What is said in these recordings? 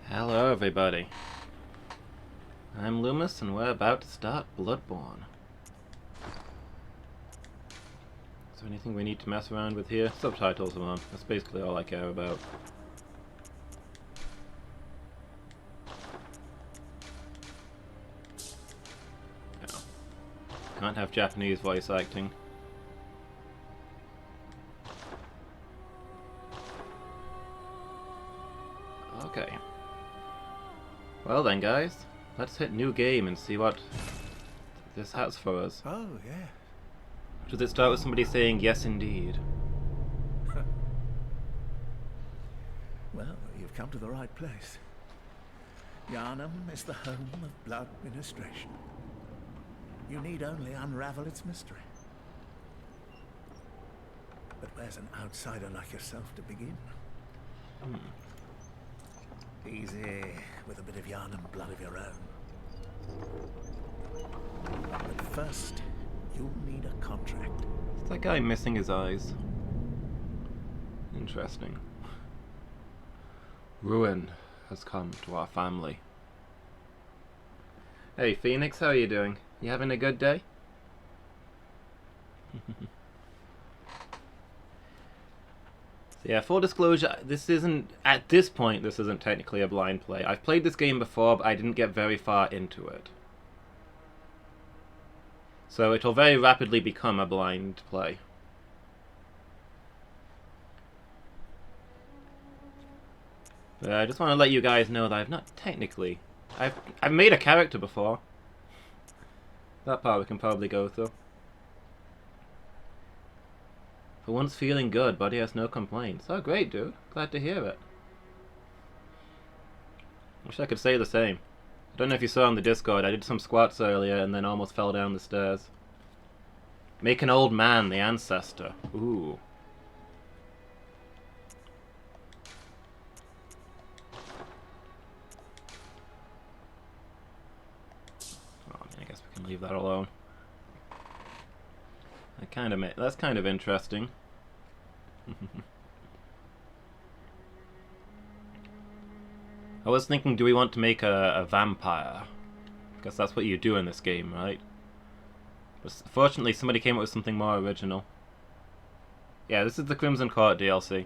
Hello everybody, I'm Loomis and we're about to start Bloodborne. Is there anything we need to mess around with here? Subtitles are on, that's basically all I care about. No. Can't have Japanese voice acting. Okay. Well then guys, let's hit new game and see what this has for us. Oh, yeah. Does it start with somebody saying yes indeed? Well, you've come to the right place. Yharnam is the home of blood ministration. You need only unravel its mystery. But where's an outsider like yourself to begin? Easy, with a bit of Yharnam blood of your own. But first, you'll need a contract. Is that guy missing his eyes? Interesting. Ruin has come to our family. Hey Phoenix, how are you doing? You having a good day? So yeah, full disclosure, this isn't, at this point, this isn't technically a blind play. I've played this game before, but I didn't get very far into it. So it'll very rapidly become a blind play. But I just want to let you guys know that I've not technically... I've made a character before. That part we can probably go through. For once feeling good, body has no complaints. Oh great, dude. Glad to hear it. Wish I could say the same. I don't know if you saw on the Discord, I did some squats earlier and then almost fell down the stairs. Make an old man the ancestor. Ooh. Leave that alone. That's kind of interesting. I was thinking, do we want to make a vampire? Because that's what you do in this game, right? But fortunately, somebody came up with something more original. Yeah, this is the Crimson Court DLC.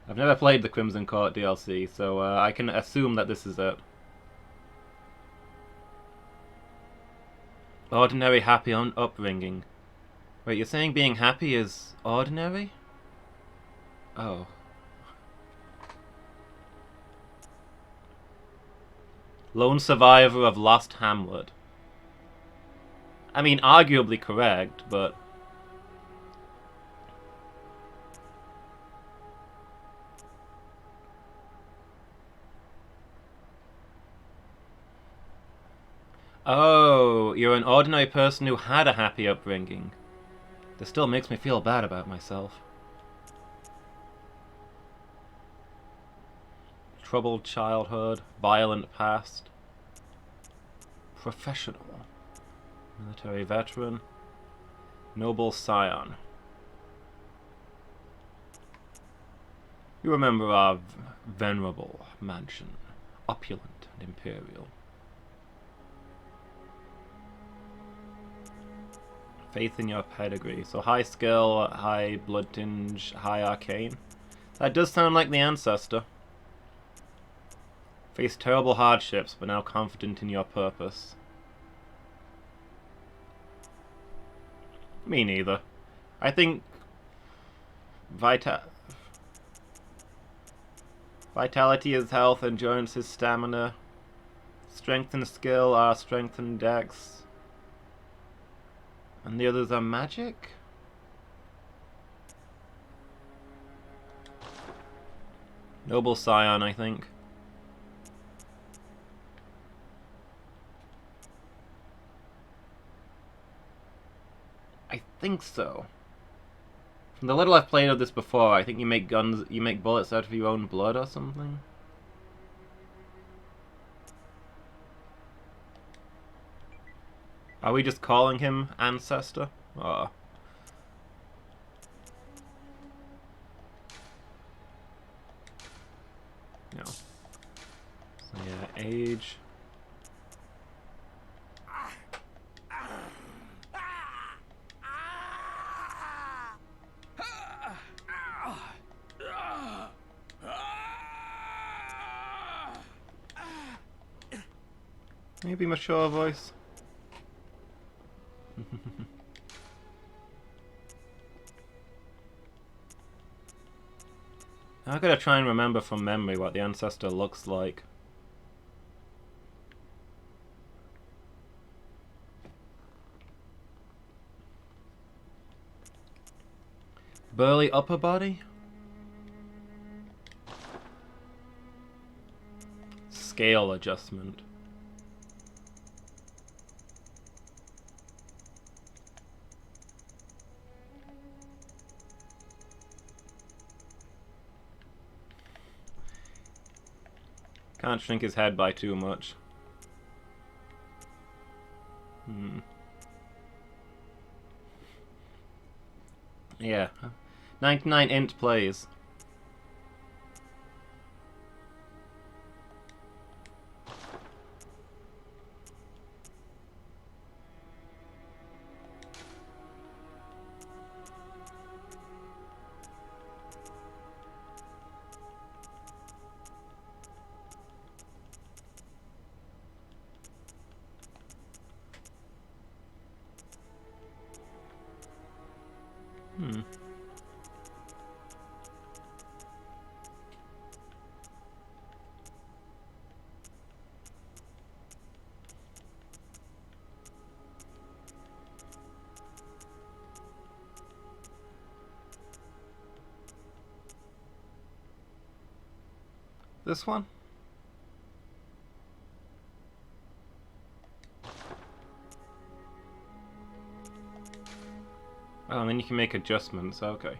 I've never played the Crimson Court DLC, so I can assume that this is it. Ordinary happy upbringing. Wait, you're saying being happy is ordinary? Oh. Lone survivor of Lost Hamlet. I mean, arguably correct, but... Oh, you're an ordinary person who had a happy upbringing. This still makes me feel bad about myself. Troubled childhood, violent past. Professional. Military veteran. Noble scion. You remember our venerable mansion. Opulent and imperial. Faith in your pedigree. So high skill, high blood tinge, high arcane. That does sound like the ancestor. Faced terrible hardships, but now confident in your purpose. Me neither. I think vitality is health, endurance is stamina. Strength and skill are strength and dex. And the others are magic? Noble Scion, I think. I think so. From the little I've played of this before, I think you make bullets out of your own blood or something. Are we just calling him Ancestor? Or... No. So yeah, age. Maybe mature voice. I gotta try and remember from memory what the ancestor looks like. Burly upper body? Scale adjustment. Can't shrink his head by too much. Yeah. 99 int plays. This one? Oh, and then you can make adjustments, okay.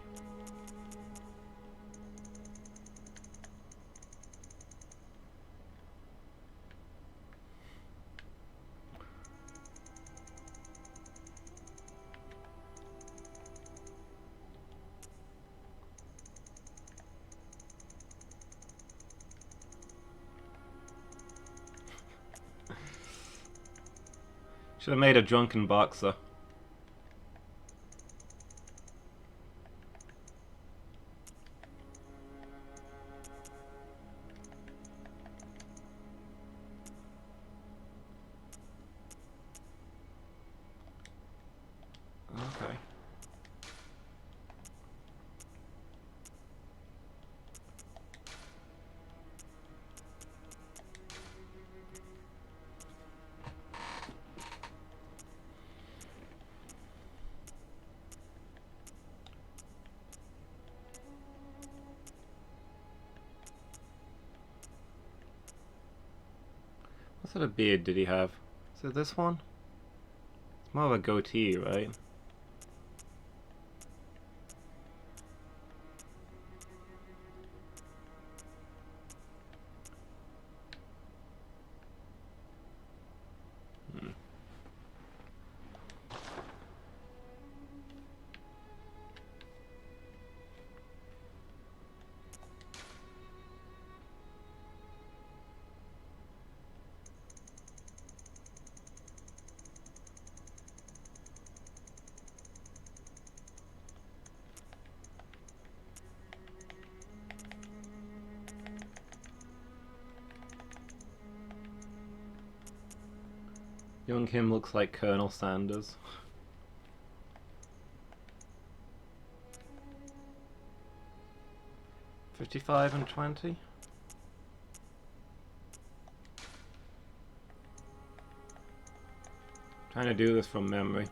Should have made a drunken boxer. Okay. What sort of beard did he have? Is it this one? It's more of a goatee, right? Young him looks like Colonel Sanders. $55 and $20. Trying to do this from memory.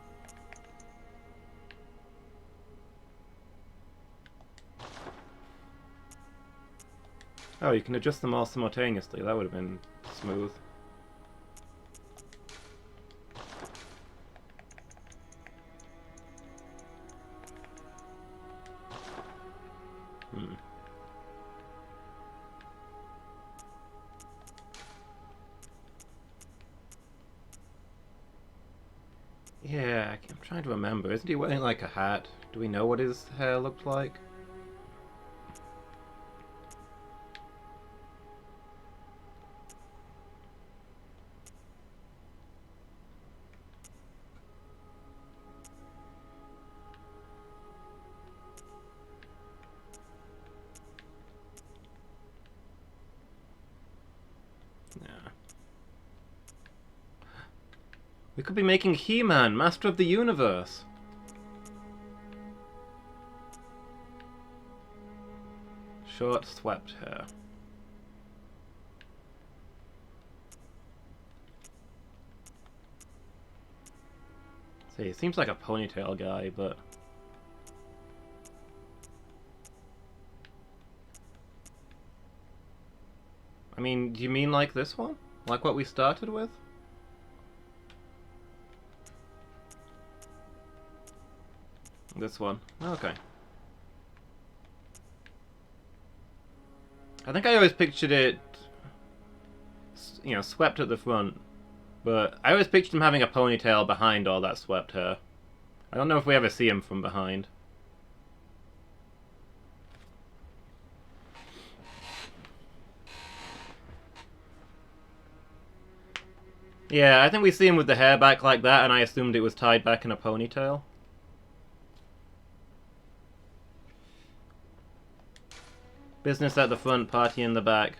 Oh, you can adjust them all simultaneously. That would have been smooth. Yeah, I'm trying to remember. Isn't he wearing like a hat? Do we know what his hair looked like? We could be making He-Man, Master of the Universe. Short, swept hair. See, he seems like a ponytail guy, but... I mean, do you mean like this one? Like what we started with? This one. Okay. I think I always pictured it, you know, swept at the front. But I always pictured him having a ponytail behind all that swept hair. I don't know if we ever see him from behind. Yeah, I think we see him with the hair back like that, and I assumed it was tied back in a ponytail. Business at the front, party in the back.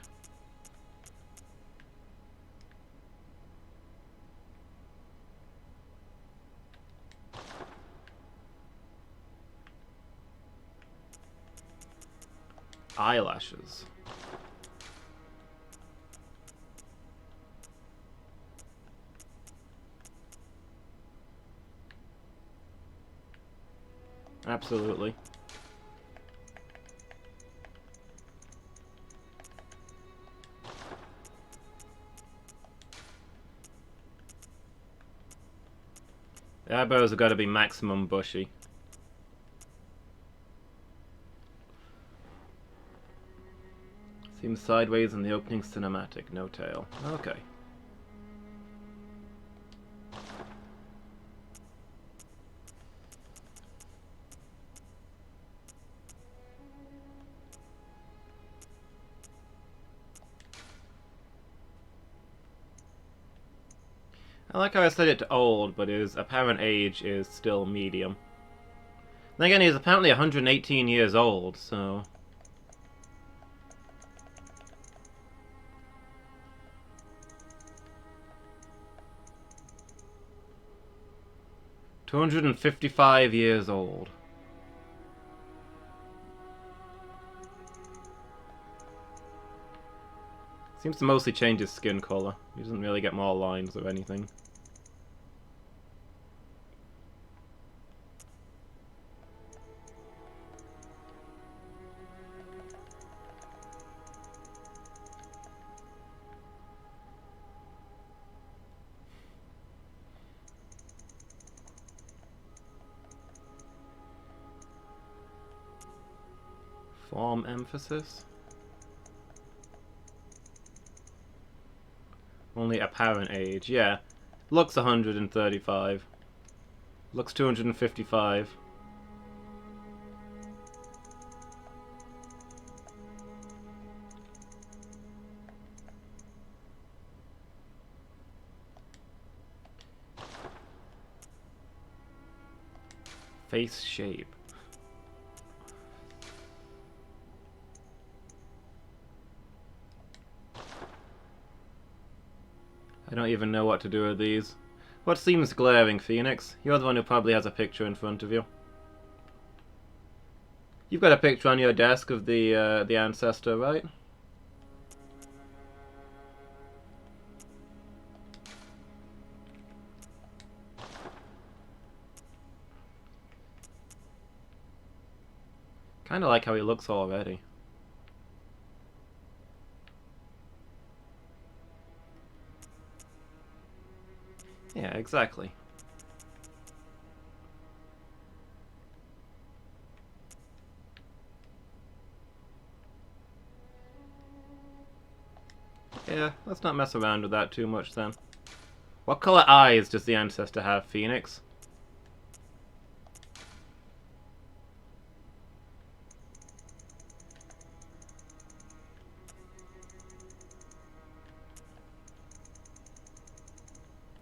Eyelashes. Absolutely. The eyebrows have got to be maximum bushy. Seems sideways in the opening cinematic, no tail. Okay. I like how I set it to old, but his apparent age is still medium. Then again, he's apparently 118 years old, so... "255 years old. Seems to mostly change his skin color. He doesn't really get more lines or anything. Form emphasis? Only apparent age, yeah. Looks 135. Looks 255. Face shape. I don't even know what to do with these. What seems glaring, Phoenix? You're the one who probably has a picture in front of you. You've got a picture on your desk of the ancestor, right? Kinda like how he looks already. Yeah, exactly. Yeah, let's not mess around with that too much then. What color eyes does the ancestor have, Phoenix?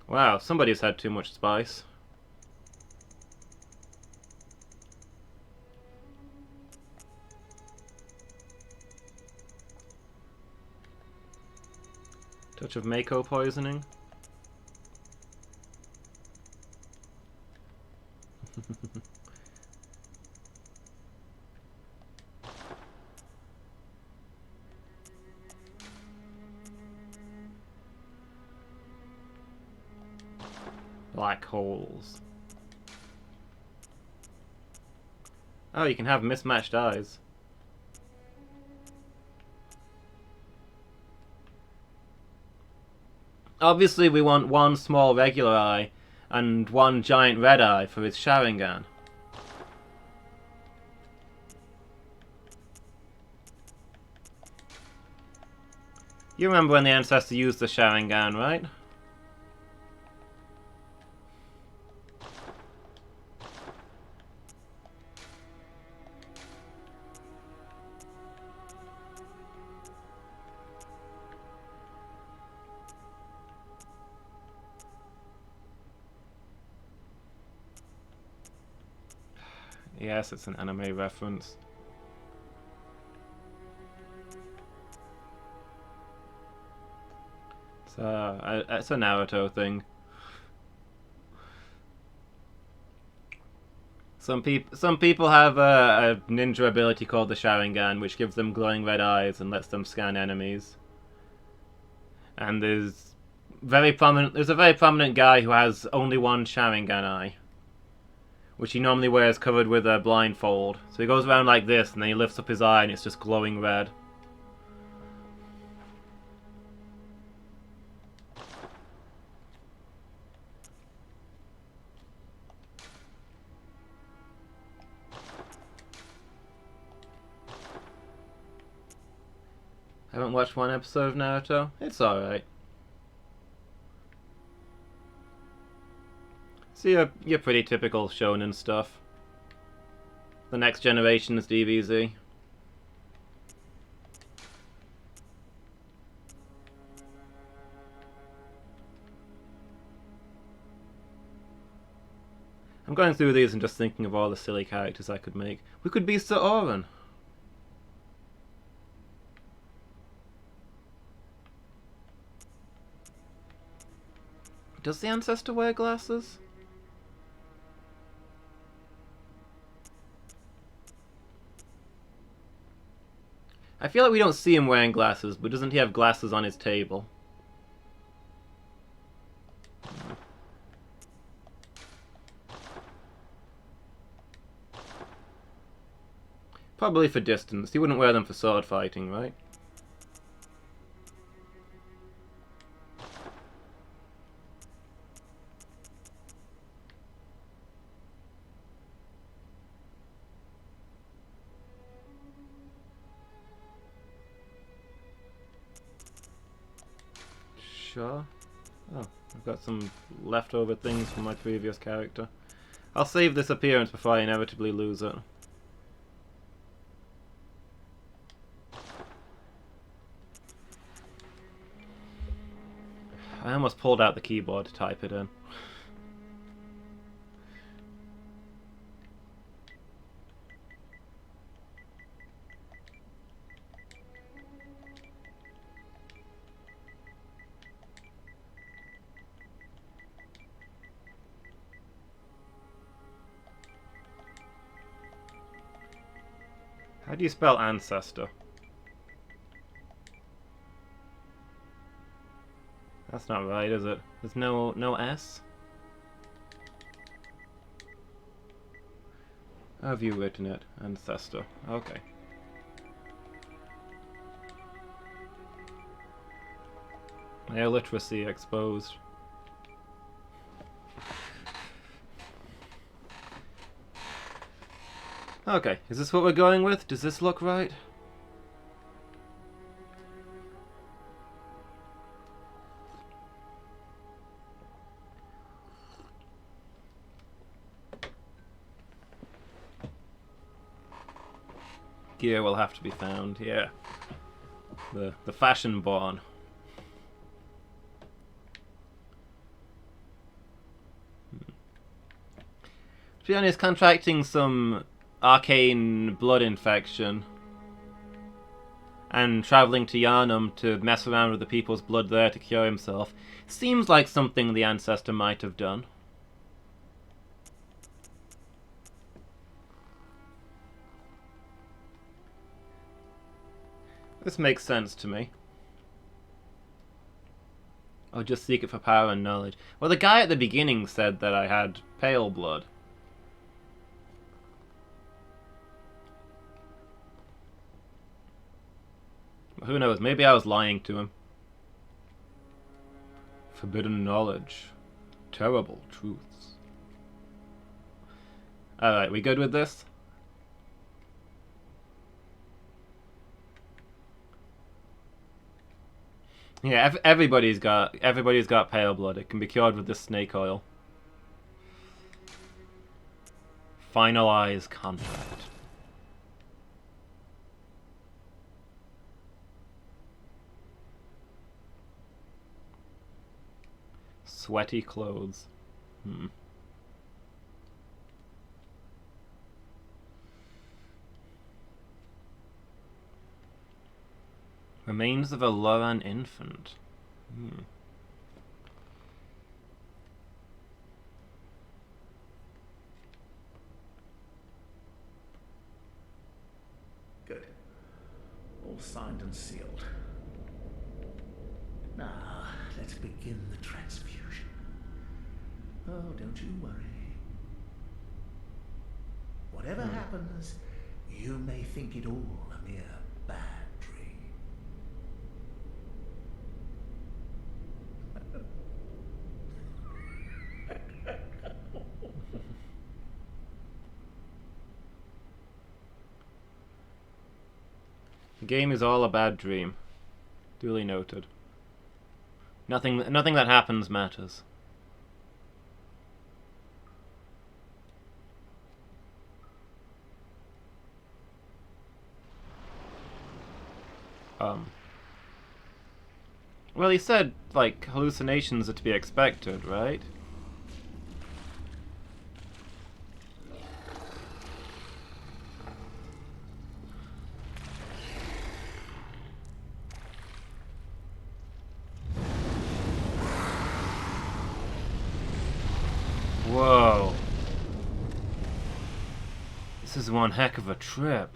Wow, somebody's had too much spice. Touch of Mako poisoning. Black holes. Oh, you can have mismatched eyes. Obviously, we want one small regular eye and one giant red eye for his Sharingan. You remember when the Ancestor used the Sharingan, right? Yes, it's an anime reference. It's a Naruto thing. Some people have a ninja ability called the Sharingan, which gives them glowing red eyes and lets them scan enemies. And there's a very prominent guy who has only one Sharingan eye, which he normally wears covered with a blindfold. So he goes around like this, and then he lifts up his eye, and it's just glowing red. Haven't watched one episode of Naruto. It's alright. So you're pretty typical shonen stuff. The next generation's DBZ. I'm going through these and just thinking of all the silly characters I could make. We could be Sir Auron. Does the Ancestor wear glasses? I feel like we don't see him wearing glasses, but doesn't he have glasses on his table? Probably for distance. He wouldn't wear them for sword fighting, right? Sure. Oh, I've got some leftover things from my previous character. I'll save this appearance before I inevitably lose it. I almost pulled out the keyboard to type it in. How do you spell ancestor? That's not right, is it? There's no S? How have you written it? Ancestor. Okay. My illiteracy exposed. Okay, is this what we're going with? Does this look right? Gear will have to be found, yeah. The fashion born. To be honest, contracting some arcane blood infection and travelling to Yharnam to mess around with the people's blood there to cure himself seems like something the Ancestor might have done. This makes sense to me. Or just seek it for power and knowledge. Well, the guy at the beginning said that I had pale blood. Who knows? Maybe I was lying to him. Forbidden knowledge. Terrible truths. Alright, we good with this? Yeah, everybody's got pale blood. It can be cured with this snake oil. Finalize contract. Sweaty clothes. Remains of a Loran infant. Good. All signed and sealed. Now, let's begin the transfusion. Oh, don't you worry. Whatever happens, you may think it all a mere bad dream. The game is all a bad dream. Duly noted. Nothing that happens matters. Well, he said, like, hallucinations are to be expected, right? Whoa. This is one heck of a trip.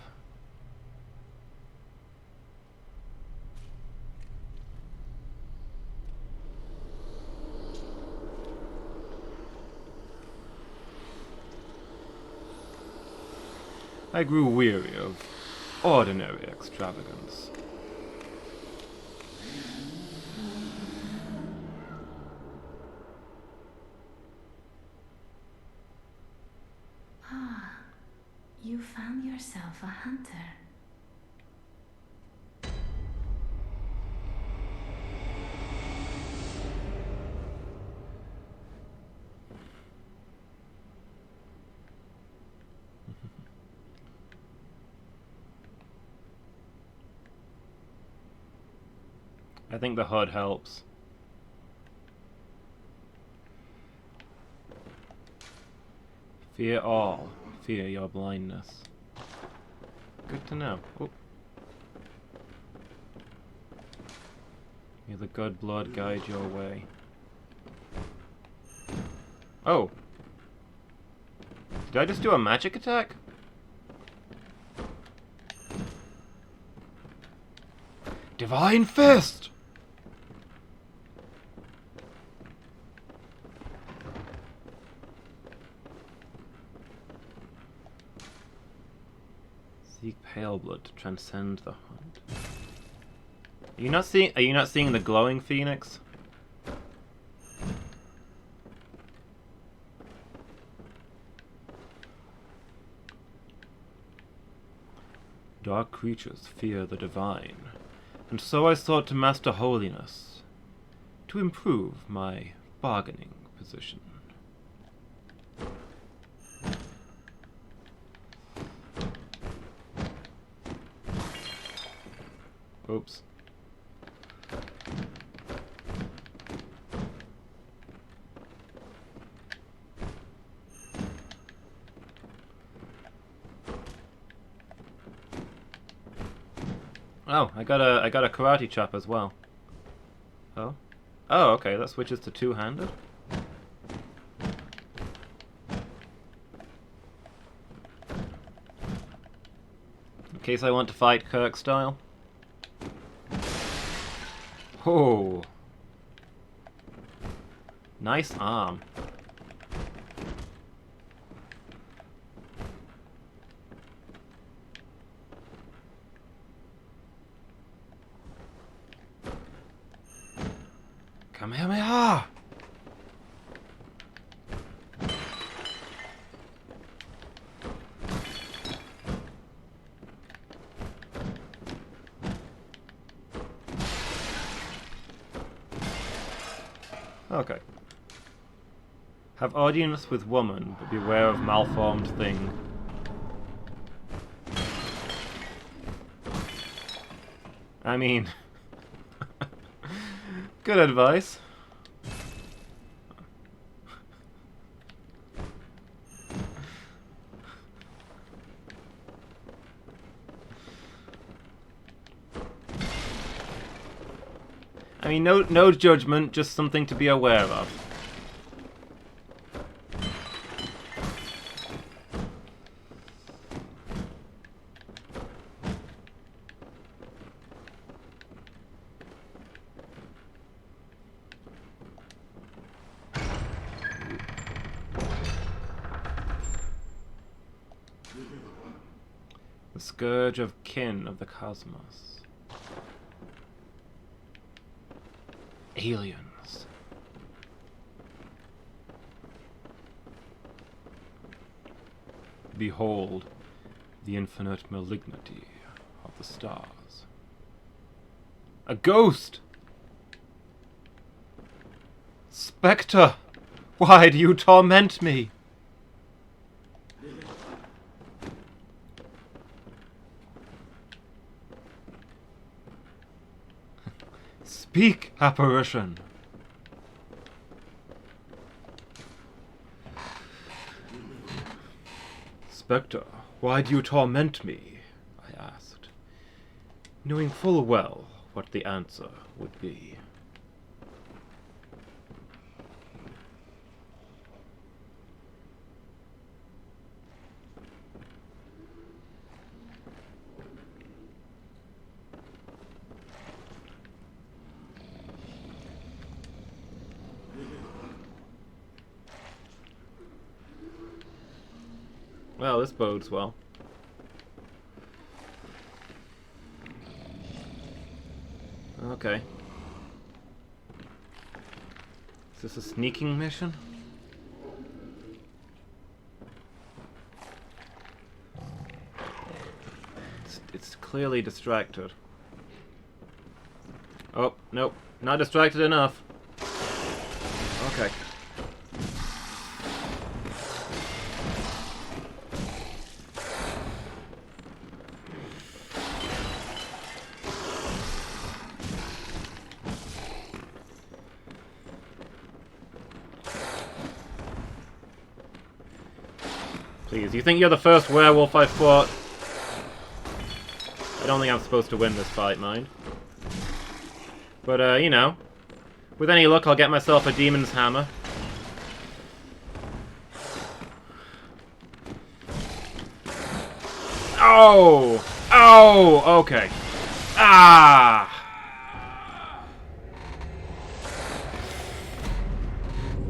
I grew weary of ordinary extravagance. Ah, you found yourself a hunter. I think the HUD helps. Fear all. Fear your blindness. Good to know. Oh. May the good blood guide your way. Oh. Did I just do a magic attack? Divine Fist! Seek pale blood to transcend the hunt. Are you not seeing the glowing phoenix? Dark creatures fear the divine, and so I sought to master holiness, to improve my bargaining position. Oops. Oh, I got a karate chop as well. Oh? Oh, okay, that switches to two-handed. In case I want to fight Kirk style. Oh. Nice arm. Kamehameha! Okay. Have audience with woman, but beware of malformed thing. I mean... good advice. I mean, no judgment, just something to be aware of. The scourge of kin of the cosmos. Aliens. Behold the infinite malignity of the stars. A ghost! Spectre! Why do you torment me? Speak, apparition! Spectre, why do you torment me? I asked, knowing full well what the answer would be. Well, this bodes well. Okay. Is this a sneaking mission? It's clearly distracted. Oh, nope. Not distracted enough. Okay. Please, you think you're the first werewolf I've fought? I don't think I'm supposed to win this fight, mind. But, you know, with any luck I'll get myself a demon's hammer. Oh! Oh! Okay. Ah!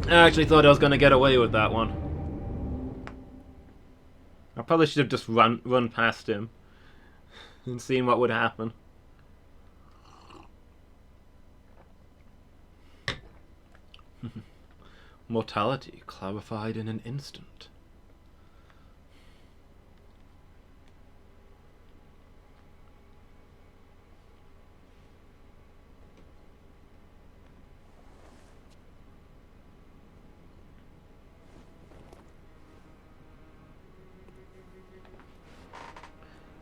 I actually thought I was going to get away with that one. I probably should have just run past him and seen what would happen. Mortality clarified in an instant.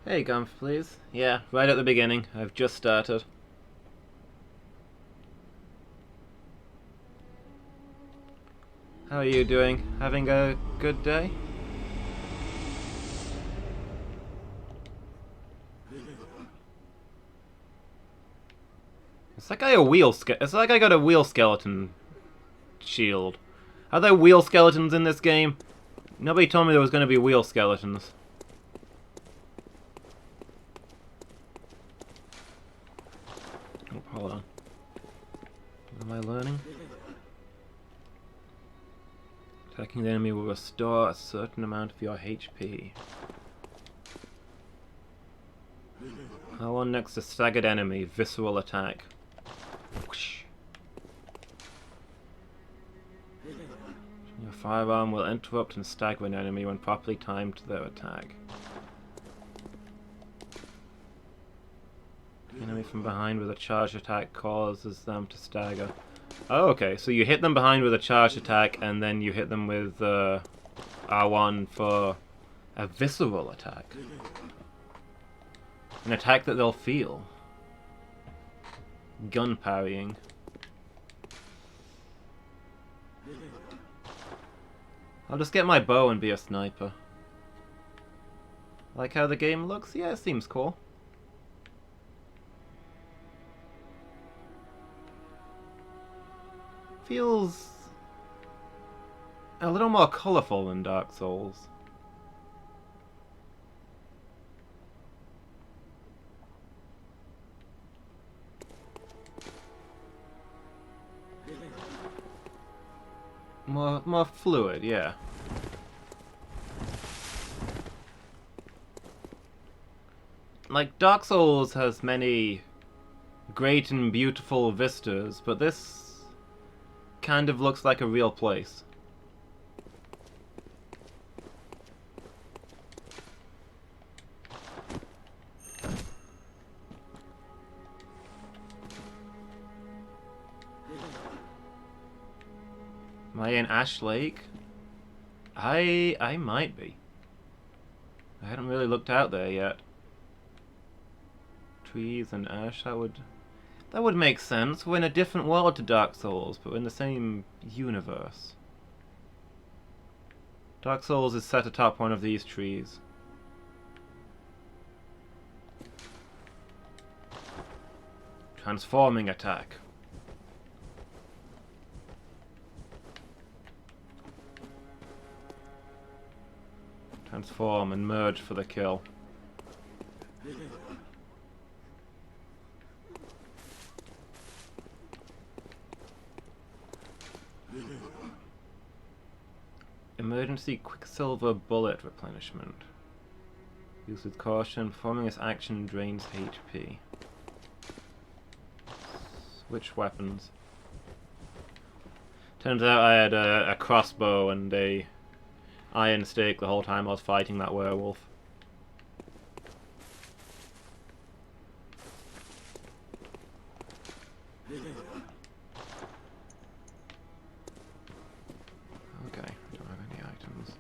Hey, Gumph, please. Yeah, right at the beginning. I've just started. How are you doing? Having a good day? It's like it's like I got a wheel skeleton shield. Are there wheel skeletons in this game? Nobody told me there was going to be wheel skeletons. Oh, hold on. What am I learning? Attacking the enemy will restore a certain amount of your HP. R1 next to staggered enemy, visceral attack. Whoosh. Your firearm will interrupt and stagger an enemy when properly timed to their attack. Enemy from behind with a charge attack causes them to stagger. Oh, okay, so you hit them behind with a charge attack and then you hit them with R1 for a visceral attack. An attack that they'll feel. Gun parrying. I'll just get my bow and be a sniper. Like how the game looks? Yeah, it seems cool. Feels a little more colourful than Dark Souls. More fluid, yeah. Like, Dark Souls has many great and beautiful vistas, but this kind of looks like a real place. Am I in Ash Lake? I might be. I hadn't really looked out there yet. Trees and ash, that would make sense. We're in a different world to Dark Souls, but we're in the same universe. Dark Souls is set atop one of these trees. Transforming attack. Transform and merge for the kill. Emergency Quicksilver Bullet replenishment. Used with caution, performing this action drains HP. Switch weapons. Turns out I had a crossbow and a iron stake the whole time I was fighting that werewolf. Okay, I don't have any items.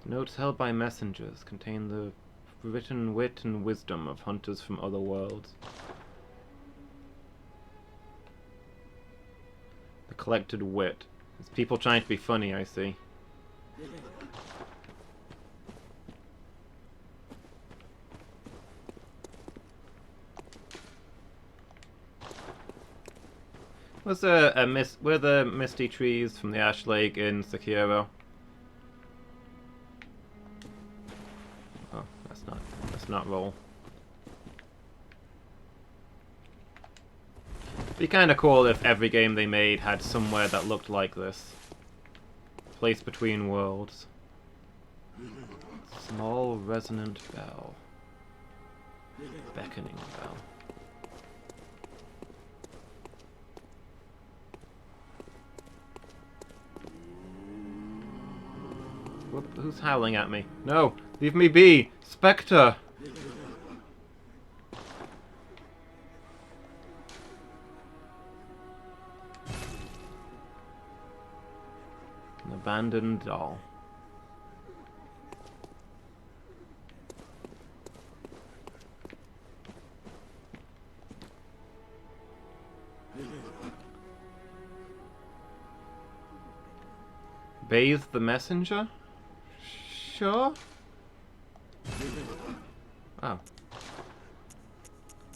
Notes held by messengers contain the written wit and wisdom of hunters from other worlds. The collected wit. It's people trying to be funny, I see. Was there were the misty trees from the Ash Lake in Sekiro? Oh, let's not roll. It'd be kind of cool if every game they made had somewhere that looked like this. Place between worlds. Small resonant bell. Beckoning bell. Who's howling at me? No! Leave me be! Spectre! An abandoned doll. Bathe the messenger? Sure. Oh.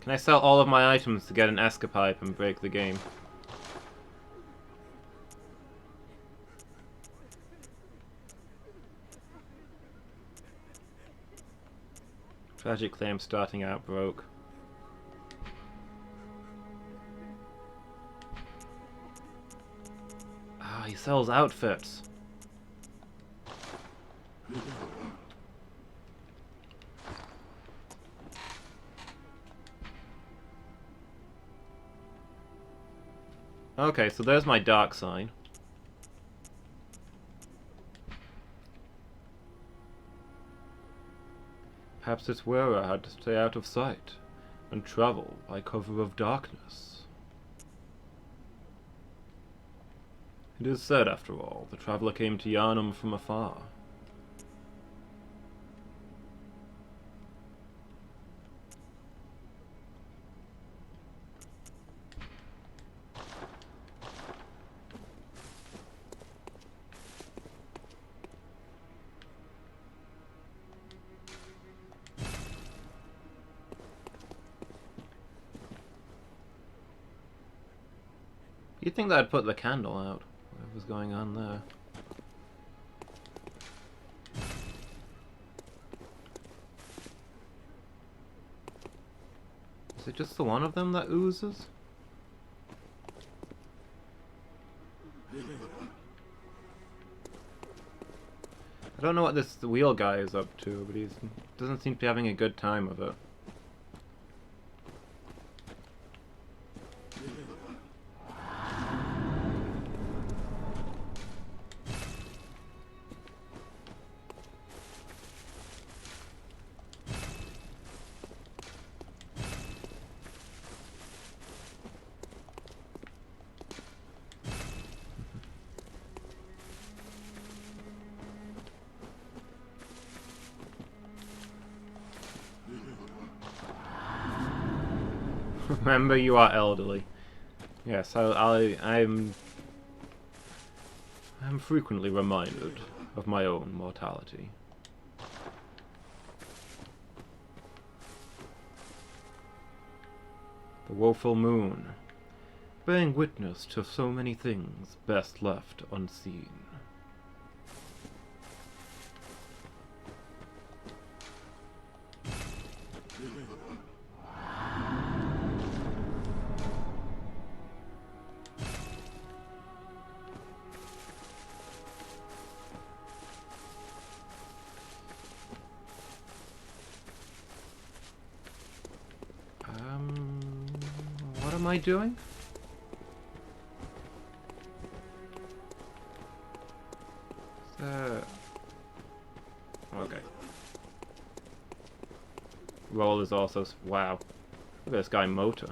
Can I sell all of my items to get an escapipe and break the game? Tragically, I'm starting out broke. Ah, he sells outfits. Okay, so there's my dark sign. Perhaps its wearer had to stay out of sight and travel by cover of darkness. It is said, after all, the traveller came to Yharnam from afar. You'd think that'd put the candle out. What was going on there? Is it just the one of them that oozes? I don't know what this wheel guy is up to, but he doesn't seem to be having a good time of it. Remember, you are elderly. Yes, I'm frequently reminded of my own mortality. The woeful moon, bearing witness to so many things best left unseen. What am I doing? Okay. Roll is also... Wow. Look at this guy motor.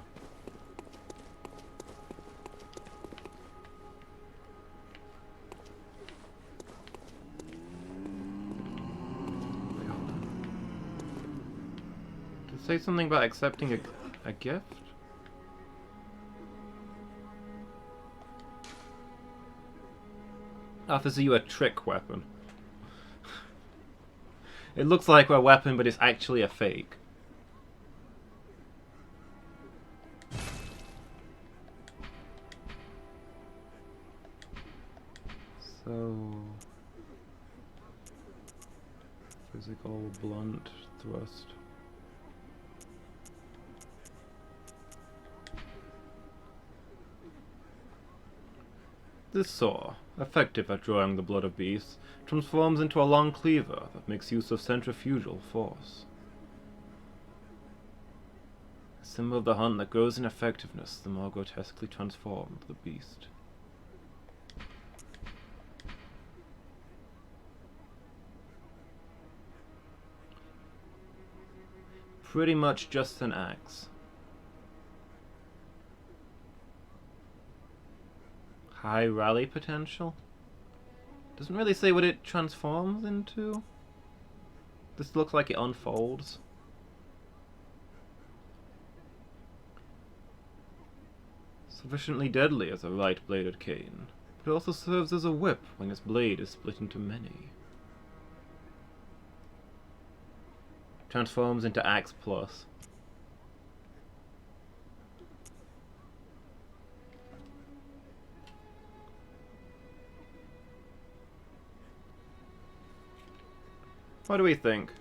Did it say something about accepting a gift? Offers you a trick weapon. It looks like a weapon, but it's actually a fake. So... physical blunt thrust. This saw, effective at drawing the blood of beasts, transforms into a long cleaver that makes use of centrifugal force. A symbol of the hunt that grows in effectiveness the more grotesquely transformed the beast. Pretty much just an axe. High rally potential? Doesn't really say what it transforms into. This looks like it unfolds. Sufficiently deadly as a right-bladed cane, but it also serves as a whip when its blade is split into many. Transforms into Axe Plus. What do we think?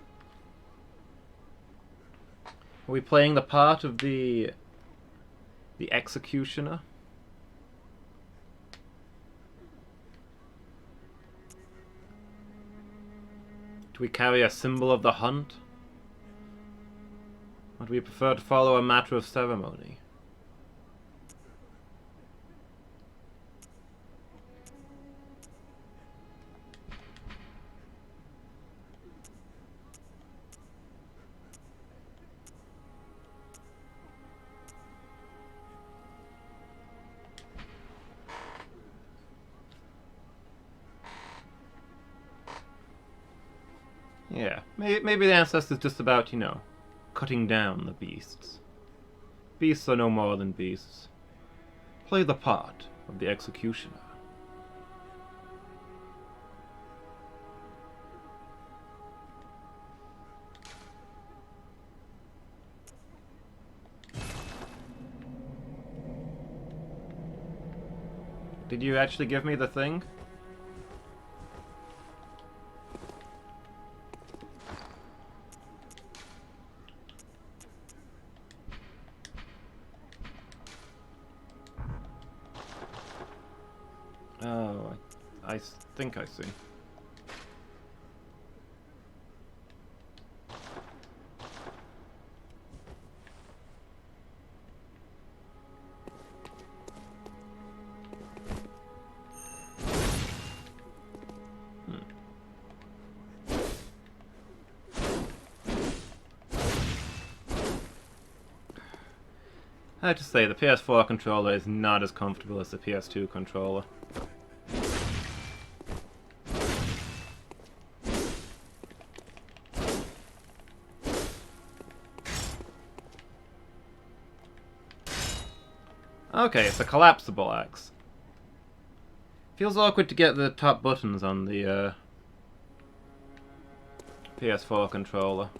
Are we playing the part of the executioner? Do we carry a symbol of the hunt? Or do we prefer to follow a matter of ceremony? Yeah, maybe the ancestor's just about, you know, cutting down the beasts. Beasts are no more than beasts. Play the part of the executioner. Did you actually give me the thing? Oh, I think I see. I have to say, the PS4 controller is not as comfortable as the PS2 controller. Okay, it's a collapsible axe. Feels awkward to get the top buttons on the PS4 controller.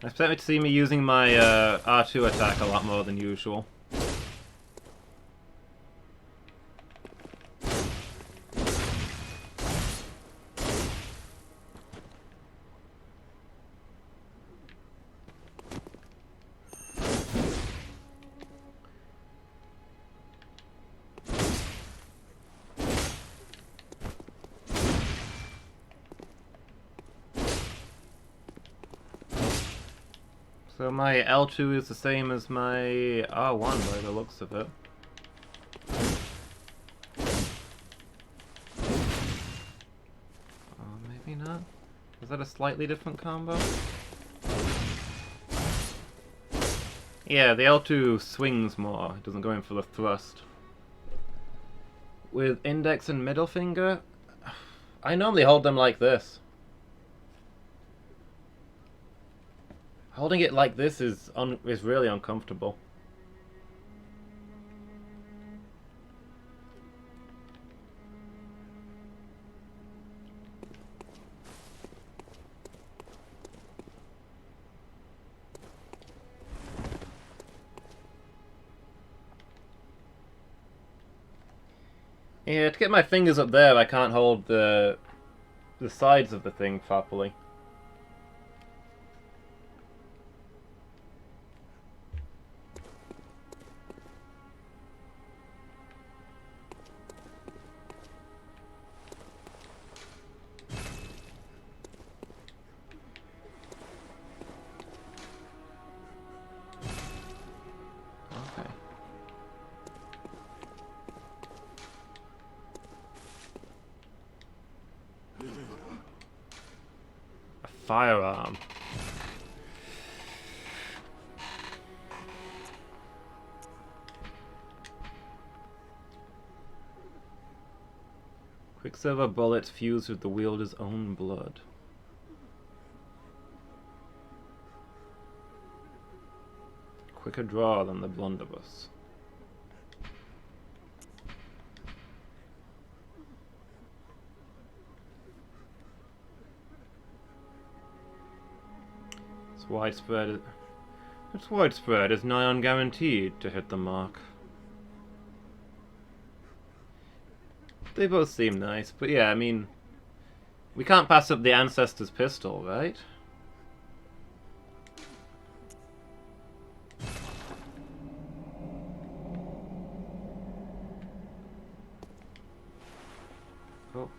I expect to see me using my R2 attack a lot more than usual. So my L2 is the same as my R1 by the looks of it. Oh, maybe not. Is that a slightly different combo? Yeah, the L2 swings more. It doesn't go in for the thrust. With index and middle finger, I normally hold them like this. Holding it like this is really uncomfortable. Yeah, to get my fingers up there, I can't hold the sides of the thing properly. Firearm. Quicksilver bullets fused with the wielder's own blood. Quicker draw than the blunderbuss. Widespread. It's widespread is nigh on guaranteed to hit the mark. They both seem nice, but yeah, I mean, we can't pass up the Ancestor's pistol, right? Oh.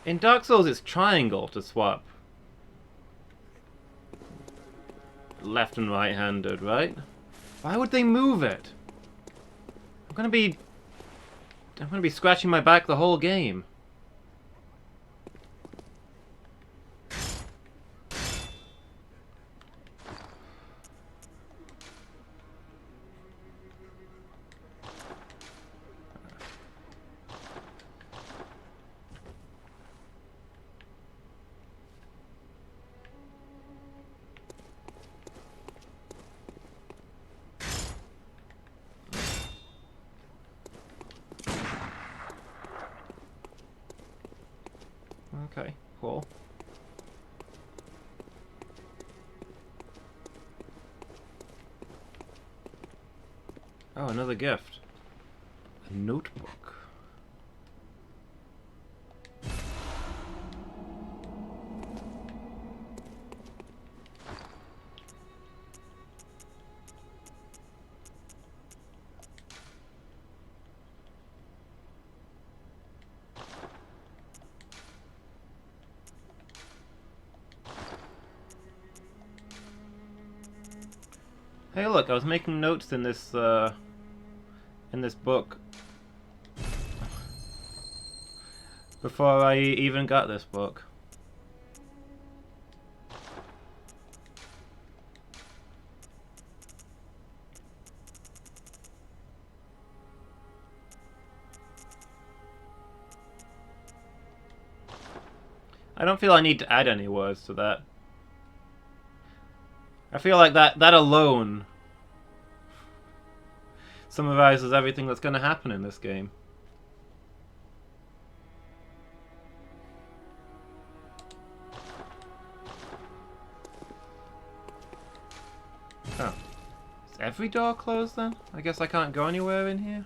In Dark Souls, it's triangle to swap left and right-handed, right? Why would they move it? I'm gonna be scratching my back the whole game. Okay, cool. Oh, another gift. A notebook. Hey, look! I was making notes in this book before I even got this book. I don't feel I need to add any words to that. I feel like that alone summarizes everything that's going to happen in this game. Oh. Is every door closed then? I guess I can't go anywhere in here?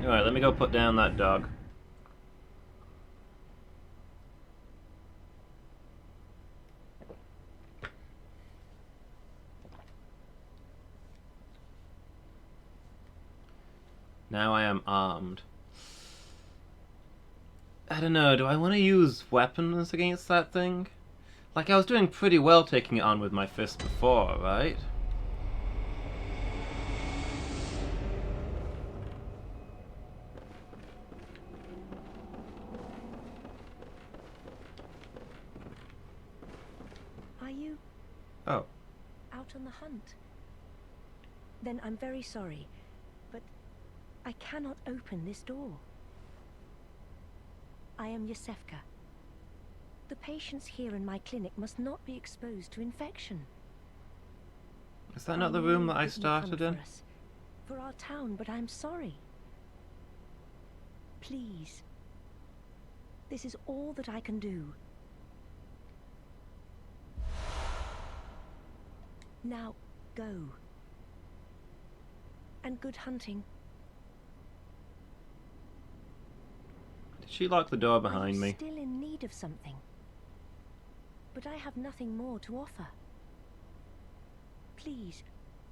Alright, let me go put down that dog. Now I am armed. I don't know, do I want to use weapons against that thing? Like, I was doing pretty well taking it on with my fist before, right? Are you Oh. out on the hunt? Then I'm very sorry, but I cannot open this door. I am Yosefka. The patients here in my clinic must not be exposed to infection. Is that not the room that I started in? For our town, but I'm sorry. Please. This is all that I can do. Now, go. And good hunting. Did she lock the door behind me? I'm still in need of something. But I have nothing more to offer. Please,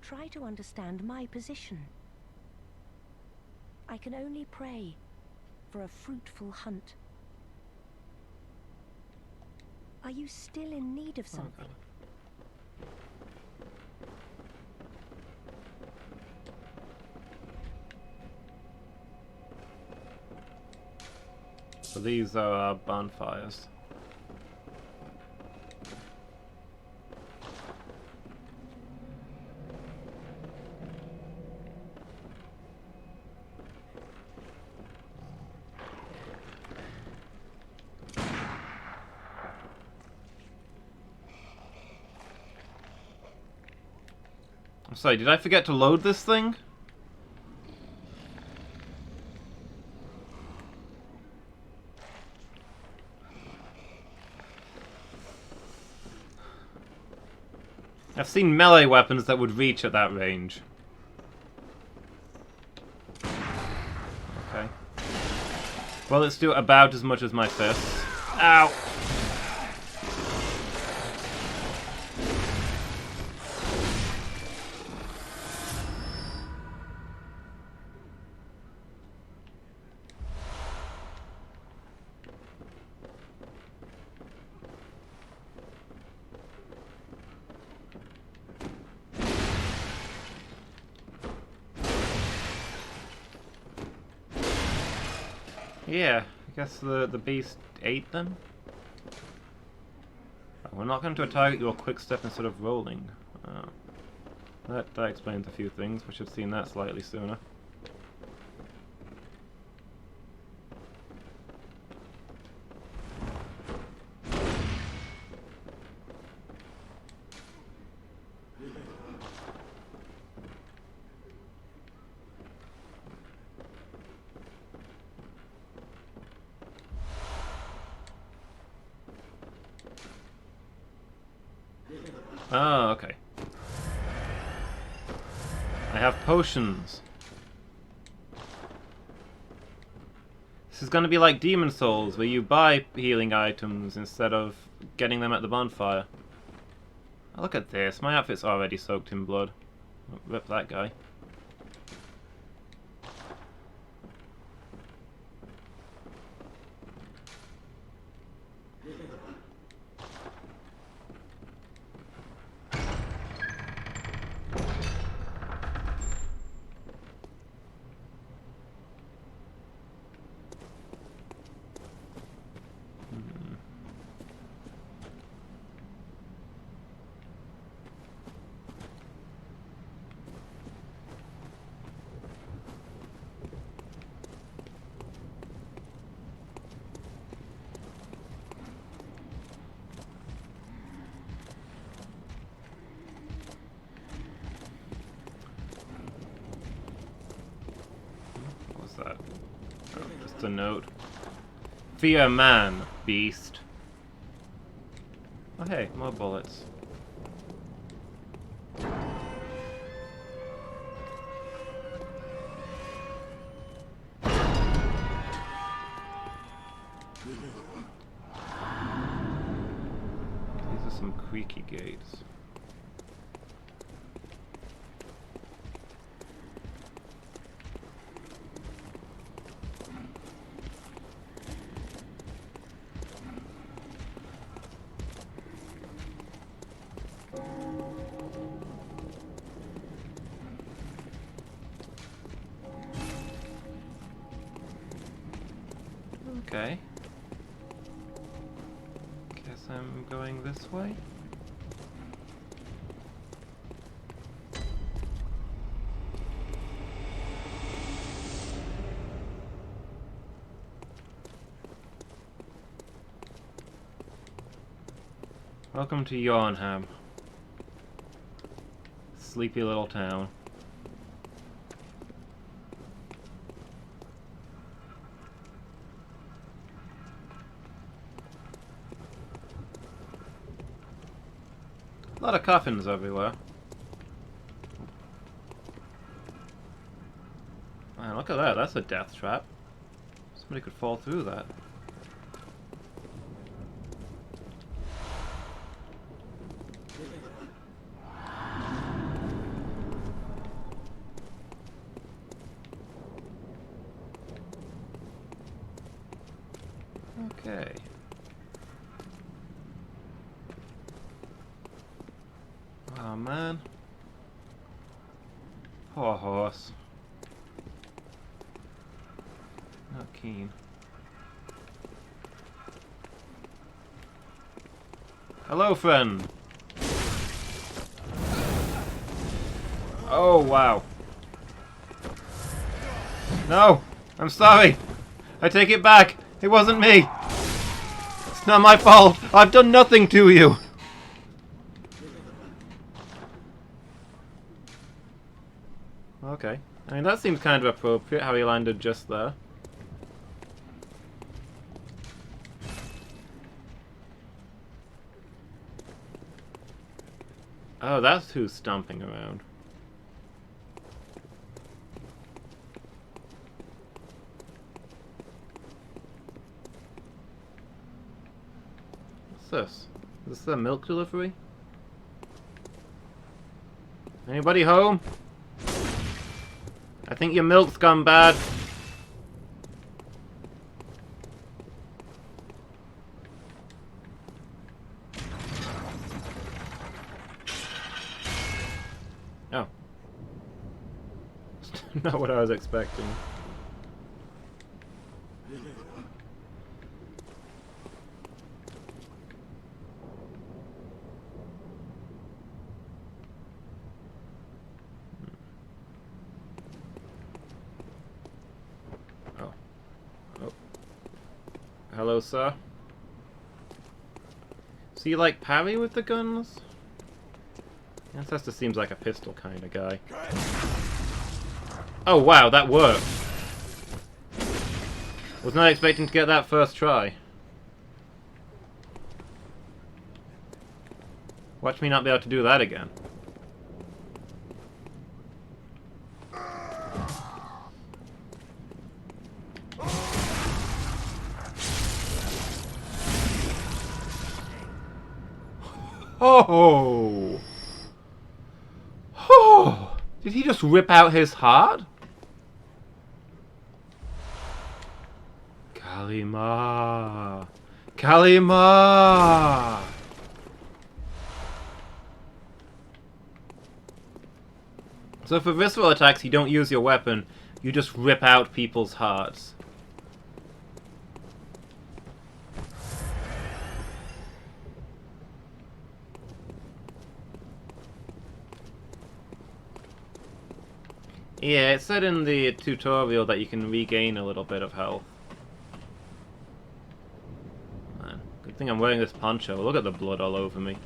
try to understand my position. I can only pray for a fruitful hunt. Are you still in need of something? So these are our bonfires. I'm sorry, did I forget to load this thing? I've seen melee weapons that would reach at that range. Okay. Well, let's do about as much as my fists. Ow! Yeah, I guess the beast ate them? Oh, we're not going to target your quick step instead of rolling. Oh. That explains a few things. We should have seen that slightly sooner. Oh, okay. I have potions. This is gonna be like Demon Souls, where you buy healing items instead of getting them at the bonfire. Oh, look at this, my outfit's already soaked in blood. Rip that guy. That? Oh, just a note. Fear man, beast. Oh hey, more bullets. These are some creaky gates. Okay. Guess I'm going this way. Welcome to Yharnam. Sleepy little town. A lot of coffins everywhere. Man, look at that. That's a death trap. Somebody could fall through that. Okay. Oh man. Poor horse. Not keen. Hello, friend. Oh, wow. No! I'm sorry! I take it back! It wasn't me! It's not my fault! I've done nothing to you! Okay. I mean, that seems kind of appropriate, how he landed just there. Oh, that's who's stomping around. this? Is this a milk delivery? Anybody home? I think your milk's gone bad. Oh. Not what I was expecting. Oh. Oh. Hello, sir. So you like parry with the guns? Ancestor seems like a pistol kind of guy. Oh wow, that worked. Was not expecting to get that first try. Watch me not be able to do that again. Oh! Oh! Did he just rip out his heart? Kalima! Kalima! So for visceral attacks, you don't use your weapon, you just rip out people's hearts. Yeah, it said in the tutorial that you can regain a little bit of health. Man, good thing I'm wearing this poncho. Look at the blood all over me.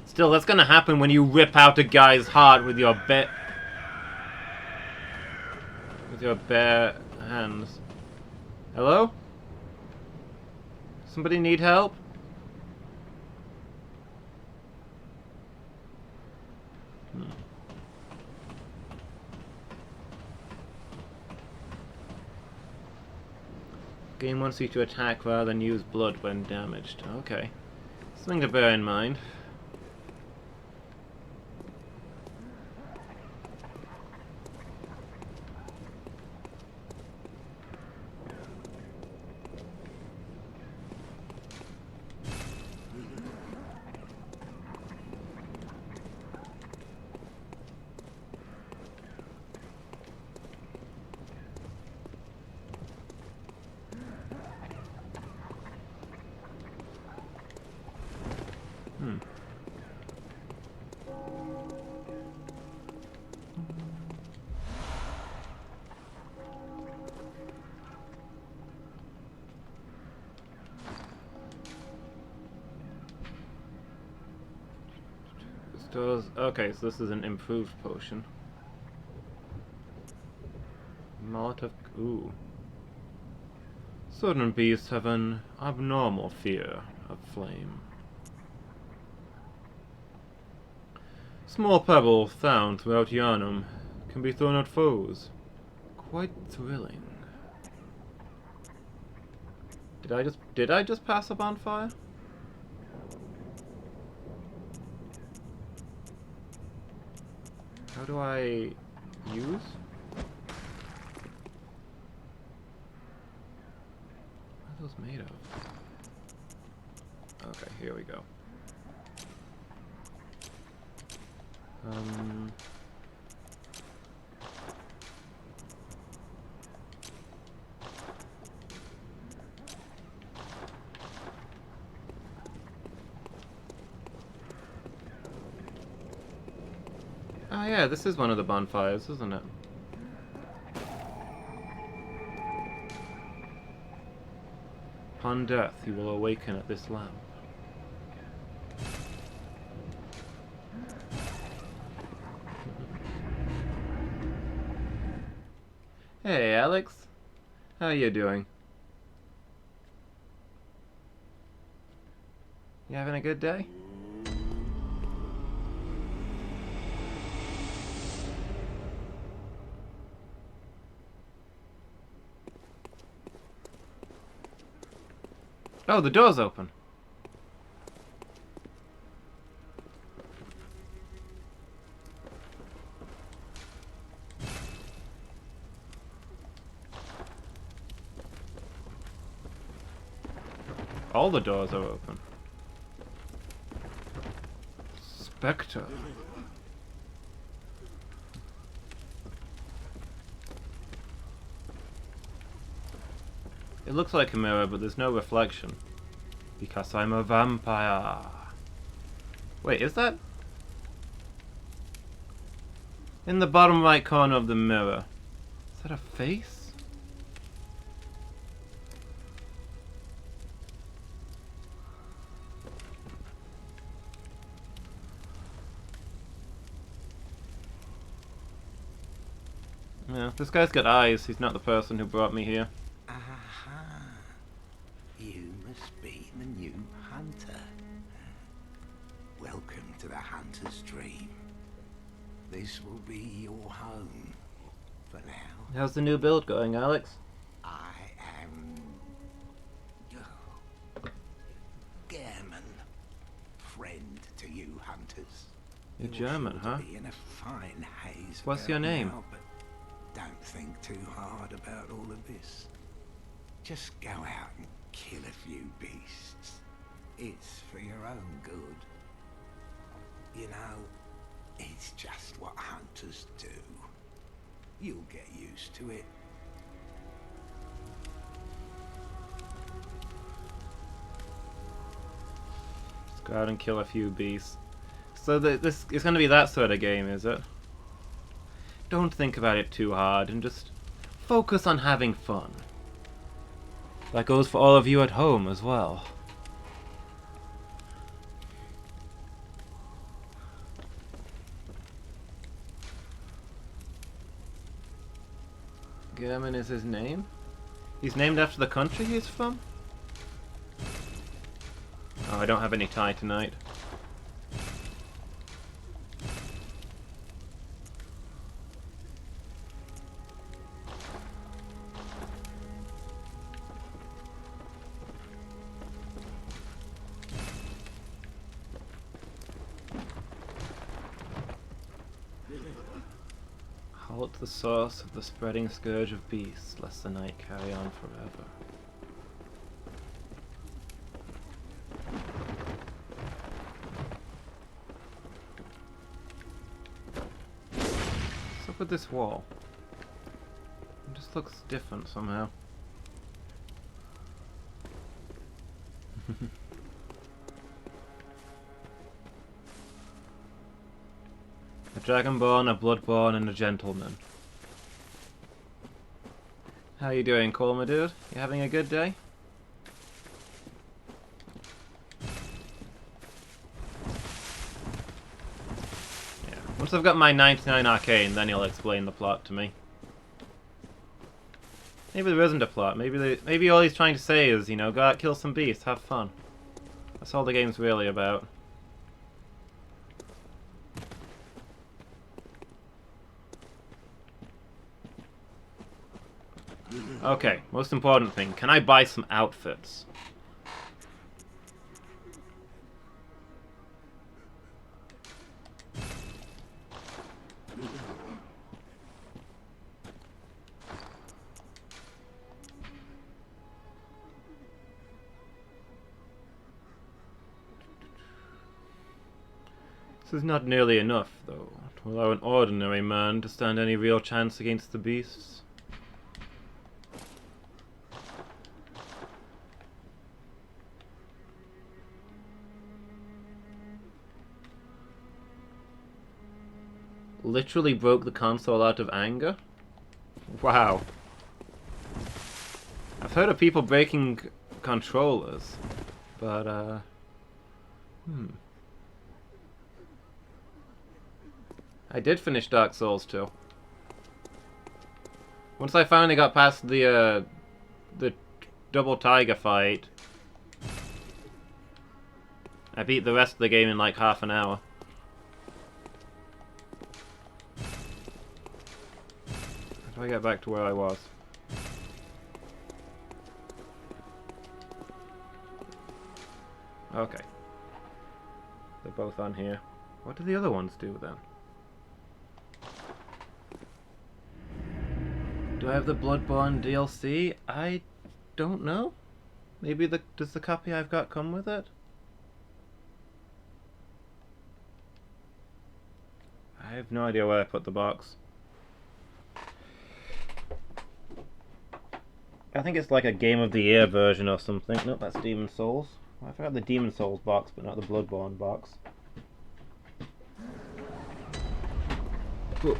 Still, that's gonna happen when you rip out a guy's heart with your bare hands. Hello? Somebody need help? Game wants you to attack rather than use blood when damaged. Okay. Something to bear in mind. Okay, so this is an improved potion. Molotov. Ooh. Certain beasts have an abnormal fear of flame. Small pebbles found throughout Yharnam can be thrown at foes. Quite thrilling. Did I just pass a bonfire? How do I use? What are those made of? Okay, here we go. Oh yeah, this is one of the bonfires, isn't it? Upon death, you will awaken at this lamp. Hey, Alex. How you doing? You having a good day? Oh, the door's open. All the doors are open. Spectre. It looks like a mirror, but there's no reflection. Because I'm a vampire. Wait, is that? In the bottom right corner of the mirror. Is that a face? Yeah, this guy's got eyes. He's not the person who brought me here. Aha. You must be the new hunter. Welcome to the hunter's dream. This will be your home for now. How's the new build going, Alex? I am German, friend to you hunters. You're German, sure huh? to be in a fine haze. What's about your name? now, but don't think too hard about all of this. Just go out and kill a few beasts. It's for your own good. You know, it's just what hunters do. You'll get used to it. Just go out and kill a few beasts. So this is going to be that sort of game, is it? Don't think about it too hard and just focus on having fun. That goes for all of you at home as well. German is his name? He's named after the country he's from? Oh, I don't have any tie tonight. Halt the source of the spreading scourge of beasts, lest the night carry on forever. What's up with this wall? It just looks different somehow. A dragonborn, a bloodborn, and a gentleman. How you doing, Colma dude? You having a good day? Yeah. Once I've got my 99 arcane, then he'll explain the plot to me. Maybe there isn't a plot. Maybe all he's trying to say is, you know, go out, kill some beasts, have fun. That's all the game's really about. Okay, most important thing. Can I buy some outfits? This is not nearly enough, though, to allow an ordinary man to stand any real chance against the beasts. Literally broke the console out of anger? Wow. I've heard of people breaking controllers, but I did finish Dark Souls 2. Once I finally got past the double tiger fight, I beat the rest of the game in like half an hour. How do I get back to where I was? Okay. They're both on here. What do the other ones do then? Do I have the Bloodborne DLC? I don't know. Maybe does the copy I've got come with it? I have no idea where I put the box. I think it's like a Game of the Year version or something. Nope, that's Demon Souls. I forgot the Demon Souls box, but not the Bloodborne box. Ooh.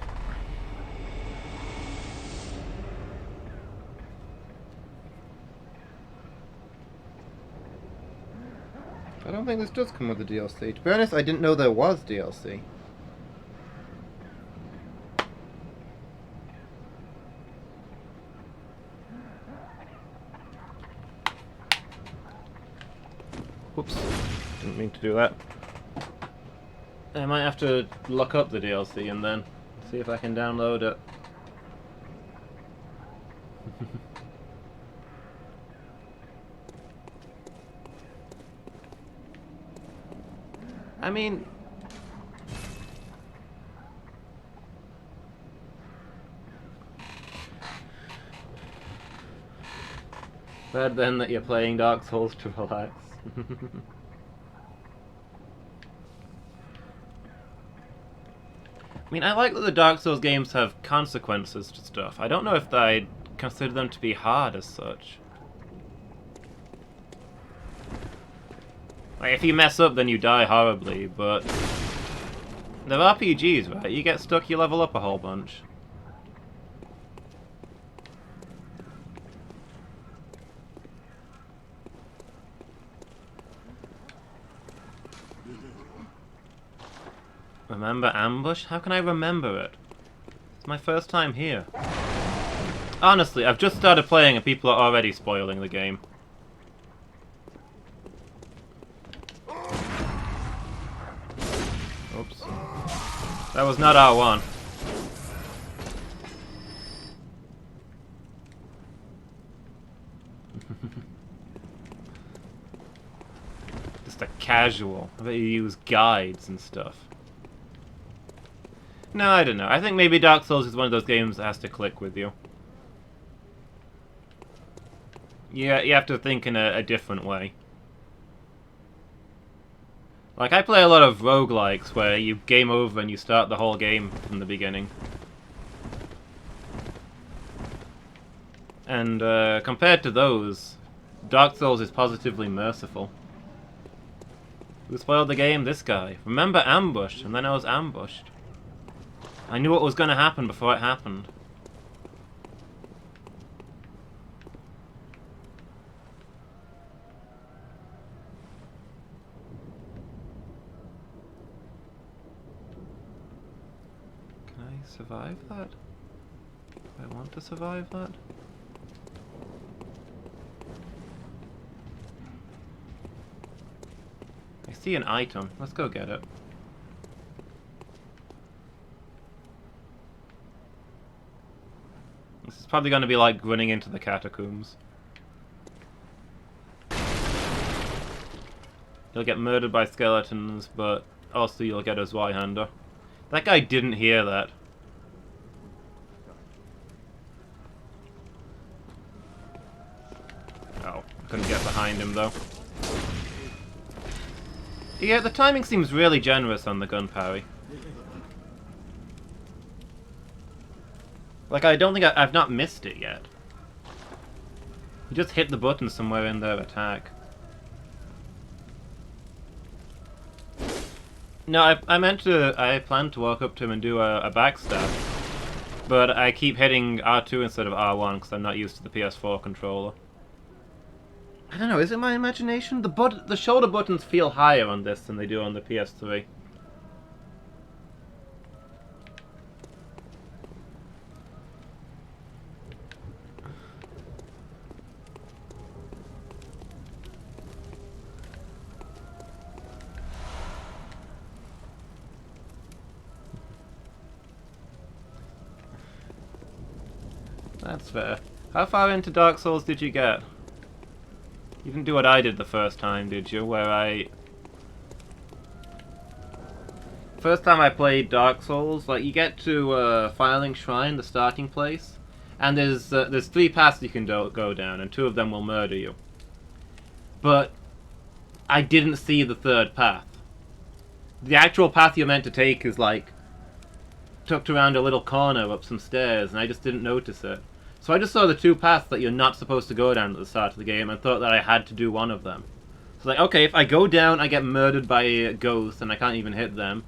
I don't think this does come with the DLC. To be honest, I didn't know there was DLC. Whoops, didn't mean to do that. I might have to look up the DLC and then see if I can download it. I mean... Bad then that you're playing Dark Souls to relax. I mean, I like that the Dark Souls games have consequences to stuff. I don't know if I'd consider them to be hard as such. Like, if you mess up, then you die horribly, but... They're RPGs, right? You get stuck, you level up a whole bunch. Remember Ambush? How can I remember it? It's my first time here. Honestly, I've just started playing and people are already spoiling the game. Oops. That was not R1. Just a casual. I bet you use guides and stuff. No, I don't know. I think maybe Dark Souls is one of those games that has to click with you. Yeah, you have to think in a different way. Like, I play a lot of roguelikes where you game over and you start the whole game from the beginning. And compared to those, Dark Souls is positively merciful. Who spoiled the game? This guy. Remember Ambush, and then I was ambushed. I knew what was going to happen before it happened. Can I survive that? Do I want to survive that? I see an item. Let's go get it. This is probably going to be like running into the catacombs. You'll get murdered by skeletons, but also you'll get a Zweihander. That guy didn't hear that. Oh, couldn't get behind him though. Yeah, the timing seems really generous on the gun parry. Like, I don't think I've not missed it yet. You just hit the button somewhere in their attack. No, I planned to walk up to him and do a backstab. But I keep hitting R2 instead of R1 because I'm not used to the PS4 controller. I don't know, is it my imagination? The shoulder buttons feel higher on this than they do on the PS3. That's fair. How far into Dark Souls did you get? You didn't do what I did the first time, did you? First time I played Dark Souls, like, you get to Filing Shrine, the starting place, and there's 3 paths you can go down, and 2 of them will murder you. but I didn't see the third path. The actual path you're meant to take is like tucked around a little corner up some stairs, and I just didn't notice it. So I just saw the two paths that you're not supposed to go down at the start of the game and thought that I had to do one of them. So like, okay, if I go down, I get murdered by a ghost and I can't even hit them.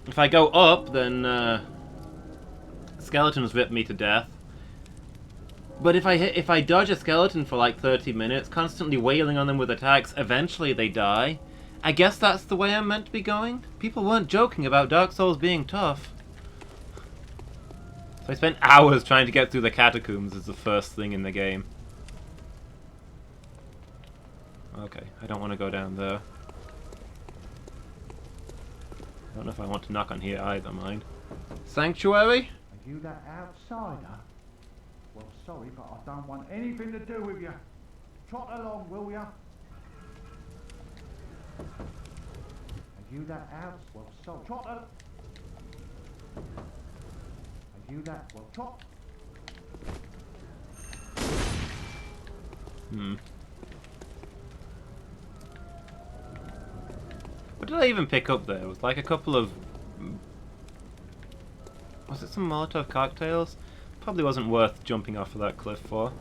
If I go up, then skeletons rip me to death. But if I dodge a skeleton for like 30 minutes, constantly wailing on them with attacks, eventually they die. I guess that's the way I'm meant to be going? People weren't joking about Dark Souls being tough. So I spent hours trying to get through the catacombs as the first thing in the game. Okay, I don't want to go down there. I don't know if I want to knock on here either, mind. Sanctuary? Are you that outsider? Well, sorry, but I don't want anything to do with you. Trot along, will ya? Are you that out? Well, sorry. Trot along. Are you that? Well, trot. What did I even pick up there? It was like a couple of... Was it some Molotov cocktails? Probably wasn't worth jumping off of that cliff for.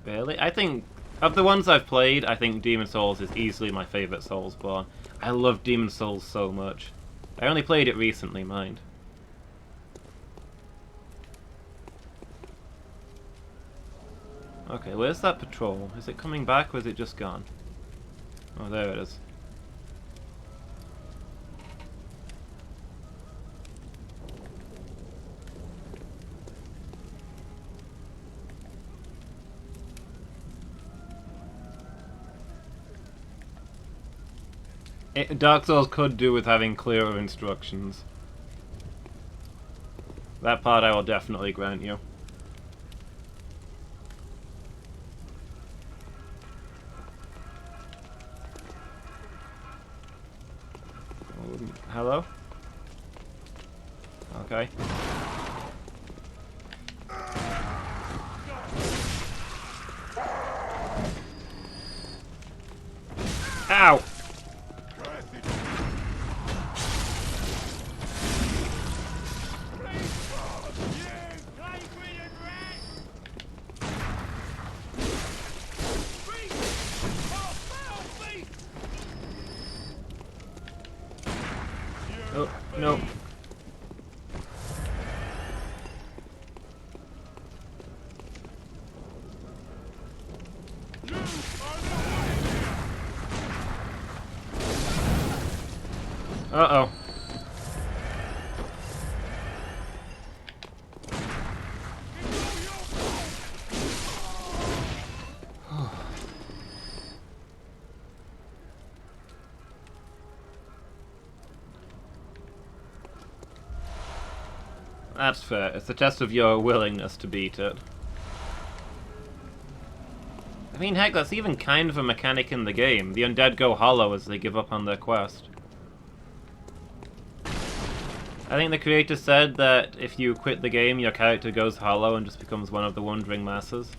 Barely. I think, of the ones I've played, I think Demon Souls is easily my favourite Soulsborne. I love Demon Souls so much. I only played it recently, mind. Okay, where's that patrol? Is it coming back or is it just gone? Oh, there it is. Dark Souls could do with having clearer instructions. That part I will definitely grant you. Hello? Okay. Ow! Oh, no. Uh-oh. That's fair. It's a test of your willingness to beat it. I mean, heck, that's even kind of a mechanic in the game. The undead go hollow as they give up on their quest. I think the creator said that if you quit the game, your character goes hollow and just becomes one of the wandering masses.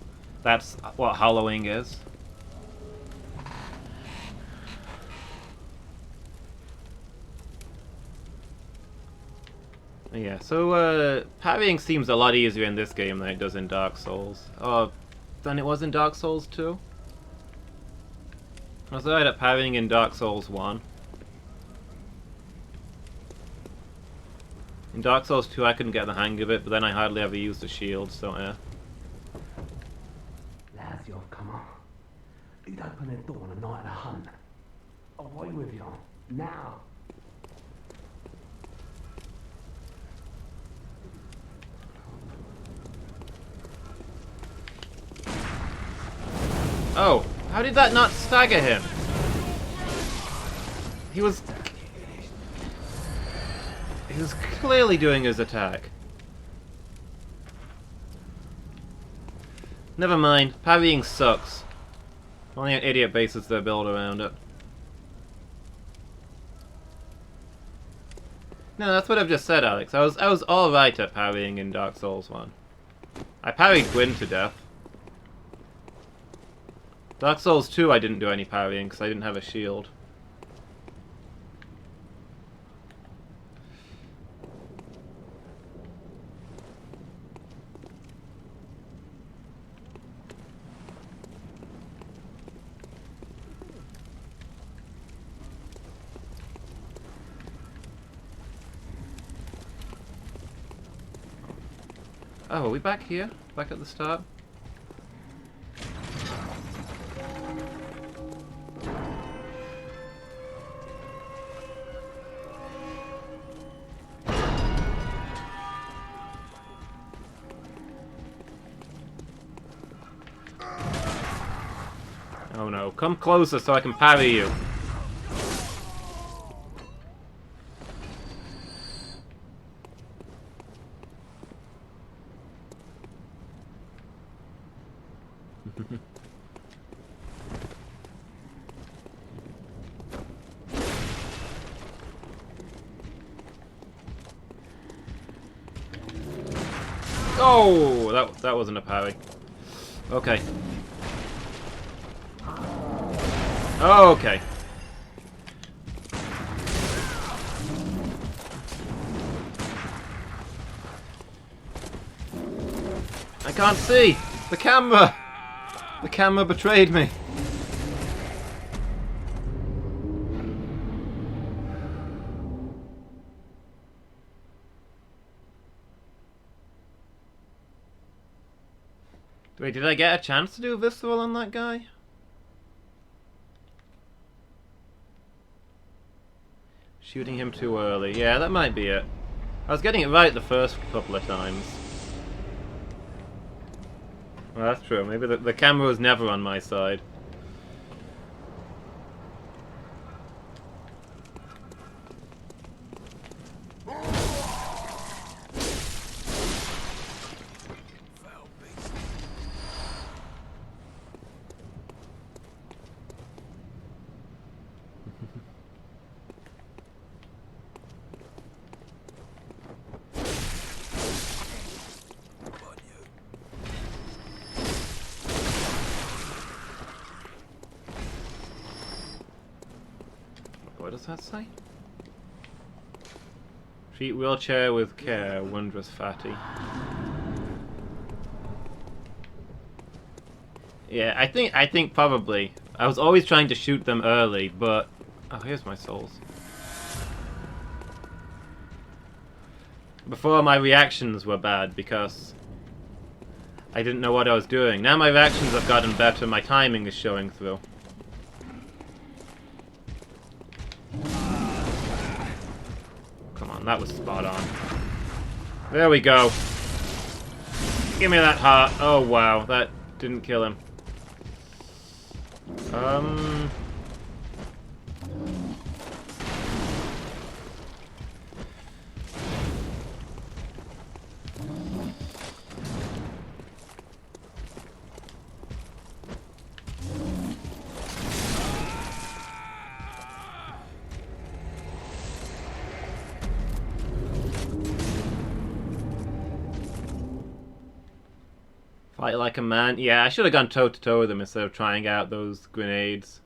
That's what hollowing is. Yeah, so parrying seems a lot easier in this game than it does in Dark Souls. Than it was in Dark Souls 2. I was alright at parrying in Dark Souls 1. In Dark Souls 2 I couldn't get the hang of it, but then I hardly ever used the shield, so yeah. Lads, you've come on. You'd open the door on a night of a hunt. Away with you. Now. Oh, how did that not stagger him? He was clearly doing his attack. Never mind, parrying sucks. Only an idiot bases their build around it. No, that's what I've just said, Alex. I was all right at parrying in Dark Souls 1. I parried Gwyn to death. Dark Souls 2 I didn't do any parrying because I didn't have a shield. Oh, are we back here? Back at the start? Oh no, come closer so I can parry you. Oh, that wasn't a parry. Okay. Okay. I can't see! The camera! The camera betrayed me. Wait, did I get a chance to do a visceral on that guy? Shooting him too early. Yeah, that might be it. I was getting it right the first couple of times. Well, that's true. Maybe the camera was never on my side. What does that say? Treat wheelchair with care, wondrous fatty. Yeah, I think probably. I was always trying to shoot them early, but... Oh, here's my souls. Before, my reactions were bad because I didn't know what I was doing. Now my reactions have gotten better, my timing is showing through. Come on, that was spot on. There we go. Give me that heart. Oh wow, that didn't kill him. Fight like a man. Yeah, I should have gone toe to toe with him instead of trying out those grenades.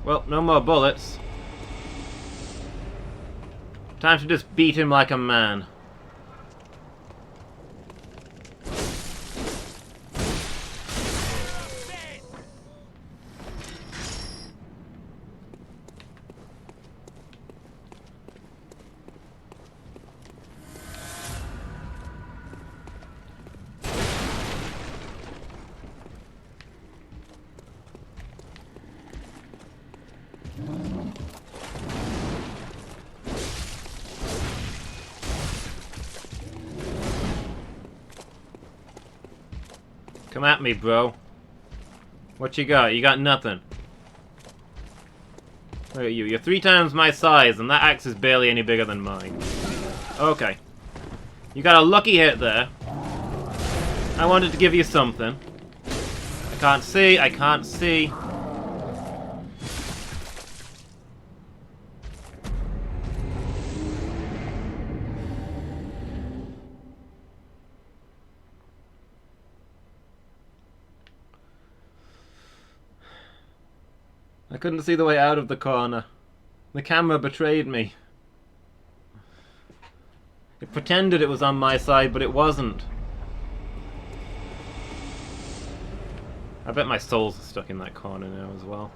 Well, no more bullets. Time to just beat him like a man. Come at me, bro. What you got? You got nothing. Look at you. You're 3 times my size, and that axe is barely any bigger than mine. Okay. You got a lucky hit there. I wanted to give you something. I can't see, I can't see. I couldn't see the way out of the corner. The camera betrayed me. It pretended it was on my side, but it wasn't. I bet my soul's stuck in that corner now as well.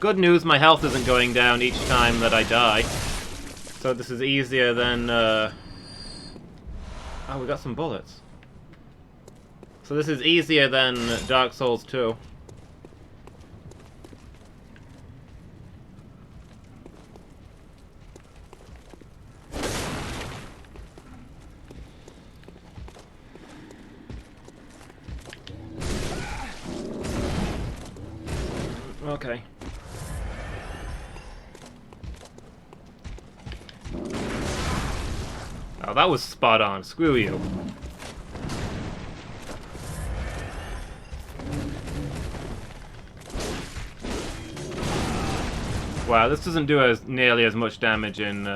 Good news, my health isn't going down each time that I die. So this is easier than... Oh, we got some bullets. So this is easier than Dark Souls 2. Okay. Oh, that was spot on. Screw you. Wow, this doesn't do nearly as much damage in...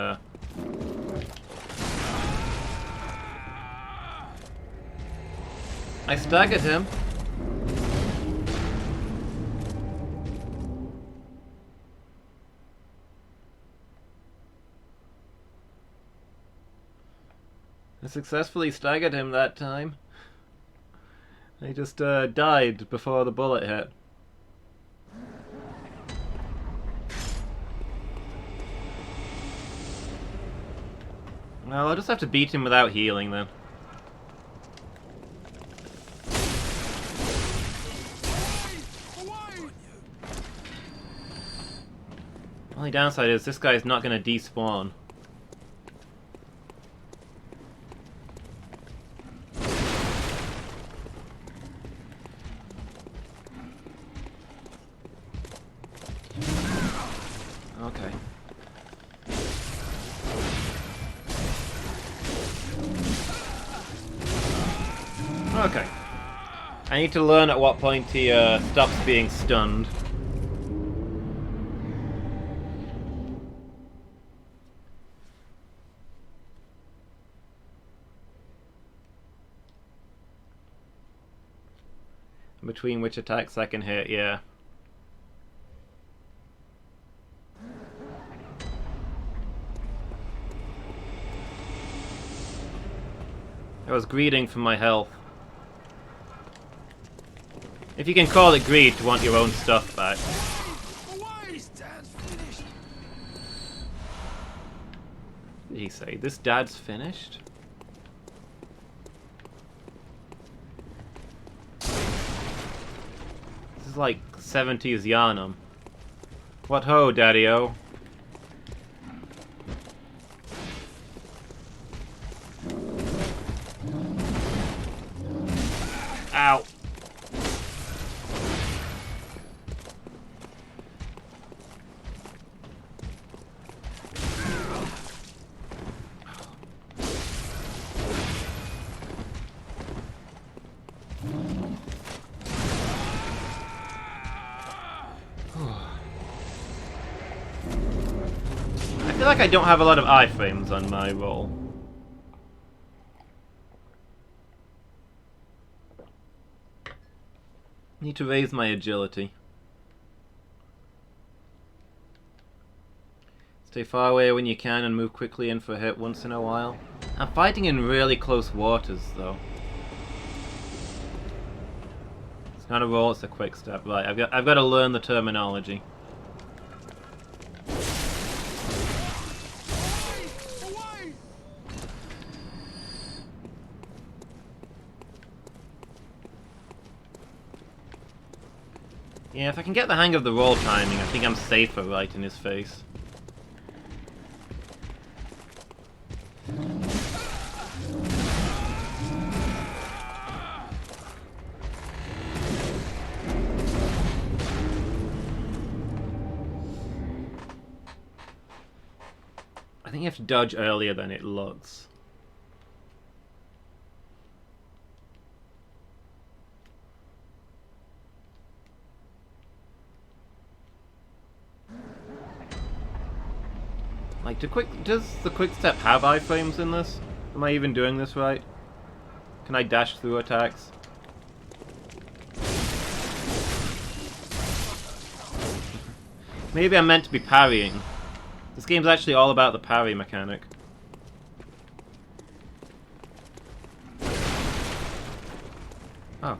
I staggered him. I successfully staggered him that time. He just died before the bullet hit. Well, I'll just have to beat him without healing then. Only downside is this guy's not going to despawn. Okay. Okay. I need to learn at what point he stops being stunned. Between which attacks I can hit, yeah. I was greeding for my health. If you can call it greed to want your own stuff back. What did he say? This dad's finished? This is like 70s Yharnam. What ho, daddy-o? Ow. I feel like I don't have a lot of iframes on my roll. Need to raise my agility. Stay far away when you can and move quickly in for a hit once in a while. I'm fighting in really close waters though. It's not a roll, it's a quick step. Right, I've got to learn the terminology. Yeah, if I can get the hang of the roll timing, I think I'm safer right in his face. I think you have to dodge earlier than it looks. Like, does the quick step have iframes in this? Am I even doing this right? Can I dash through attacks? Maybe I'm meant to be parrying. This game's actually all about the parry mechanic. Oh.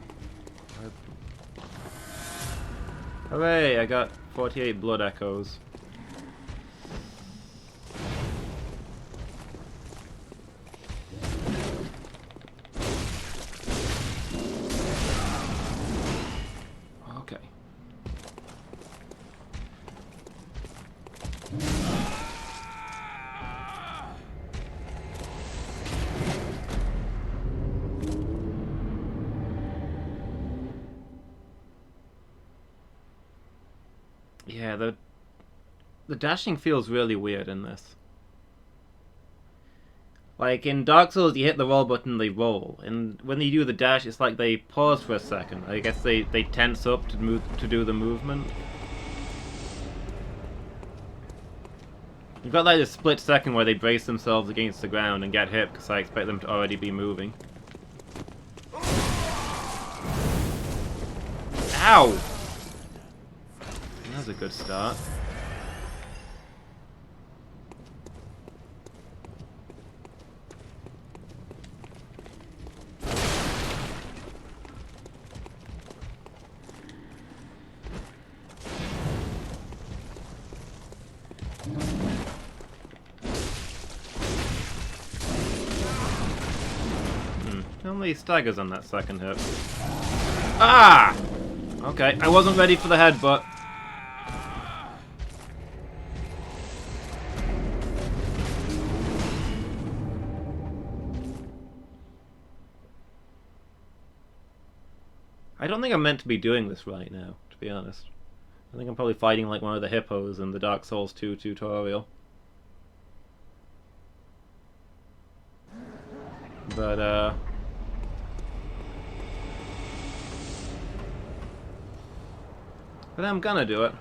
Hooray, I got 48 blood echoes. Okay. Yeah, the dashing feels really weird in this. Like, in Dark Souls, you hit the roll button, they roll. And when you do the dash, it's like they pause for a second. I guess they tense up to do the movement. You've got like a split second where they brace themselves against the ground and get hit, because I expect them to already be moving. Ow! That was a good start. Only staggers on that second hit. Ah! Okay, I wasn't ready for the headbutt. I don't think I'm meant to be doing this right now, to be honest. I think I'm probably fighting like one of the hippos in the Dark Souls 2 tutorial. But, I'm gonna do it.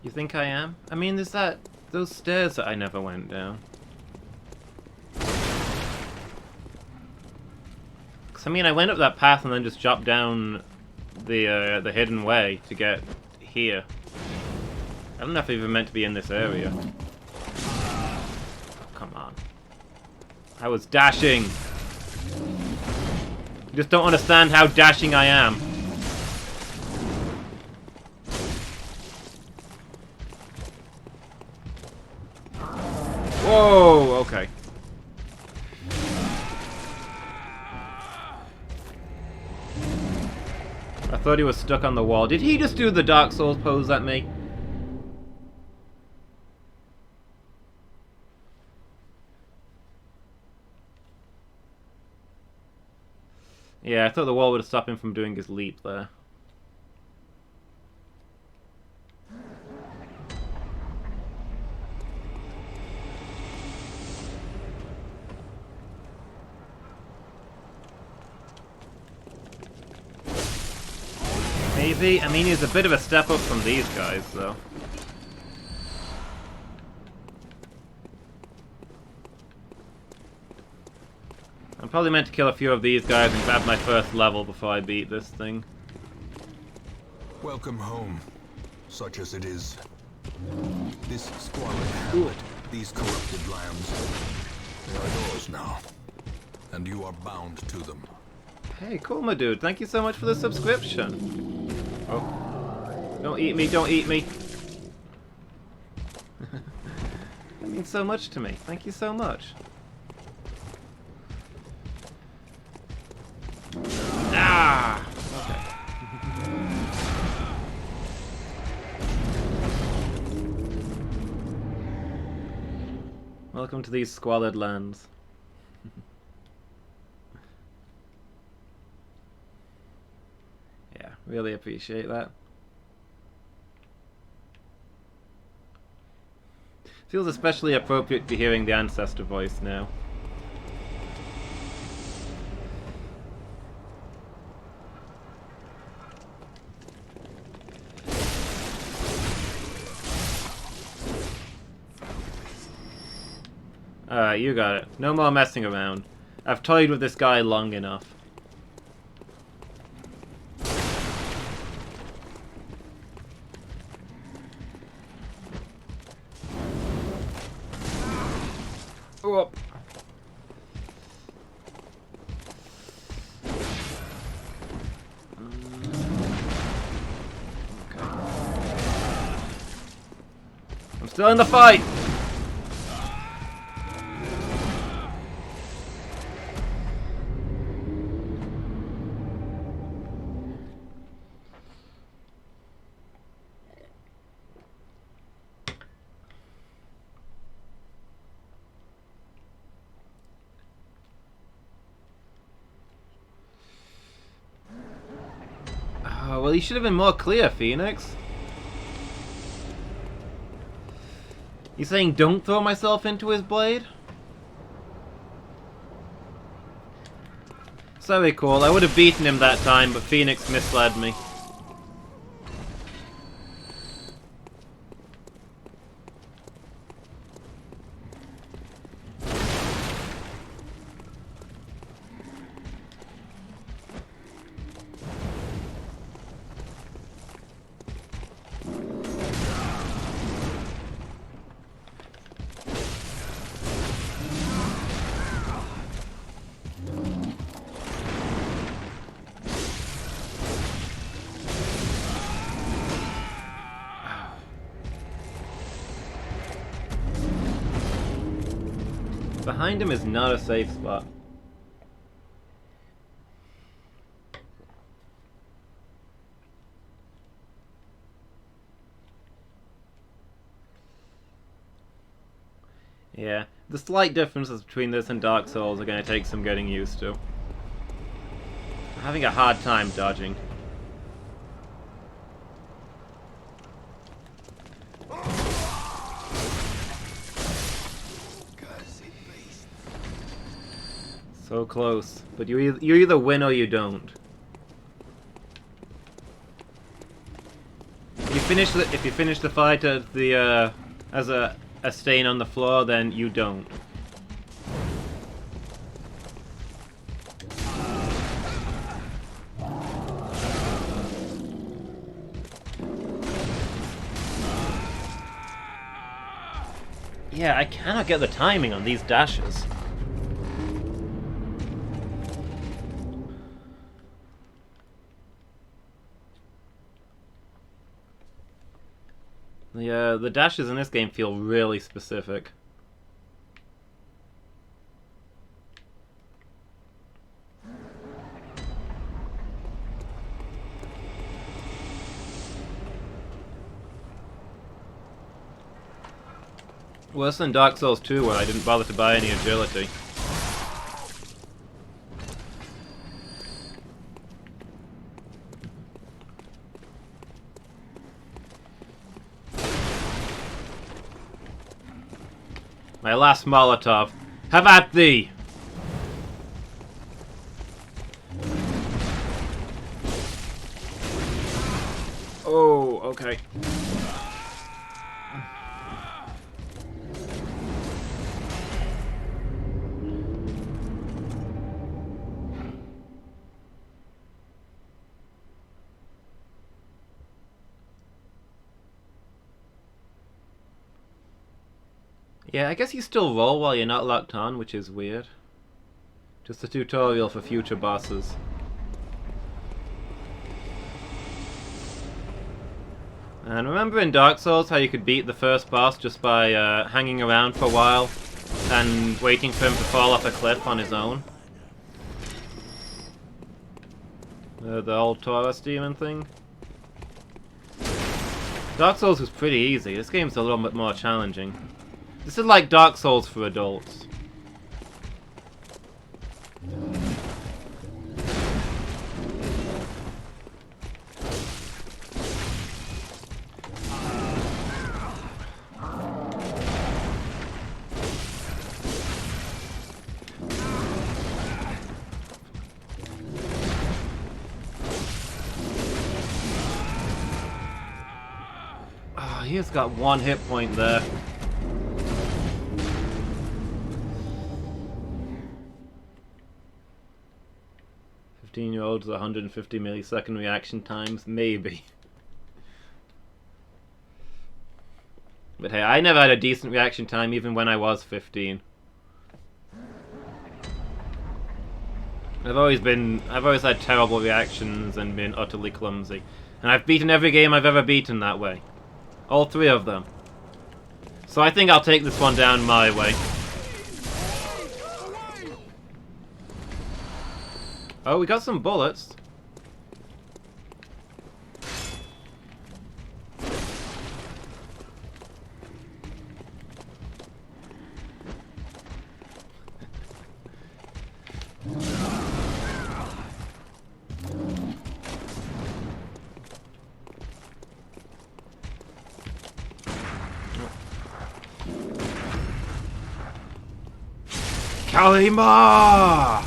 You think I am? I mean, there's those stairs that I never went down. 'Cause, I mean, I went up that path and then just dropped down the hidden way to get here. I don't know if I'm even meant to be in this area. Oh, come on. I was dashing. You just don't understand how dashing I am. Whoa, okay. I thought he was stuck on the wall. Did he just do the Dark Souls pose at me? Yeah, I thought the wall would have stopped him from doing his leap there. Maybe. I mean, he's a bit of a step up from these guys, though. I'm probably meant to kill a few of these guys and grab my first level before I beat this thing. Welcome home, such as it is. This squalid hamlet, these corrupted lands, they are yours now, and you are bound to them. Hey, cool, my dude. Thank you so much for the subscription. Oh. Don't eat me, don't eat me. That means so much to me. Thank you so much. Ah! Okay. Welcome to these squalid lands. Yeah, really appreciate that. Feels especially appropriate to be hearing the ancestor voice now. Alright, you got it. No more messing around. I've toyed with this guy long enough. Whoop. I'm still in the fight! Oh, well, you should have been more clear, Phoenix. You saying don't throw myself into his blade? Sorry, Cole. I would have beaten him that time, but Phoenix misled me. Behind him is not a safe spot. Yeah, the slight differences between this and Dark Souls are going to take some getting used to. I'm having a hard time dodging. So close, but you either win or you don't. If you finish the fight at the as a stain on the floor, then you don't. Yeah, I cannot get the timing on these dashes. The dashes in this game feel really specific. Worse than Dark Souls 2, where I didn't bother to buy any agility. My last Molotov. Have at thee! Oh, okay. Yeah, I guess you still roll while you're not locked on, which is weird. Just a tutorial for future bosses. And remember in Dark Souls how you could beat the first boss just by hanging around for a while and waiting for him to fall off a cliff on his own? The old Taurus demon thing? Dark Souls was pretty easy. This game's a little bit more challenging. This is like Dark Souls for adults. Oh, he has got one hit point there. 15-year-olds with 150 millisecond reaction times? Maybe. But hey, I never had a decent reaction time even when I was 15. I've always had terrible reactions and been utterly clumsy. And I've beaten every game I've ever beaten that way. All 3 of them. So I think I'll take this one down my way. Oh, we got some bullets. Kalima!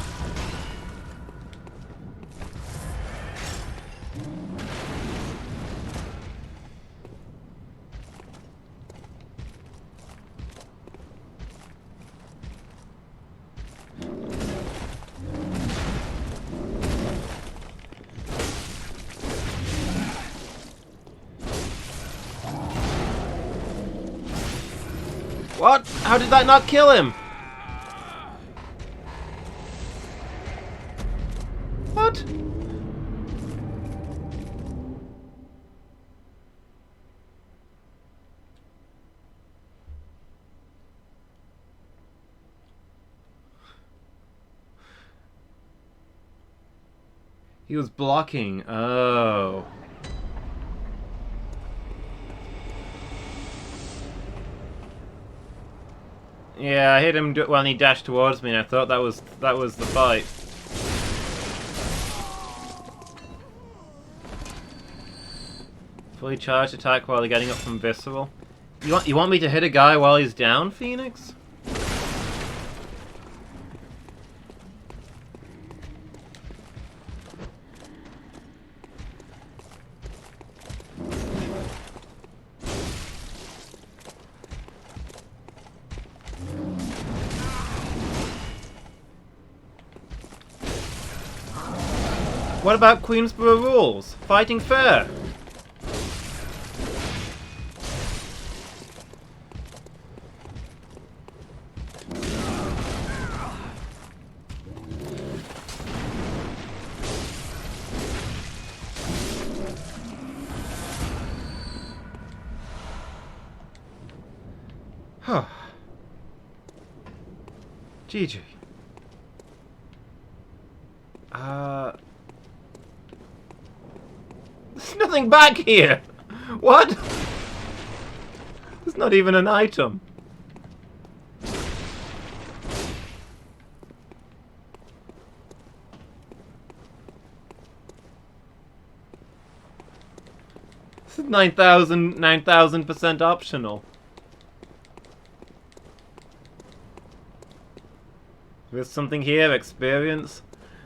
What? How did that not kill him? What? He was blocking. Oh. Yeah, I hit him when he dashed towards me, and I thought that was the fight. Fully charged attack while getting up from visceral. You want me to hit a guy while he's down, Phoenix? What about Queensborough rules? Fighting fair. Huh. GG. There's nothing back here! What? There's not even an item. This is 9,000% optional. There's something here, experience.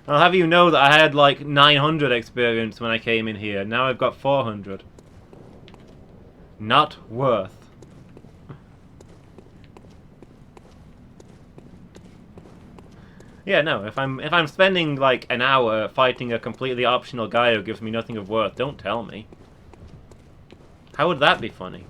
I'll have you know that I had like 900 experience when I came in here. Now I've got 400. Not worth. Yeah, no, if I'm spending like an hour fighting a completely optional guy who gives me nothing of worth, don't tell me. How would that be funny?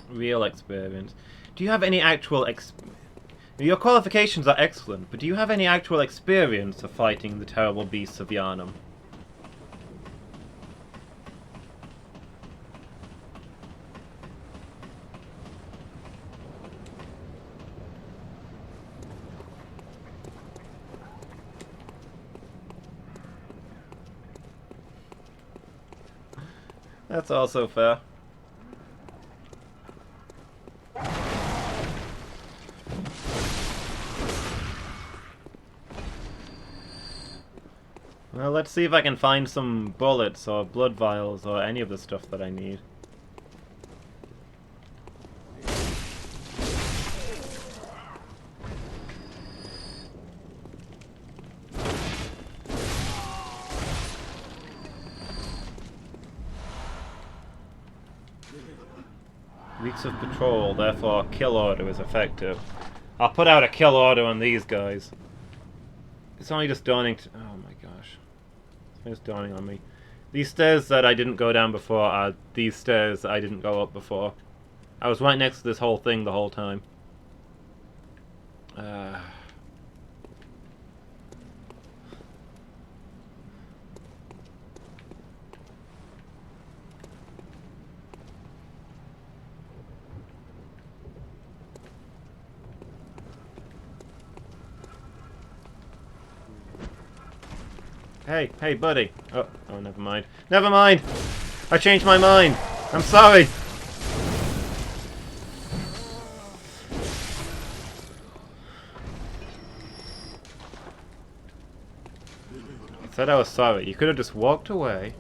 Real experience. Do you have any actual Your qualifications are excellent, but do you have any actual experience of fighting the terrible beasts of Yharnam? That's also fair. Let's see if I can find some bullets or blood vials or any of the stuff that I need. Weeks of patrol, therefore kill order is effective. I'll put out a kill order on these guys. It's only just dawning to... Oh my gosh. It's dawning on me. These stairs that I didn't go down before are these stairs that I didn't go up before. I was right next to this whole thing the whole time. Hey, buddy. Oh, never mind. Never mind! I changed my mind! I'm sorry! I said I was sorry. You could have just walked away.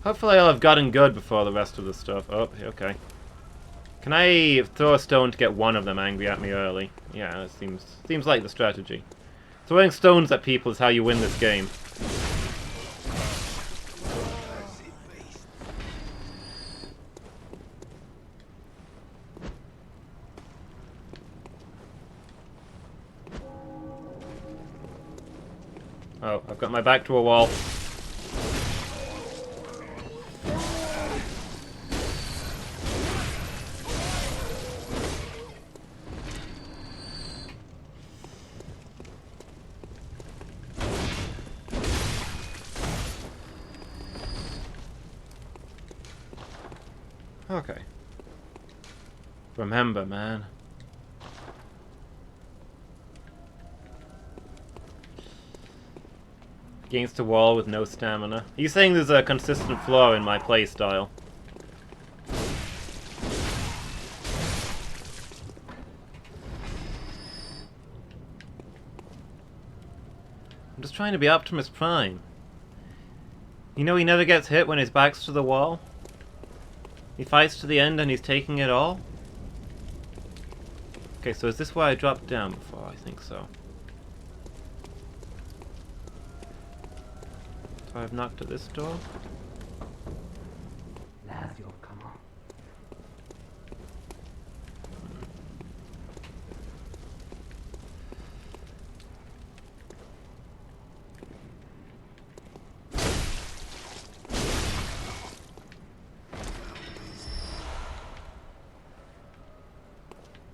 Hopefully I'll have gotten good before the rest of the stuff. Oh, okay. Can I throw a stone to get one of them angry at me early? Yeah, that seems like the strategy. Throwing stones at people is how you win this game. Oh, I've got my back to a wall. Okay. Remember, man. Against a wall with no stamina. Are you saying there's a consistent flaw in my playstyle? I'm just trying to be Optimus Prime. You know he never gets hit when his back's to the wall? He fights to the end and he's taking it all? Okay, so is this where I dropped down before? I think so. So I've knocked at this door? Lazio, come on.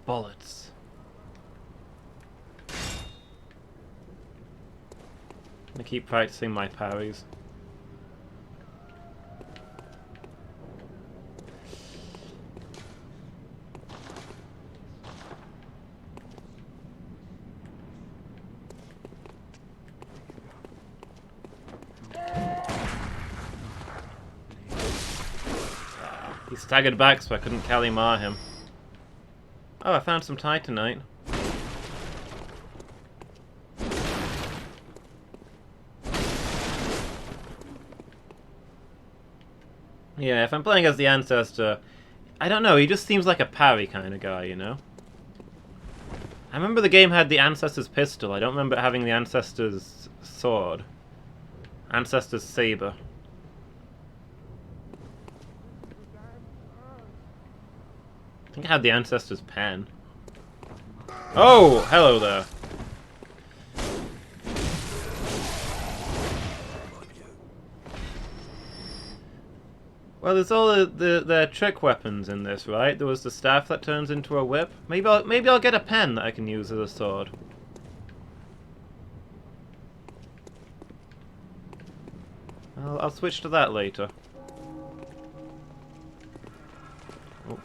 Bullets. I keep practicing my parries. He staggered back so I couldn't Kalimar him. Oh, I found some titanite. Yeah, if I'm playing as the Ancestor, I don't know, he just seems like a parry kind of guy, you know? I remember the game had the Ancestor's pistol, I don't remember it having the Ancestor's sword. Ancestor's saber. I think I had the Ancestor's pen. Oh, hello there. Well, there's all the trick weapons in this, right? There was the staff that turns into a whip. Maybe I'll get a pen that I can use as a sword. I'll switch to that later. Oh.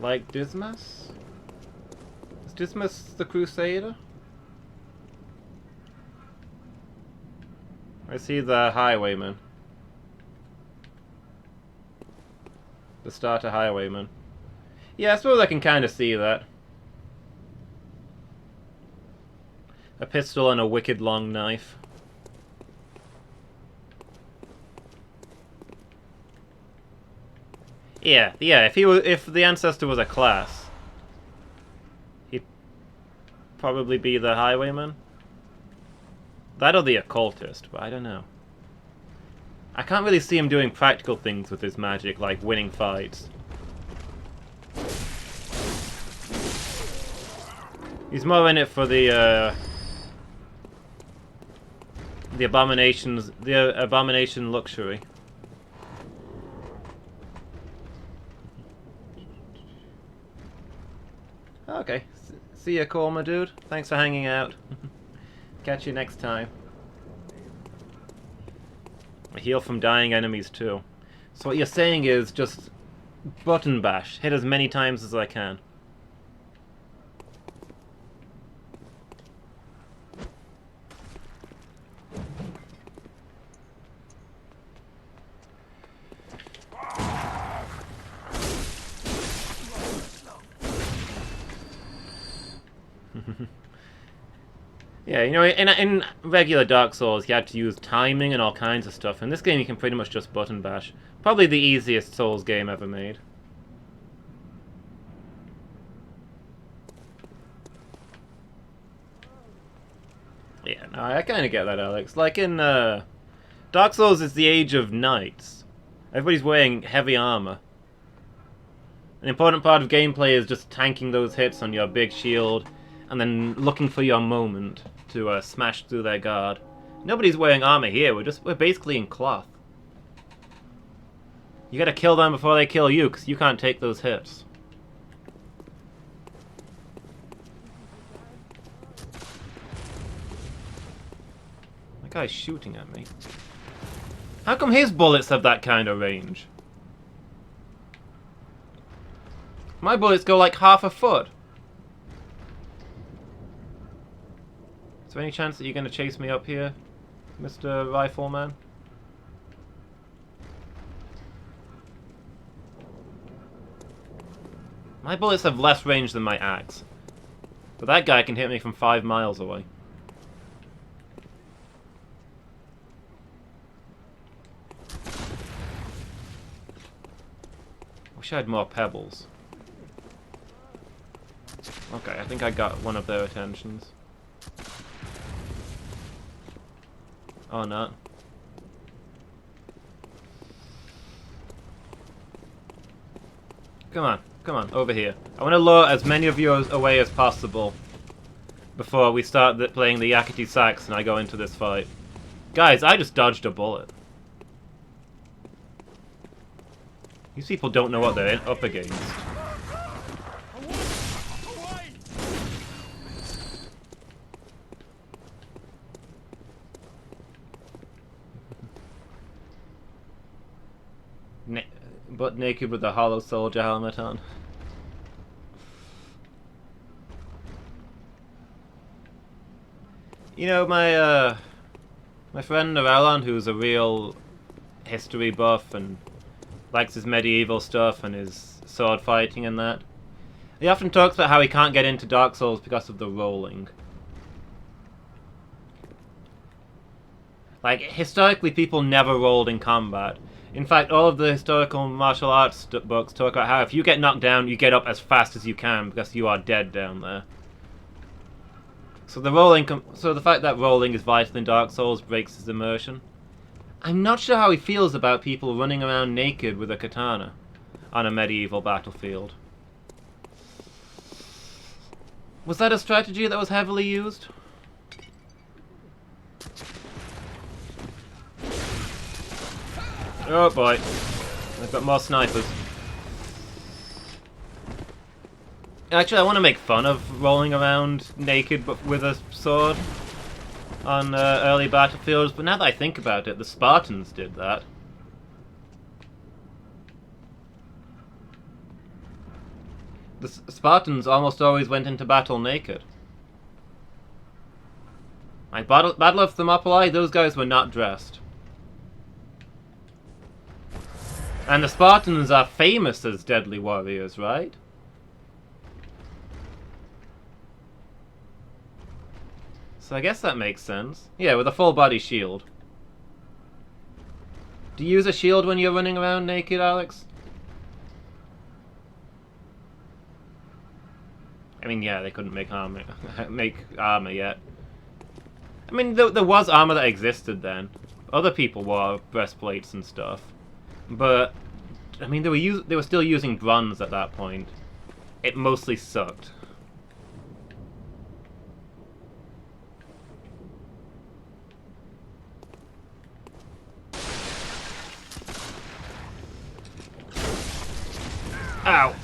like Dismas? Is Dismas the Crusader? I see the Highwayman. The starter Highwayman. Yeah, I suppose I can kind of see that. A pistol and a wicked long knife. Yeah, if the ancestor was a class, he'd probably be the Highwayman. That or the occultist, but I don't know. I can't really see him doing practical things with his magic, like winning fights. He's more in it for the abomination luxury. Okay, see ya, Korma dude. Thanks for hanging out. Catch you next time. I heal from dying enemies too. So what you're saying is just button bash. Hit as many times as I can. Yeah, you know, in regular Dark Souls, you had to use timing and all kinds of stuff. In this game, you can pretty much just button bash. Probably the easiest Souls game ever made. Yeah, no, I kind of get that, Alex. Like in Dark Souls, it's the age of knights. Everybody's wearing heavy armor. An important part of gameplay is just tanking those hits on your big shield, and then looking for your moment to smash through their guard. Nobody's wearing armor here. We're basically in cloth. You gotta kill them before they kill you, because you can't take those hits. That guy's shooting at me. How come his bullets have that kind of range? My bullets go like half a foot. Is there any chance that you're going to chase me up here, Mr. Rifleman? My bullets have less range than my axe. But that guy can hit me from 5 miles away. Wish I had more pebbles. Okay, I think I got one of their attentions. Oh, no. Come on, over here. I want to lure as many of you away as possible before we start playing the Yakety Sax and I go into this fight. Guys, I just dodged a bullet. These people don't know what they're up against. Butt naked with a hollow soldier helmet on. You know, my friend Narelon, who's a real history buff and likes his medieval stuff and his sword fighting and that, he often talks about how he can't get into Dark Souls because of the rolling. Like, historically, people never rolled in combat. In fact, all of the historical martial arts books talk about how if you get knocked down, you get up as fast as you can because you are dead down there. So the fact that rolling is vital in Dark Souls breaks his immersion. I'm not sure how he feels about people running around naked with a katana on a medieval battlefield. Was that a strategy that was heavily used? Oh boy, I've got more snipers. Actually, I want to make fun of rolling around naked but with a sword on early battlefields, but now that I think about it, the Spartans did that. The Spartans almost always went into battle naked. Like, Battle of Thermopylae, those guys were not dressed. And the Spartans are famous as deadly warriors, right? So I guess that makes sense. Yeah, with a full body shield. Do you use a shield when you're running around naked, Alex? I mean, yeah, they couldn't make armor, yet. I mean, there was armor that existed then. Other people wore breastplates and stuff, but I mean, they were still using bronze at that point. It mostly sucked. Ow.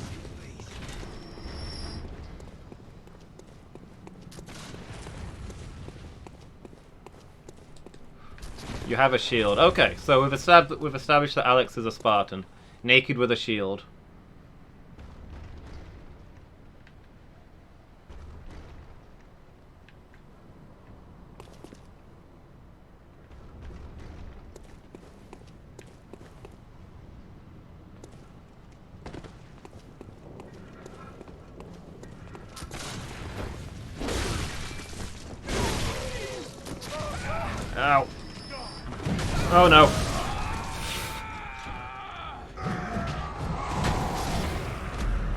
You have a shield. Okay, so we've established that Alex is a Spartan. Naked with a shield. Ow. Oh no.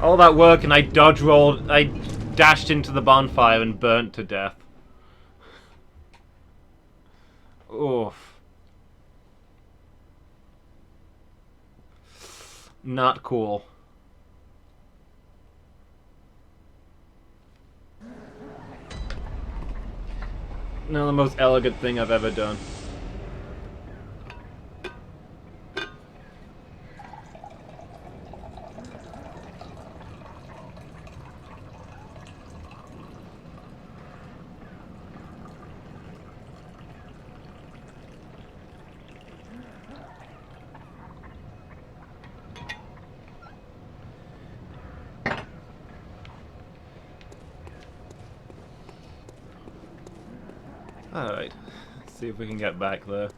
All that work and I dashed into the bonfire and burnt to death. Oof. Not cool. Not the most elegant thing I've ever done. Alright, let's see if we can get back there.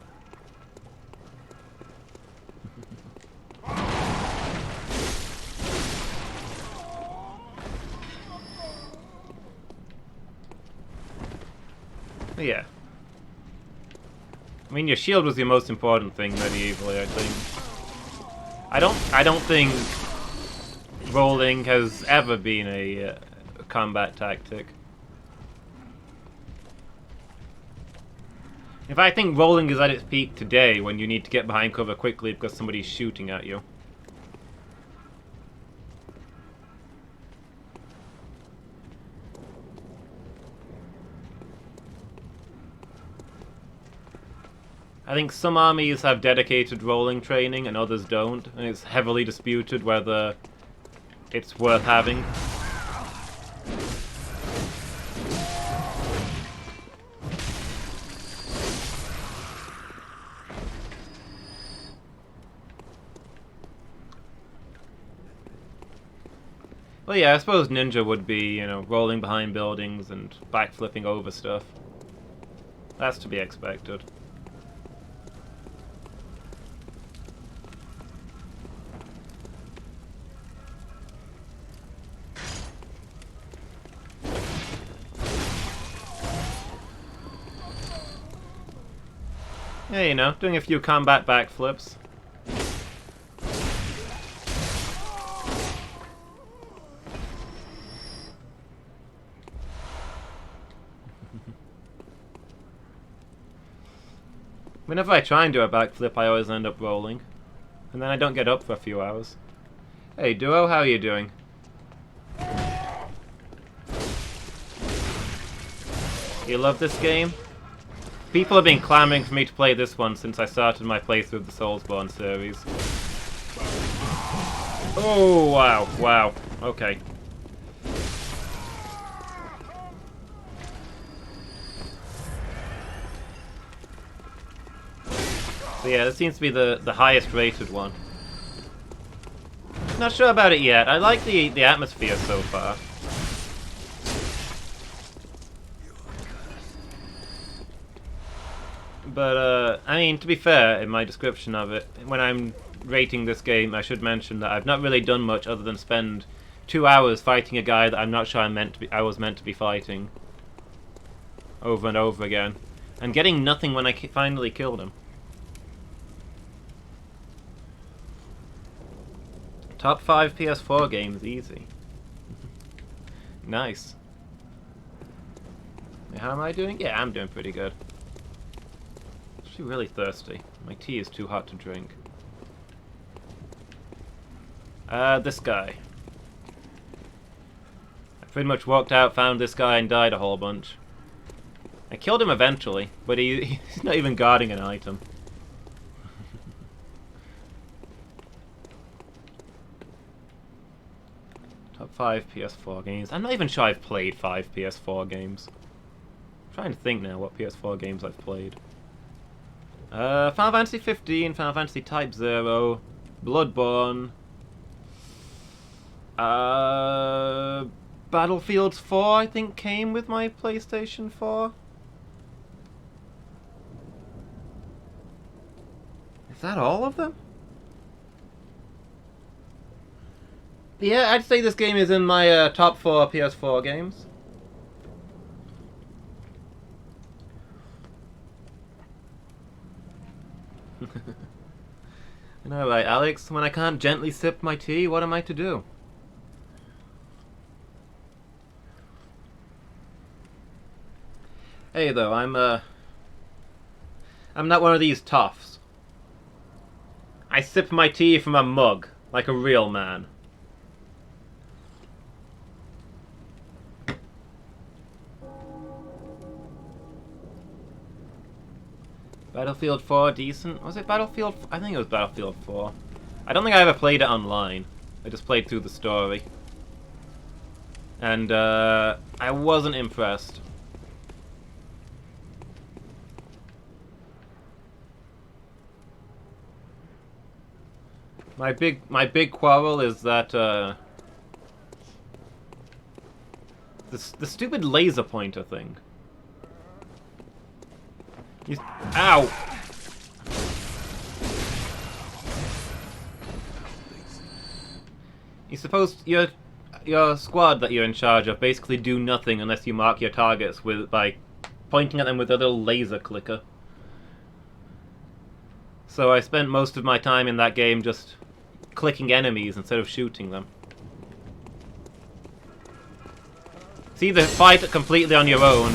Yeah. I mean, your shield was your most important thing medievally, I think. I don't think rolling has ever been a combat tactic. In fact, I think rolling is at its peak today when you need to get behind cover quickly because somebody's shooting at you. I think some armies have dedicated rolling training and others don't, and it's heavily disputed whether it's worth having. Well, yeah, I suppose ninja would be, you know, rolling behind buildings and backflipping over stuff. That's to be expected. Yeah, you know, doing a few combat backflips. Whenever I try and do a backflip, I always end up rolling. And then I don't get up for a few hours. Hey, Duo, how are you doing? You love this game? People have been clamoring for me to play this one since I started my playthrough of the Soulsborne series. Oh, wow, wow. Okay. So yeah, this seems to be the highest rated one. Not sure about it yet. I like the atmosphere so far. But, I mean, to be fair, in my description of it, when I'm rating this game, I should mention that I've not really done much other than spend 2 hours fighting a guy that I'm not sure I was meant to be fighting. Over and over again. And getting nothing when I finally killed him. Top 5 PS4 games, easy. Nice. How am I doing? Yeah, I'm doing pretty good. Actually really thirsty. My tea is too hot to drink. This guy. I pretty much walked out, found this guy, and died a whole bunch. I killed him eventually, but he's not even guarding an item. Top 5 PS4 games. I'm not even sure I've played 5 PS4 games. I'm trying to think now what PS4 games I've played. Final Fantasy 15, Final Fantasy Type 0, Bloodborne, Battlefield 4 I think came with my PlayStation 4. Is that all of them? Yeah, I'd say this game is in my top 4 PS4 games. Alright, Alex, when I can't gently sip my tea, what am I to do? Hey though, I'm not one of these toffs. I sip my tea from a mug, like a real man. Battlefield 4, decent. Was it Battlefield? I think it was Battlefield 4. I don't think I ever played it online. I just played through the story. And, I wasn't impressed. My big quarrel is that, the stupid laser pointer thing. Ow! You're supposed your squad that you're in charge of basically do nothing unless you mark your targets by pointing at them with a little laser clicker. So I spent most of my time in that game just clicking enemies instead of shooting them. It's either fight completely on your own,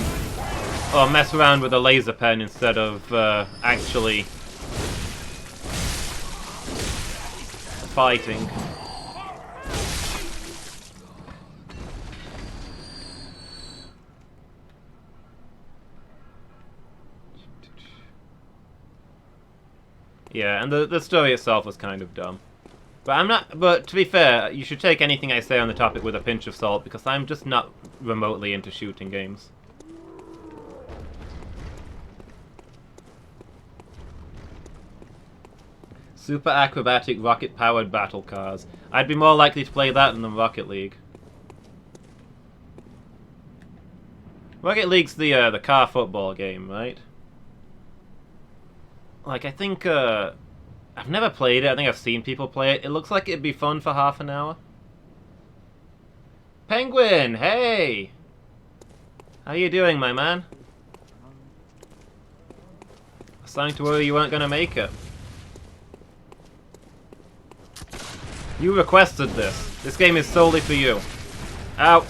or mess around with a laser pen instead of actually fighting. Yeah, and the story itself was kind of dumb. But to be fair, you should take anything I say on the topic with a pinch of salt, because I'm just not remotely into shooting games. Super acrobatic rocket-powered battle cars. I'd be more likely to play that than Rocket League. Rocket League's the car football game, right? Like, I think, I've never played it. I think I've seen people play it. It looks like it'd be fun for half an hour. Penguin, hey! How you doing, my man? I was starting to worry you weren't gonna make it. You requested this. This game is solely for you. Ow!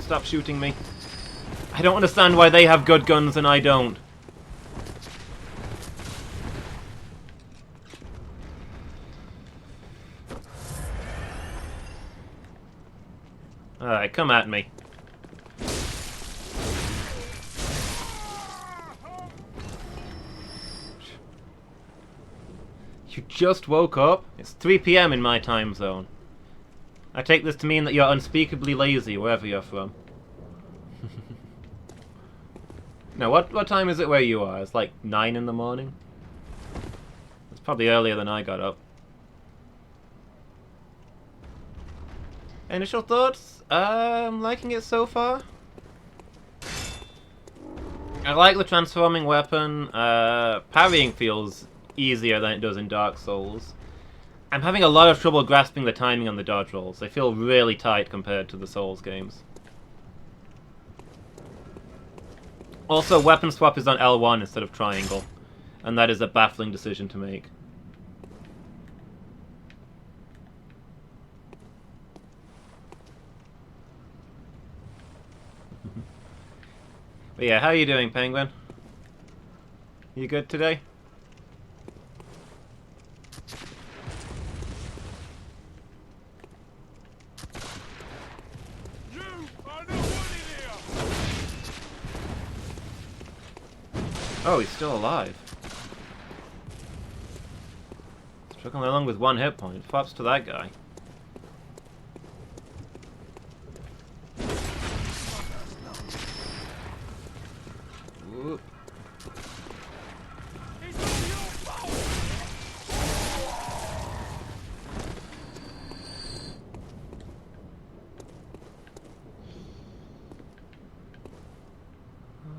Stop shooting me. I don't understand why they have good guns and I don't. Alright, come at me. You just woke up? It's 3 PM in my time zone. I take this to mean that you're unspeakably lazy, wherever you're from. Now, what time is it where you are? It's like 9 in the morning? It's probably earlier than I got up. Initial thoughts? I'm liking it so far. I like the transforming weapon. Parrying feels easier than it does in Dark Souls. I'm having a lot of trouble grasping the timing on the dodge rolls. They feel really tight compared to the Souls games. Also, weapon swap is on L1 instead of triangle, and that is a baffling decision to make. But yeah, how are you doing, Penguin? You good today? Oh, he's still alive. Struggling along with 1 hit point. Props to that guy. Whoop.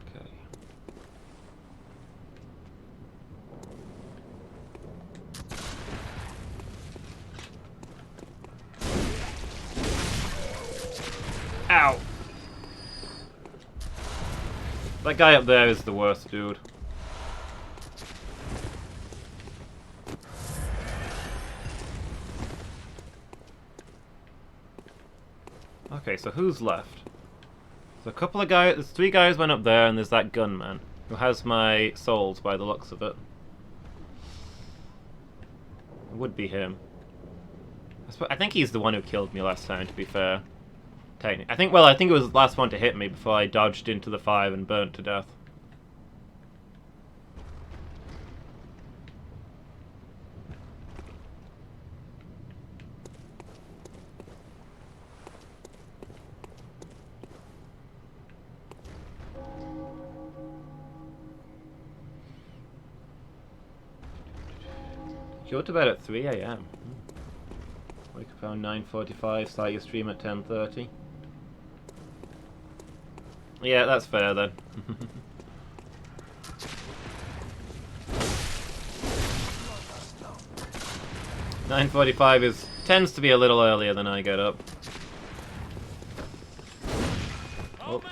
Okay. Ow! That guy up there is the worst, dude. Okay, so who's left? There's a couple of guys, there's 3 guys went up there, and there's that gunman, who has my souls by the looks of it. It would be him. I think he's the one who killed me last time, to be fair. Technically. I think it was the last one to hit me before I dodged into the fire and burnt to death. Go to bed at 3 AM. Wake up around 9:45, start your stream at 10:30. Yeah, that's fair then. 9:45 tends to be a little earlier than I get up. Oh.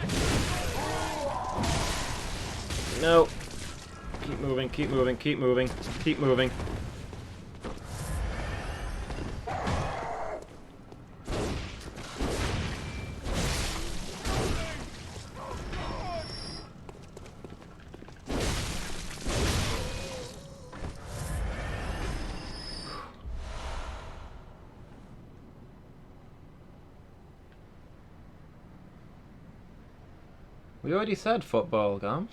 No. Keep moving, keep moving, keep moving, keep moving. We already said football, Gamph.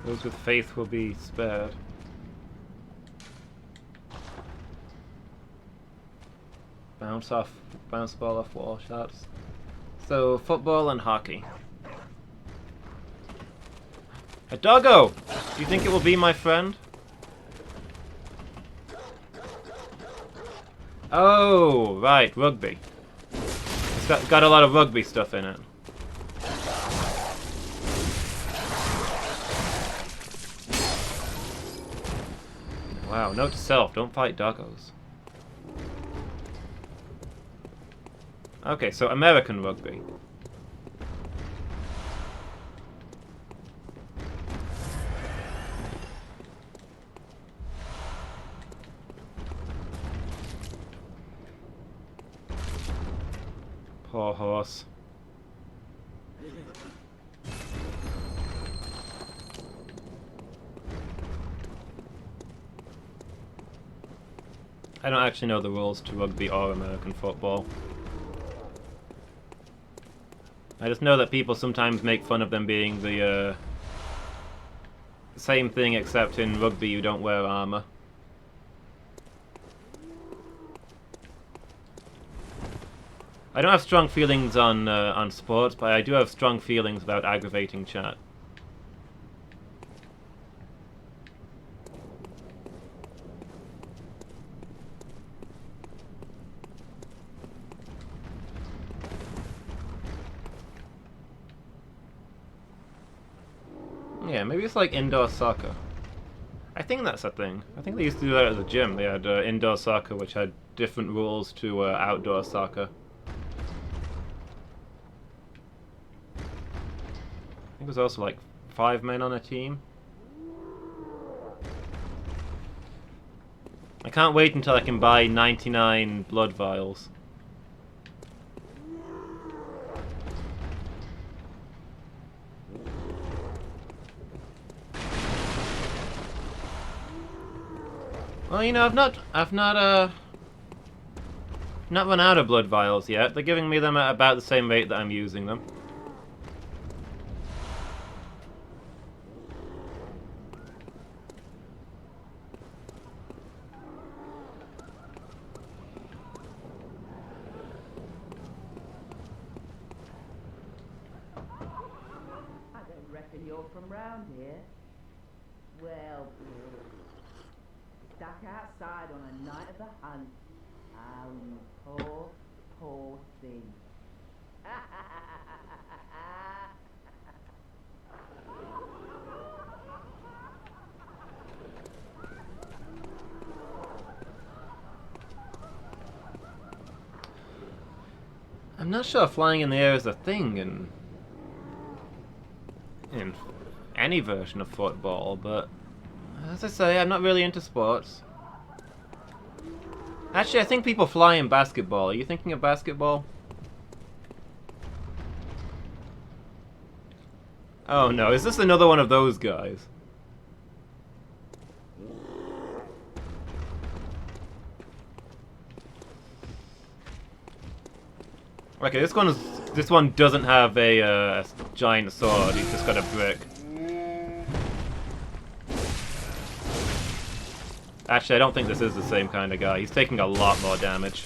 Those with faith will be spared. Bounce ball off wall shots. So, football and hockey. A doggo! Do you think it will be my friend? Oh, right, rugby. It's got a lot of rugby stuff in it. Wow, note to self, don't fight doggos. Okay, so American rugby. Poor horse. I don't actually know the rules to rugby or American football. I just know that people sometimes make fun of them being the same thing, except in rugby you don't wear armor. I don't have strong feelings on sports, but I do have strong feelings about aggravating chat. Yeah, maybe it's like indoor soccer. I think that's a thing. I think they used to do that at the gym. They had indoor soccer, which had different rules to outdoor soccer. I think it was also like 5 men on a team. I can't wait until I can buy 99 blood vials. Well, you know, I've not run out of blood vials yet. They're giving me them at about the same rate that I'm using them. I don't reckon you're from round here. Well, stuck outside on a night of the hunt. Oh, you poor, poor thing. I'm not sure flying in the air is a thing in any version of football, but as I say, I'm not really into sports. Actually, I think people fly in basketball. Are you thinking of basketball? Oh no, is this another one of those guys? Okay, this one doesn't have a giant sword. He's just got a brick. Actually, I don't think this is the same kind of guy. He's taking a lot more damage.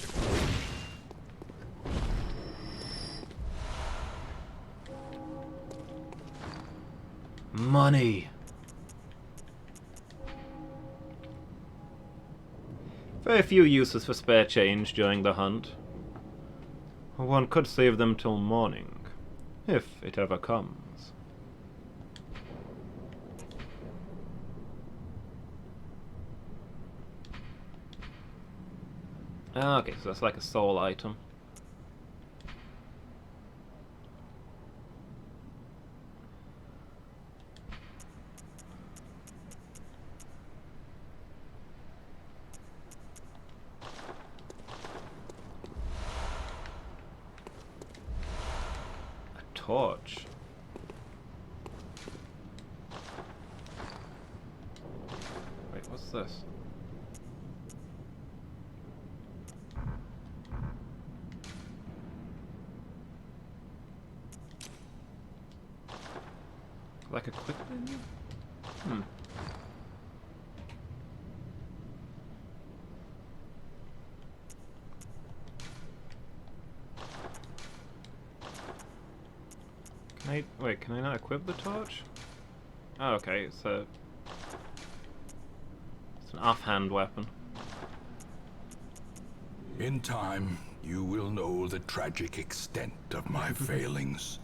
Money. Very few uses for spare change during the hunt. One could save them till morning, if it ever comes. Okay, so that's like a soul item. Torch. Wait, what's this? Like a quick menu? Hmm. Wait, can I not equip the torch? Oh, okay, it's an offhand weapon. In time, you will know the tragic extent of my failings.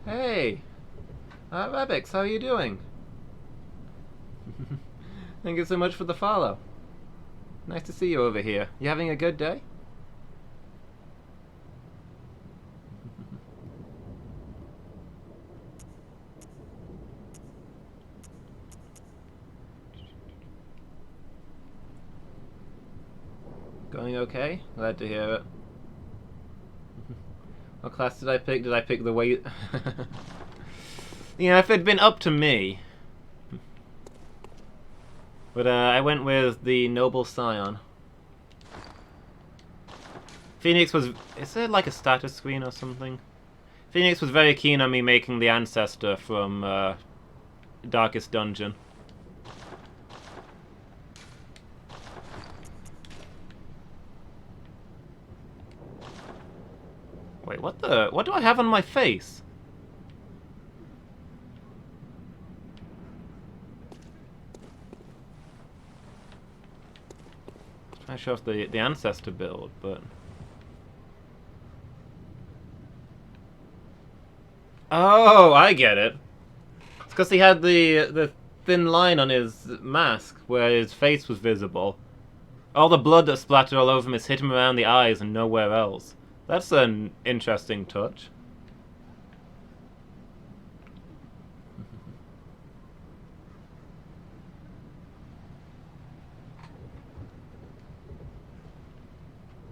Hey! Rabix, how are you doing? Thank you so much for the follow. Nice to see you over here. You having a good day? Going okay? Glad to hear it. What class did I pick? Did I pick the way... You know, if it'd been up to me... But I went with the Noble Scion. Phoenix was... Is there like a status screen or something? Phoenix was very keen on me making the Ancestor from Darkest Dungeon. Wait, what do I have on my face? I'm trying to show off the ancestor build, but... Oh, I get it. It's because he had the thin line on his mask where his face was visible. All the blood that splattered all over him is hit him around the eyes and nowhere else. That's an interesting touch.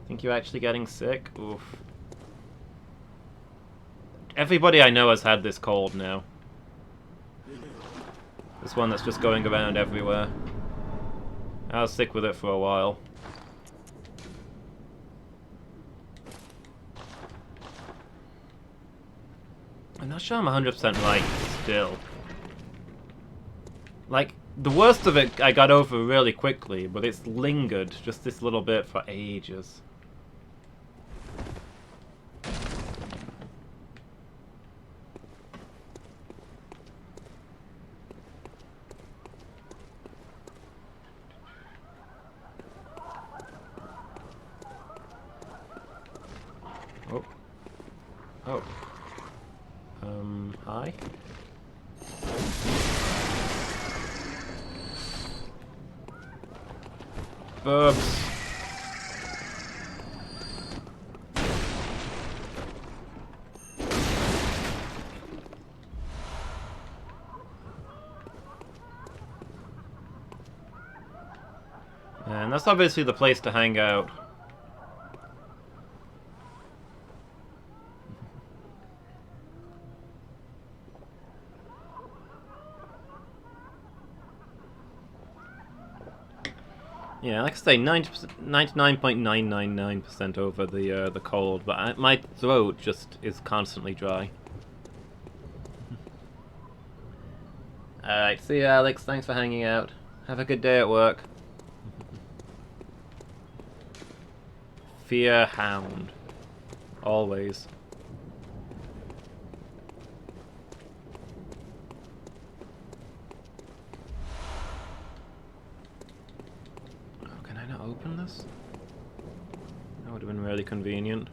Think you're actually getting sick? Oof. Everybody I know has had this cold now. This one that's just going around everywhere. I was sick with it for a while. I'm not sure I'm 100% right still. Like, the worst of it I got over really quickly, but it's lingered just this little bit for ages. Oh. Oh. Hi? Burbs. And that's obviously the place to hang out. Yeah, like I say, 99.999% over the cold, but my throat just is constantly dry. Alright, see you, Alex. Thanks for hanging out. Have a good day at work. Fear Hound. Always. Open this? That would have been really convenient.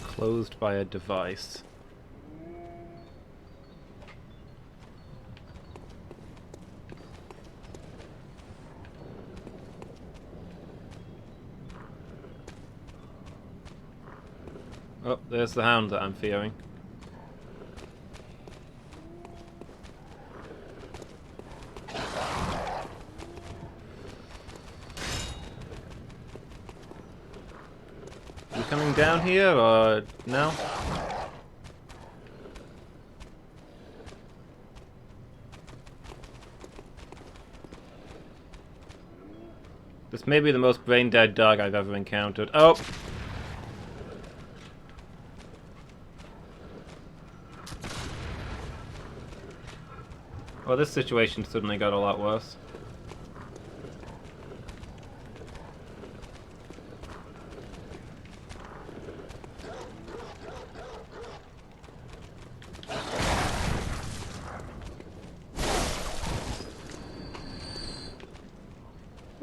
Closed by a device. Oh, there's the hound that I'm fearing. You coming down here, or no? This may be the most brain-dead dog I've ever encountered. Oh! Well, this situation suddenly got a lot worse.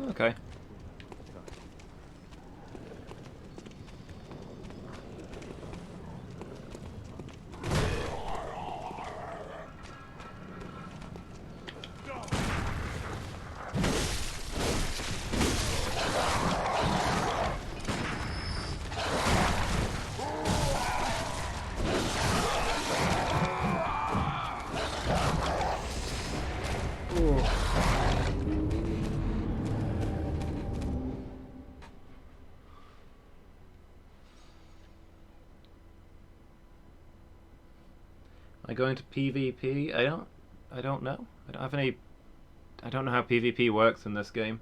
Okay. Am I going to PvP? I don't know. I don't have any... I don't know how PvP works in this game.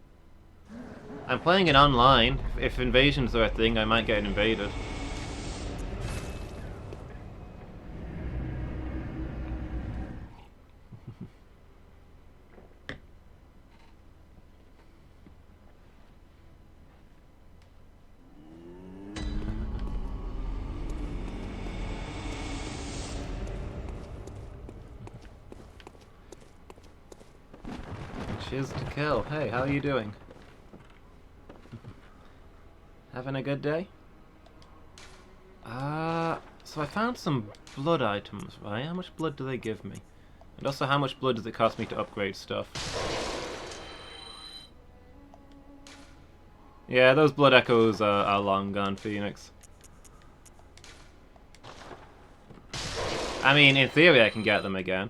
I'm playing it online. If invasions are a thing, I might get invaded. Cheers to kill. Hey, how are you doing? Having a good day? So I found some blood items, right? How much blood do they give me? And also, how much blood does it cost me to upgrade stuff? Yeah, those blood echoes are long gone, Phoenix. I mean, in theory I can get them again.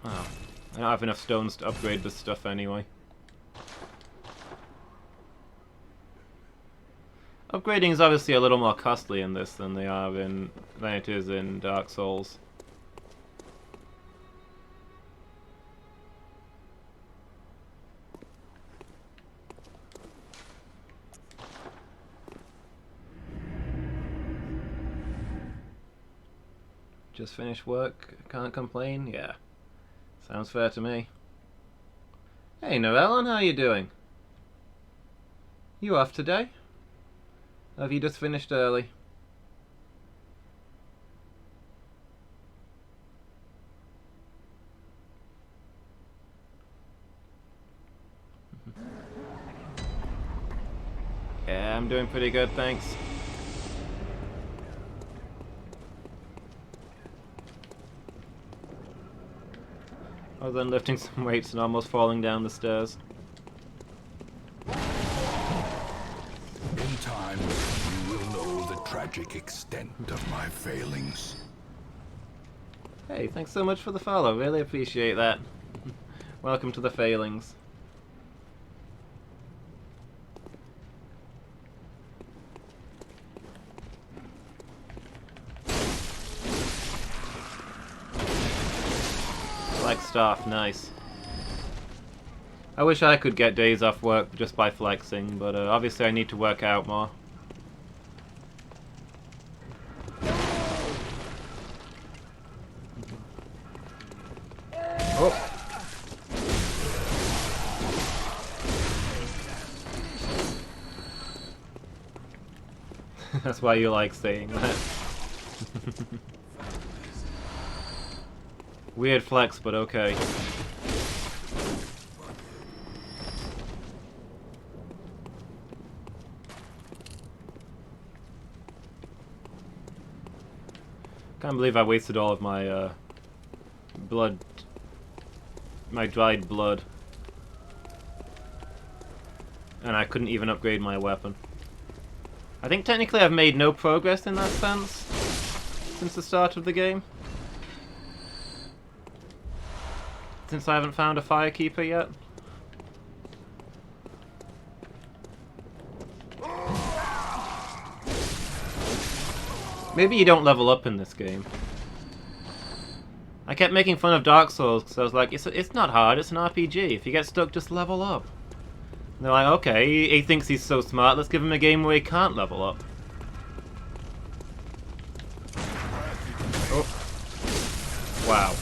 Oh, I don't have enough stones to upgrade this stuff anyway. Upgrading is obviously a little more costly in this than it is in Dark Souls. Just finished work, can't complain? Yeah. Sounds fair to me. Hey Noellen, how you doing? You off today? Or have you just finished early? Yeah, I'm doing pretty good, thanks. Other than lifting some weights and almost falling down the stairs. In time, you will know the tragic extent of my failings. Hey, thanks so much for the follow, really appreciate that. Welcome to the failings. Staff, nice. I wish I could get days off work just by flexing, but obviously I need to work out more. Oh. That's why you like saying that. Weird flex, but okay. Can't believe I wasted all of my blood, my dried blood, and I couldn't even upgrade my weapon. I think technically I've made no progress in that sense since the start of the game. Since I haven't found a firekeeper yet. Maybe you don't level up in this game. I kept making fun of Dark Souls because I was like, it's not hard, it's an RPG. If you get stuck, just level up. And they're like, okay, he thinks he's so smart, let's give him a game where he can't level up. Oh. Wow.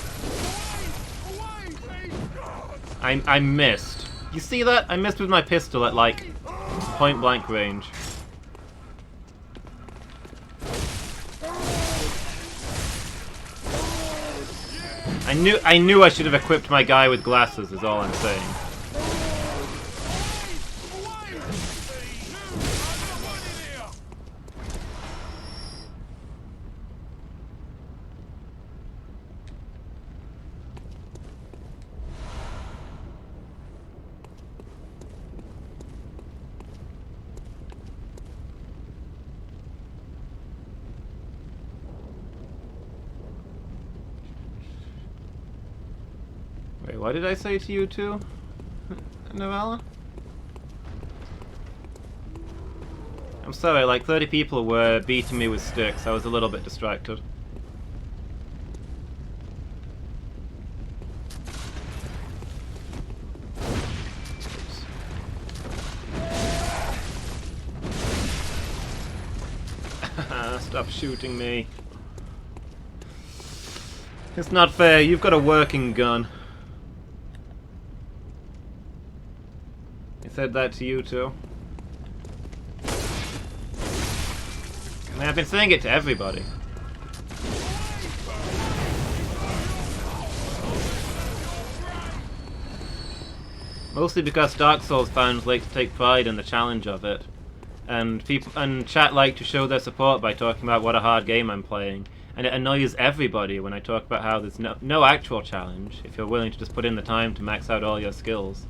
I missed. You see that? I missed with my pistol at like point blank range. I knew I should have equipped my guy with glasses, is all I'm saying. Wait, what did I say to you two, Novella? I'm sorry, like 30 people were beating me with sticks. I was a little bit distracted. Stop shooting me. It's not fair, you've got a working gun. He said that to you too. I mean, I've been saying it to everybody. Mostly because Dark Souls fans like to take pride in the challenge of it. And people and chat like to show their support by talking about what a hard game I'm playing. And it annoys everybody when I talk about how there's no actual challenge if you're willing to just put in the time to max out all your skills.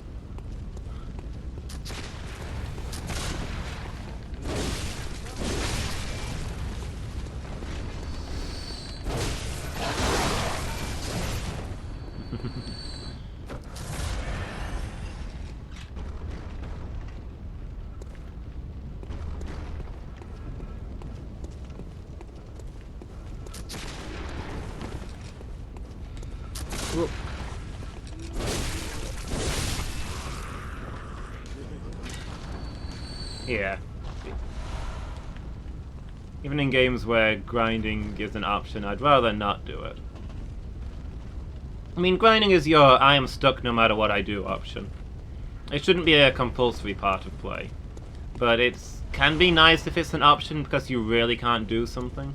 Yeah. Even in games where grinding is an option, I'd rather not do it. I mean, grinding is your I am stuck no matter what I do option. It shouldn't be a compulsory part of play. But it can be nice if it's an option because you really can't do something.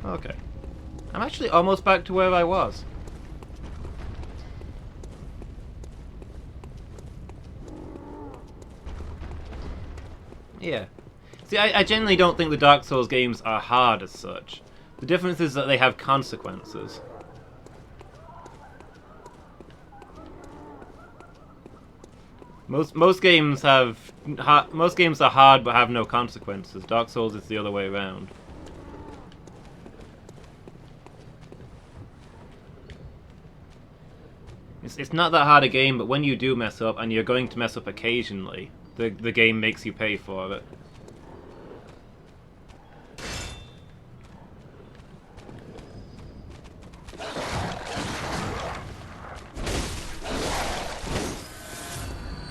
Okay. I'm actually almost back to where I was. Yeah. See, I genuinely don't think the Dark Souls games are hard as such. The difference is that they have consequences. Most games are hard but have no consequences. Dark Souls is the other way around. It's not that hard a game, but when you do mess up, and you're going to mess up occasionally, the game makes you pay for it.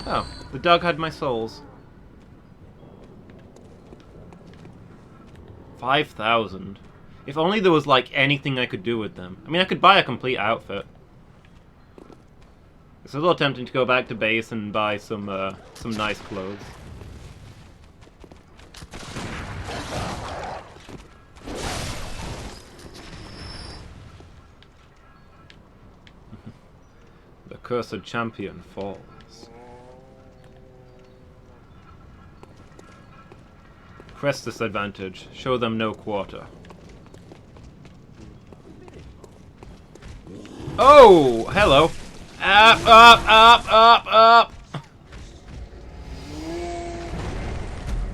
Oh, the dog had my souls. 5,000. If only there was, like, anything I could do with them. I mean, I could buy a complete outfit. It's a little tempting to go back to base and buy some nice clothes. The cursed champion falls. Press this advantage. Show them no quarter. Oh, hello. Up, up, up, up, up!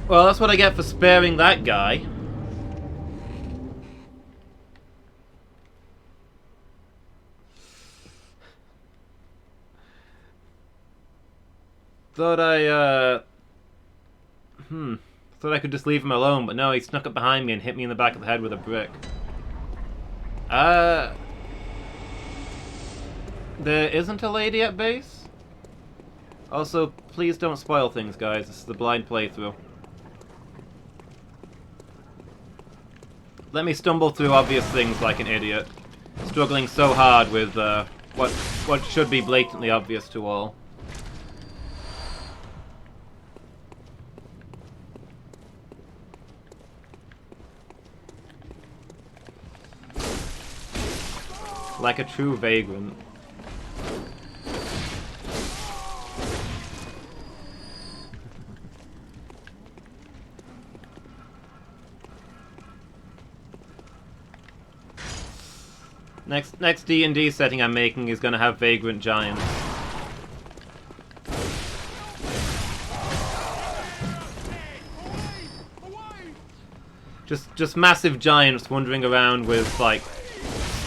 Well, that's what I get for sparing that guy. Thought I could just leave him alone, but no, he snuck up behind me and hit me in the back of the head with a brick. There isn't a lady at base? Also, please don't spoil things, guys. This is the blind playthrough. Let me stumble through obvious things like an idiot, struggling so hard with what should be blatantly obvious to all. Like a true vagrant. Next D&D setting I'm making is going to have vagrant giants. Just massive giants wandering around with like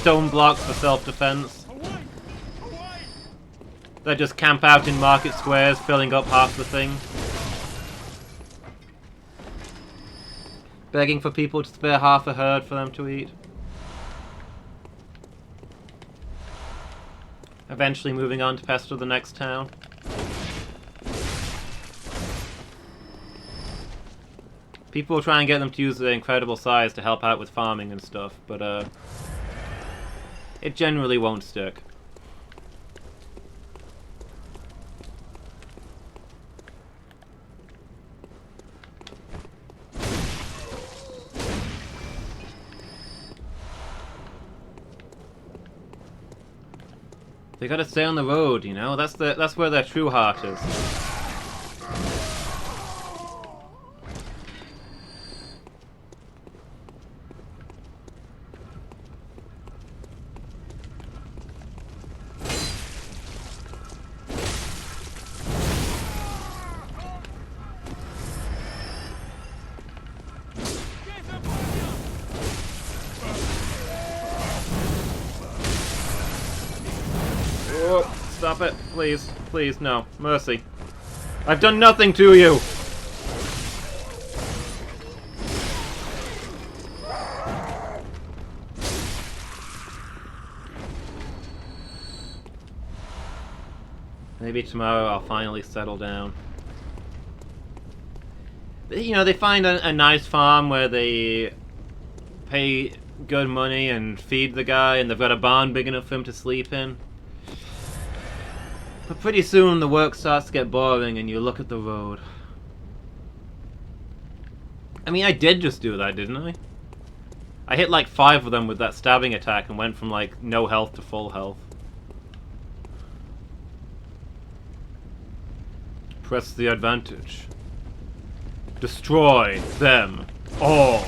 stone blocks for self-defense. They just camp out in market squares, filling up half the thing. begging for people to spare half a herd for them to eat. Eventually moving on to pester the next town. People will try and get them to use their incredible size to help out with farming and stuff, but it generally won't stick. They gotta stay on the road, you know? That's where their true heart is. Stop it, please. Please, no. Mercy. I've done nothing to you! Maybe tomorrow I'll finally settle down. You know, they find a nice farm where they pay good money and feed the guy, and they've got a barn big enough for him to sleep in. But pretty soon the work starts to get boring and you look at the road. I mean, I did just do that, didn't I? I hit like 5 of them with that stabbing attack and went from like no health to full health. Press the advantage. Destroy them all.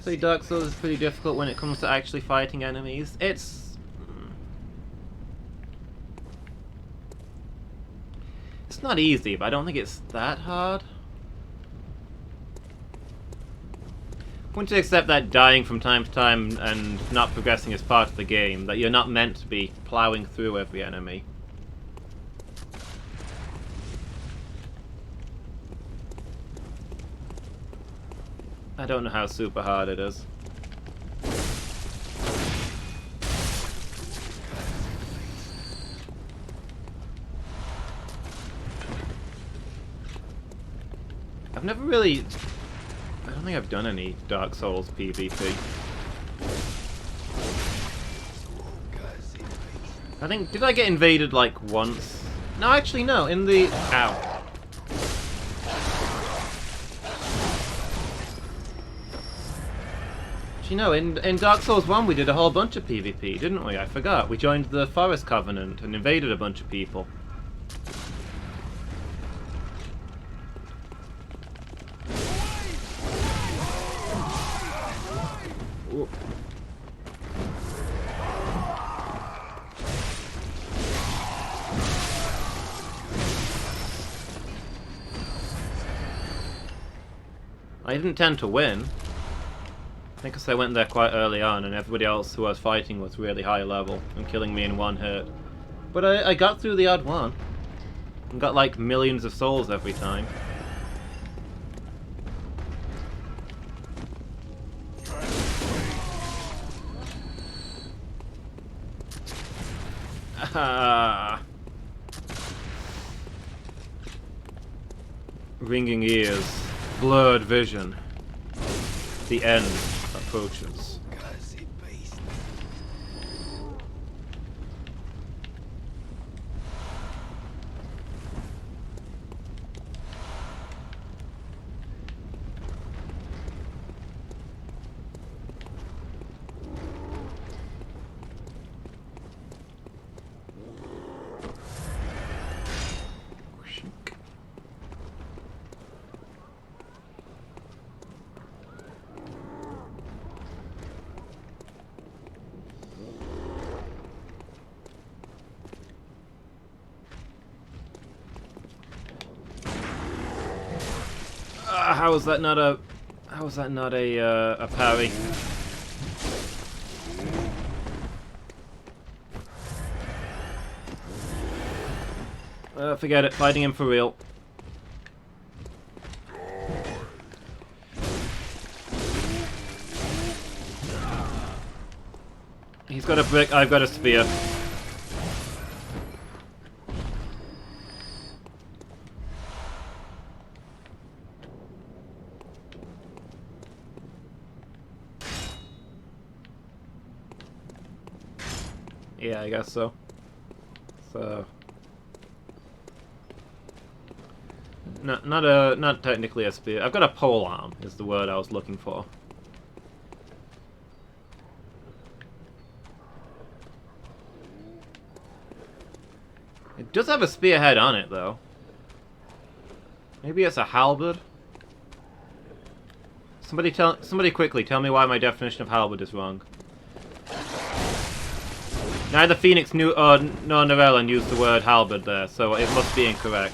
So Dark Souls is pretty difficult when it comes to actually fighting enemies. It's not easy, but I don't think it's that hard. Once you accept that dying from time to time and not progressing is part of the game, that you're not meant to be plowing through every enemy. I don't know how super hard it is. I've never really... I don't think I've done any Dark Souls PvP. I think... Did I get invaded like once? No, actually no, in the... Ow. You know, in Dark Souls 1 we did a whole bunch of PvP, didn't we? I forgot. We joined the Forest Covenant and invaded a bunch of people. Ooh. I didn't tend to win. I think because I went there quite early on and everybody else who I was fighting was really high level and killing me in one hit. But I got through the odd one. And got like millions of souls every time. Ah. Ringing ears. Blurred vision. The end approaches. How was that not a parry? Forget it. Fighting him for real. He's got a brick, I've got a spear. Yeah, I guess so. So not technically a spear. I've got a pole arm is the word I was looking for. It does have a spearhead on it though. Maybe it's a halberd? Somebody quickly tell me why my definition of halberd is wrong. Neither Phoenix nor Norellan used the word halberd there, so it must be incorrect.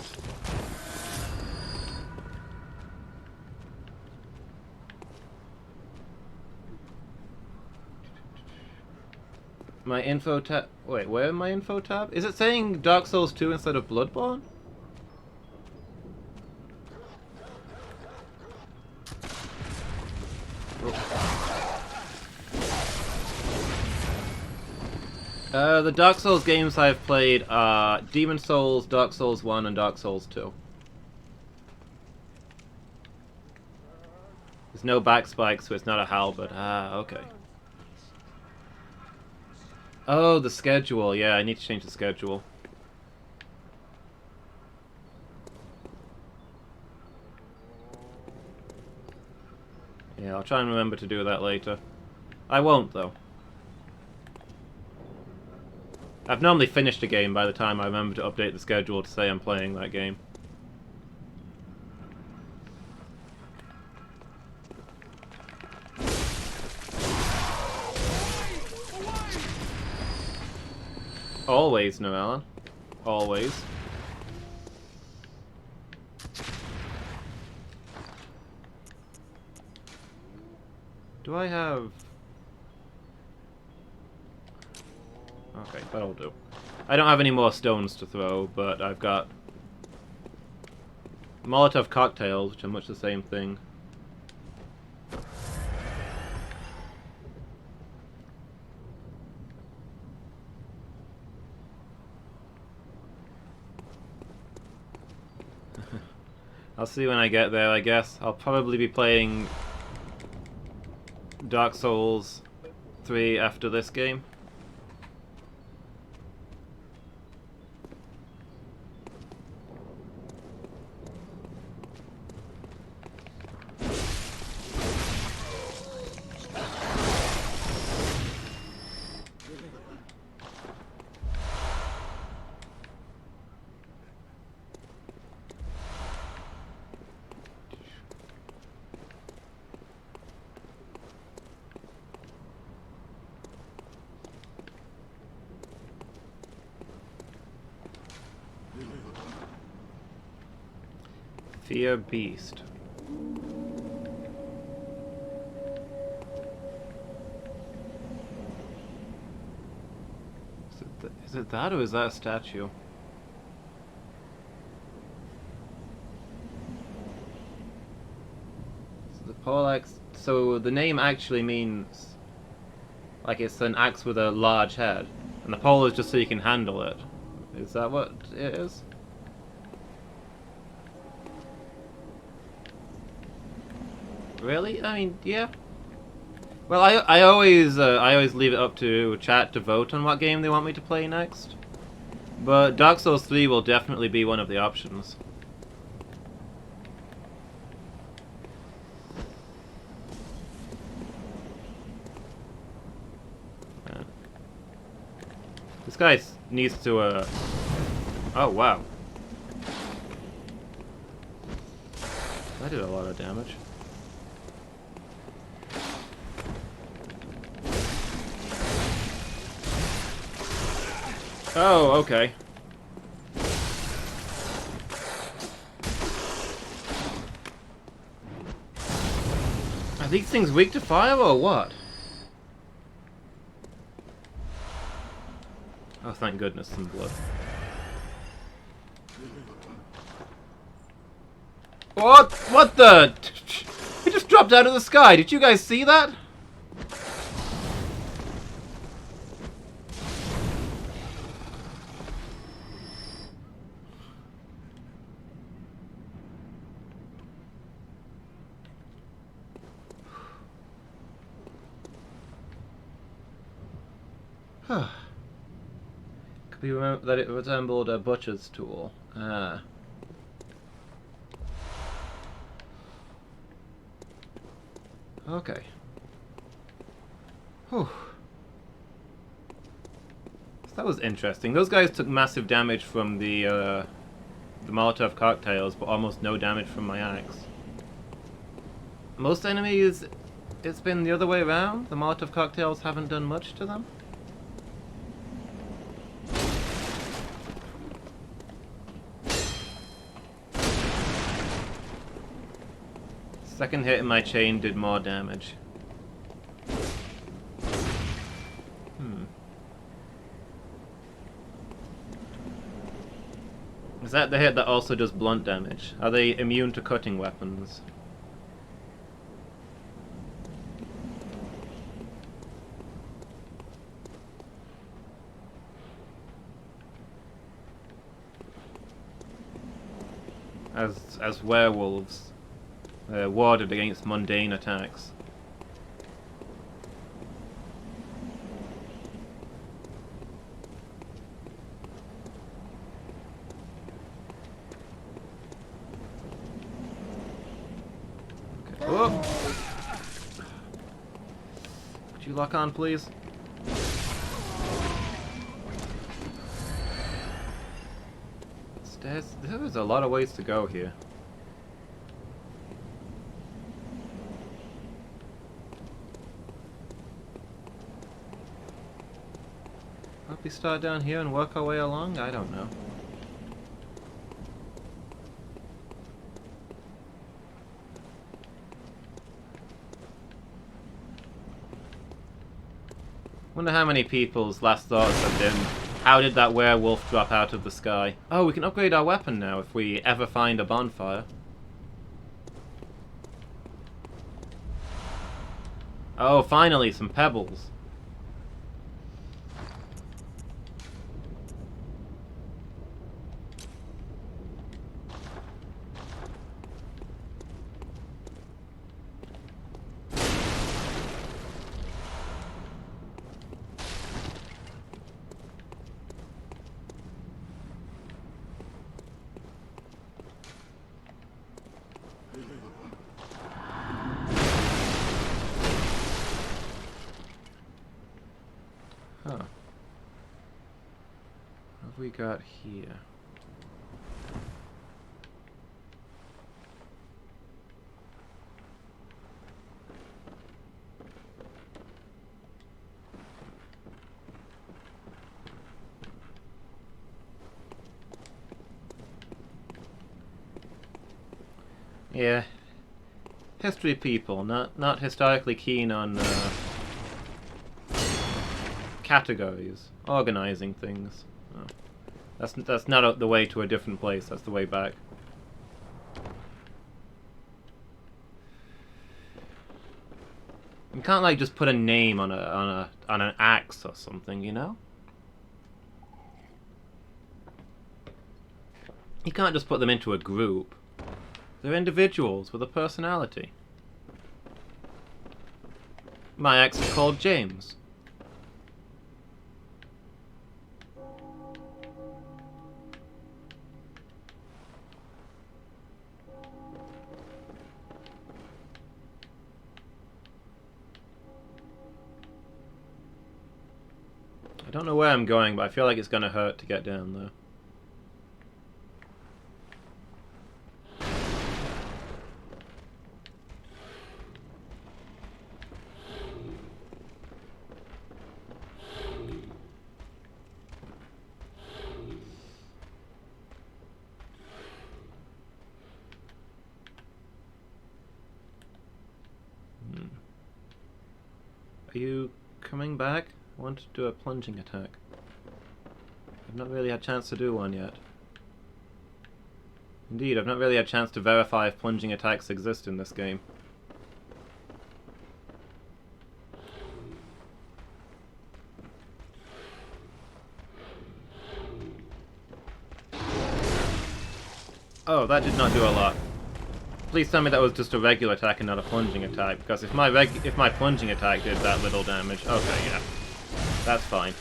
My info tab... Wait, where am my info tab? Is it saying Dark Souls 2 instead of Bloodborne? The Dark Souls games I've played are Demon Souls, Dark Souls 1, and Dark Souls 2. There's no back spike, so it's not a halberd. Ah, okay. Oh, the schedule. Yeah, I need to change the schedule. Yeah, I'll try and remember to do that later. I won't, though. I've normally finished a game by the time I remember to update the schedule to say I'm playing that game. Always, Norellan. Always. Do I have... Okay, that'll do. I don't have any more stones to throw, but I've got Molotov cocktails, which are much the same thing. I'll see when I get there, I guess. I'll probably be playing Dark Souls 3 after this game. Fear Beast. Is it that or is that a statue? So the poleaxe. So the name actually means like it's an axe with a large head, and the pole is just so you can handle it. Is that what it is? Really? I mean, yeah. Well, I always leave it up to chat to vote on what game they want me to play next. But Dark Souls 3 will definitely be one of the options. Yeah. This guy needs to oh wow. That did a lot of damage. Oh, okay. Are these things weak to fire or what? Oh, thank goodness, some blood. What? What the? He just dropped out of the sky. Did you guys see that? Could be remembered that it resembled a butcher's tool. Ah. Okay. Whew. So that was interesting. Those guys took massive damage from the Molotov cocktails, but almost no damage from my axe. Most enemies, it's been the other way around. The Molotov cocktails haven't done much to them. Second hit in my chain did more damage. Is that the hit that also does blunt damage? Are they immune to cutting weapons? As werewolves, warded against mundane attacks. Okay. Oh! Could you lock on, please? There's a lot of ways to go here. Hope we start down here and work our way along? I don't know. Wonder how many people's last thoughts have been, how did that werewolf drop out of the sky? Oh, we can upgrade our weapon now if we ever find a bonfire. Oh, finally, some pebbles. Huh. What have we got here? Yeah. History people, not historically keen on categories, organizing things. Oh. That's not the way to a different place. That's the way back. You can't like just put a name on an axe or something, you know? You can't just put them into a group. They're individuals with a personality. My axe is called James. I don't know where I'm going, but I feel like it's gonna hurt to get down there. Are you coming back? I want to do a plunging attack. I've not really had a chance to do one yet. Indeed, I've not really had a chance to verify if plunging attacks exist in this game. Oh, that did not do a lot. Please tell me that was just a regular attack and not a plunging attack, because if my plunging attack did that little damage, okay, yeah, that's fine.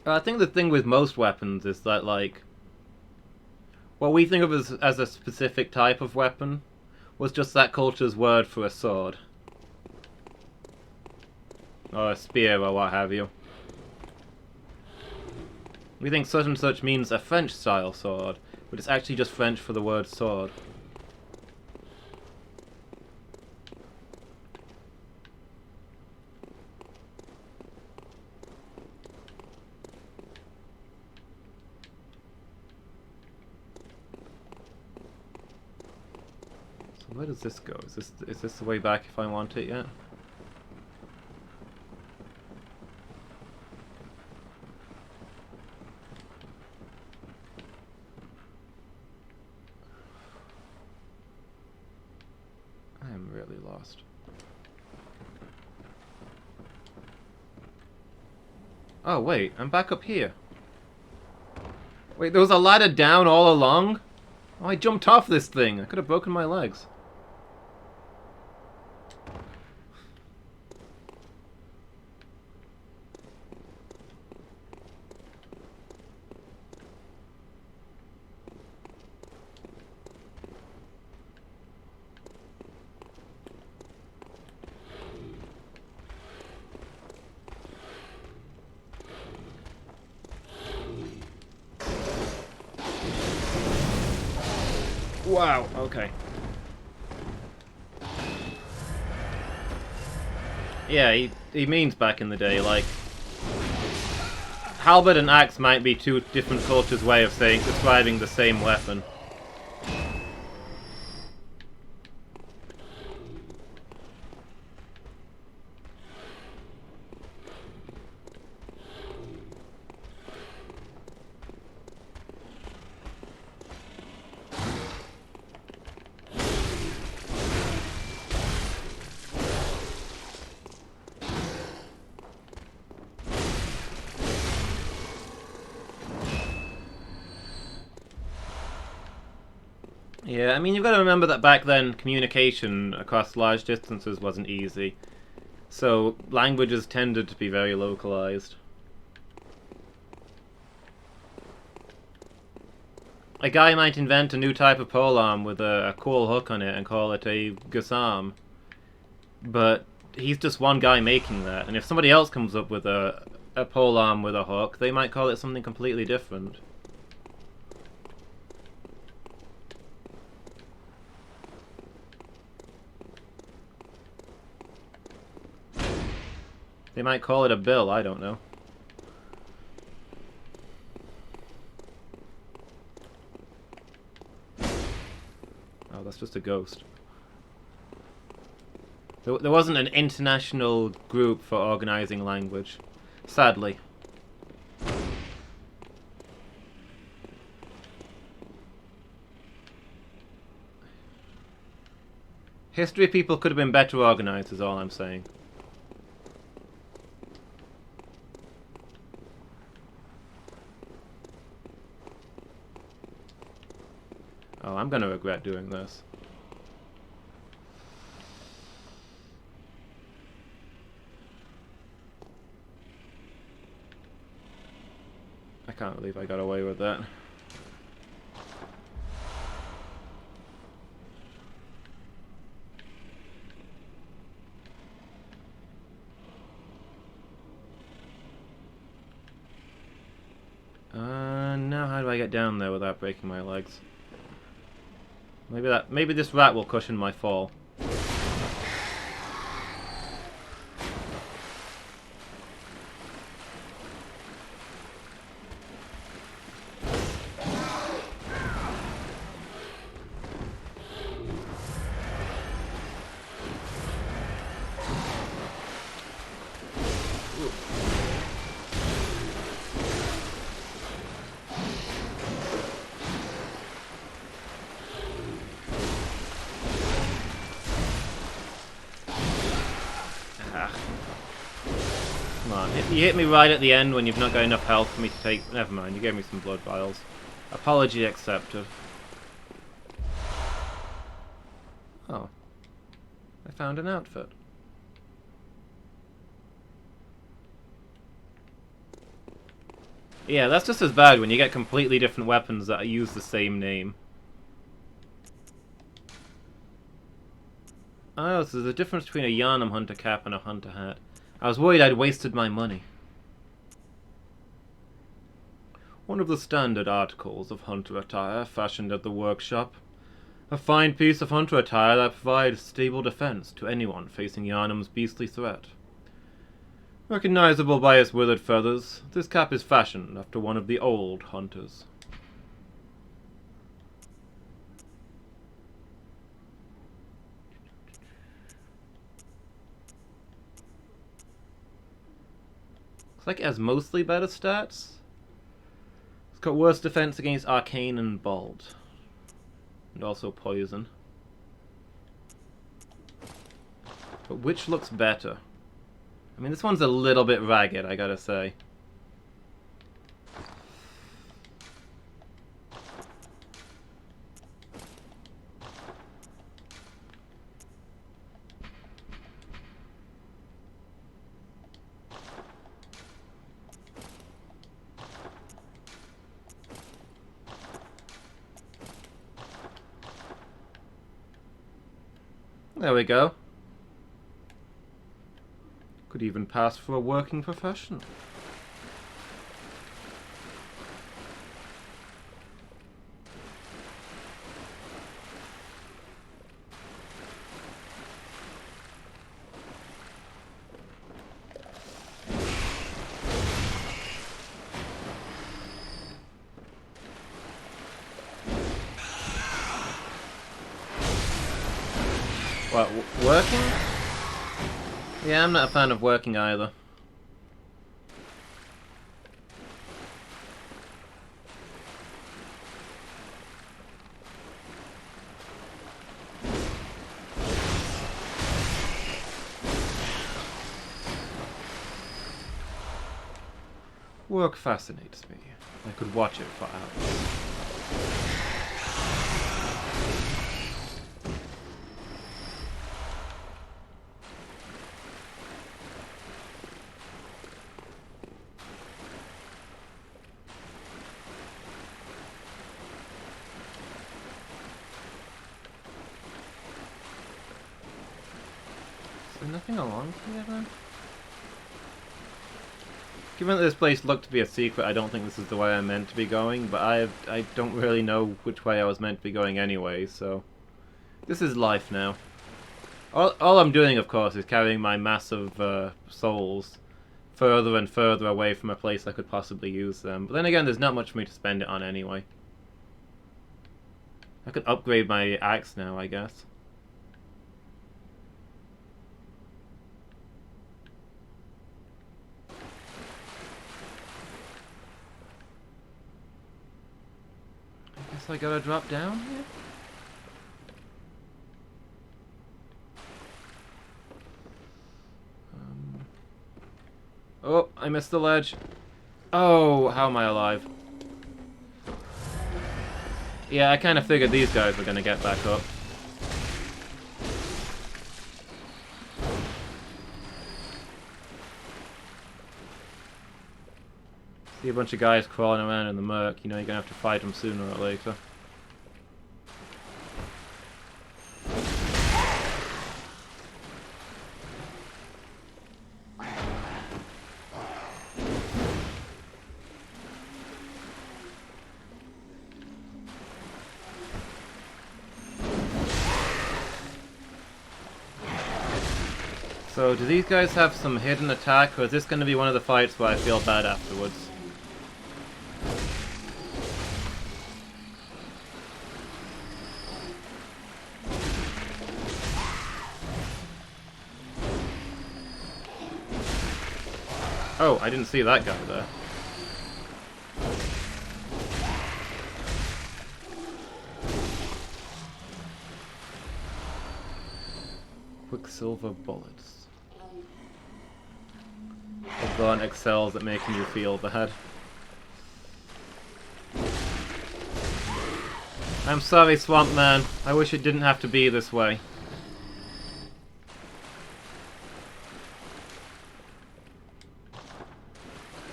I think the thing with most weapons is that, like, what we think of as a specific type of weapon was just that culture's word for a sword. Or a spear or what have you. We think such and such means a French-style sword, but it's actually just French for the word sword. So where does this go? Is this the way back if I want it yet? I am really lost. Oh wait, I'm back up here. Wait, there was a ladder down all along? Oh, I jumped off this thing. I could have broken my legs. Wow, okay. Yeah, he means back in the day, like... halberd and axe might be two different cultures' way of describing the same weapon. Yeah, I mean, you've got to remember that back then, communication across large distances wasn't easy. So, languages tended to be very localized. A guy might invent a new type of polearm with a cool hook on it and call it a gusarm. But he's just one guy making that, and if somebody else comes up with a polearm with a hook, they might call it something completely different. They might call it a bill, I don't know. Oh, that's just a ghost. There wasn't an international group for organizing language, sadly. History people could have been better organized, is all I'm saying. Oh, I'm gonna regret doing this. I can't believe I got away with that. Now how do I get down there without breaking my legs? Maybe this rat will cushion my fall. You hit me right at the end when you've not got enough health for me to take... Never mind, you gave me some blood vials. Apology accepted. Oh. I found an outfit. Yeah, that's just as bad when you get completely different weapons that use the same name. Oh, so there's a difference between a Yharnam hunter cap and a hunter hat. I was worried I'd wasted my money. One of the standard articles of hunter attire fashioned at the workshop. A fine piece of hunter attire that provides stable defense to anyone facing Yharnam's beastly threat. Recognizable by its withered feathers, this cap is fashioned after one of the old hunters. Looks like it has mostly better stats. It's got worse defense against arcane and bald. And also poison. But which looks better? I mean, this one's a little bit ragged, I gotta say. There we go. Could even pass for a working professional. What, working? Yeah, I'm not a fan of working either. Work fascinates me. I could watch it for hours. Is there nothing along here then? Given that this place looked to be a secret, I don't think this is the way I'm meant to be going, but I don't really know which way I was meant to be going anyway, so... This is life now. All I'm doing, of course, is carrying my massive souls further and further away from a place I could possibly use them. But then again, there's not much for me to spend it on anyway. I could upgrade my axe now, I guess. I gotta drop down here? Oh, I missed the ledge. Oh, how am I alive? Yeah, I kind of figured these guys were gonna get back up. See a bunch of guys crawling around in the murk, you know you're gonna have to fight them sooner or later. So, do these guys have some hidden attack, or is this going to be one of the fights where I feel bad afterwards? Oh, I didn't see that guy there. Quicksilver bullets. Bloodborne excels at making you feel bad. I'm sorry, Swamp Man. I wish it didn't have to be this way.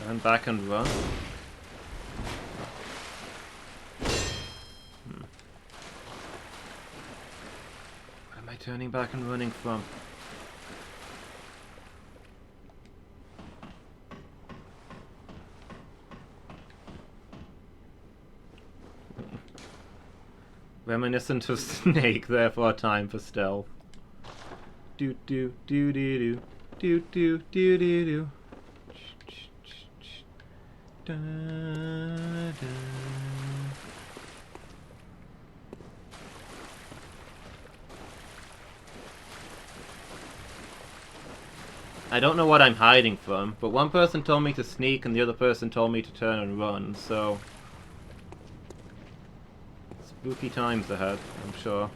Turn back and run. Where am I turning back and running from? Reminiscent of Snake, therefore time for stealth. Do do do do do do do do do do. Da, da. I don't know what I'm hiding from, but one person told me to sneak and the other person told me to turn and run, so... Spooky times ahead, I'm sure.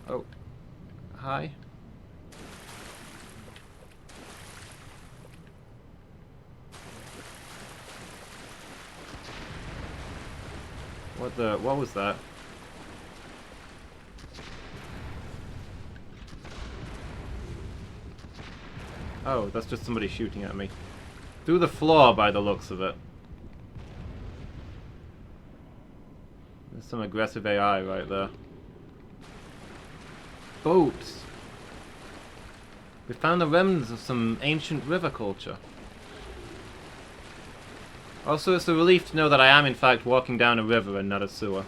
Oh. Hi. What was that? Oh, that's just somebody shooting at me. Through the floor by the looks of it. There's some aggressive AI right there. Boats! We found the remnants of some ancient river culture. Also, it's a relief to know that I am in fact walking down a river and not a sewer.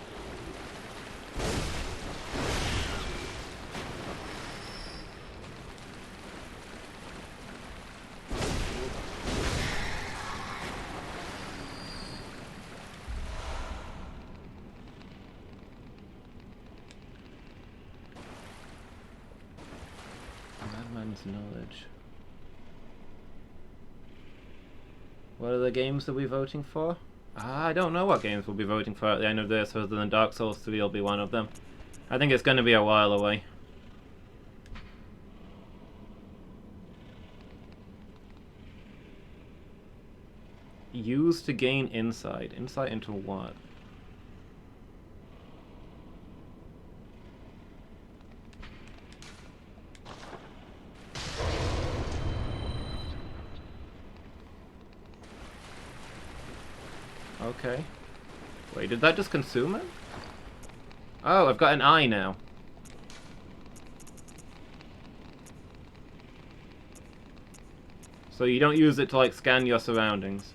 Madman's knowledge. What are the games that we're voting for? I don't know what games we'll be voting for at the end of this, other than Dark Souls 3 will be one of them. I think it's going to be a while away. Use to gain insight. Insight into what? Okay. Wait, did that just consume it? Oh, I've got an eye now. So you don't use it to, like, scan your surroundings.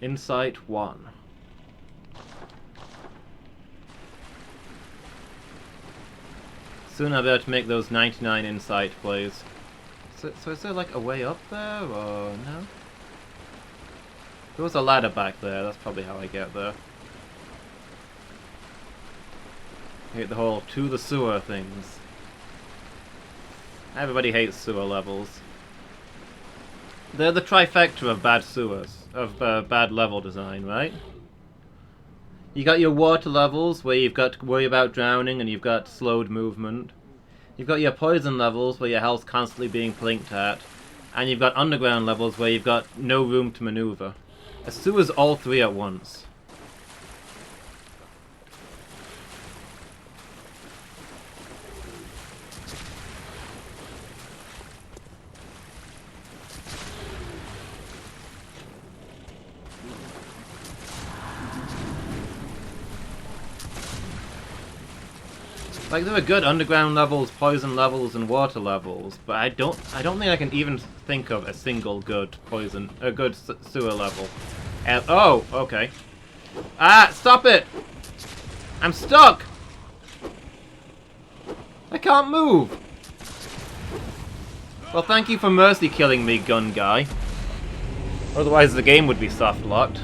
Insight 1. Soon I'll be able to make those 99 insight plays. So is there like a way up there, or no? There was a ladder back there, that's probably how I get there. I hate the whole to the sewer things. Everybody hates sewer levels. They're the trifecta of bad sewers, of bad level design, right? You got your water levels, where you've got to worry about drowning and you've got slowed movement. You've got your poison levels, where your health's constantly being blinked at. And you've got underground levels, where you've got no room to maneuver. A sewer's all three at once. Like, there are good underground levels, poison levels, and water levels, but I don't think I can even think of a single good sewer level. Oh, okay. Ah, stop it! I'm stuck! I can't move! Well, thank you for mercy killing me, gun guy. Otherwise the game would be soft locked.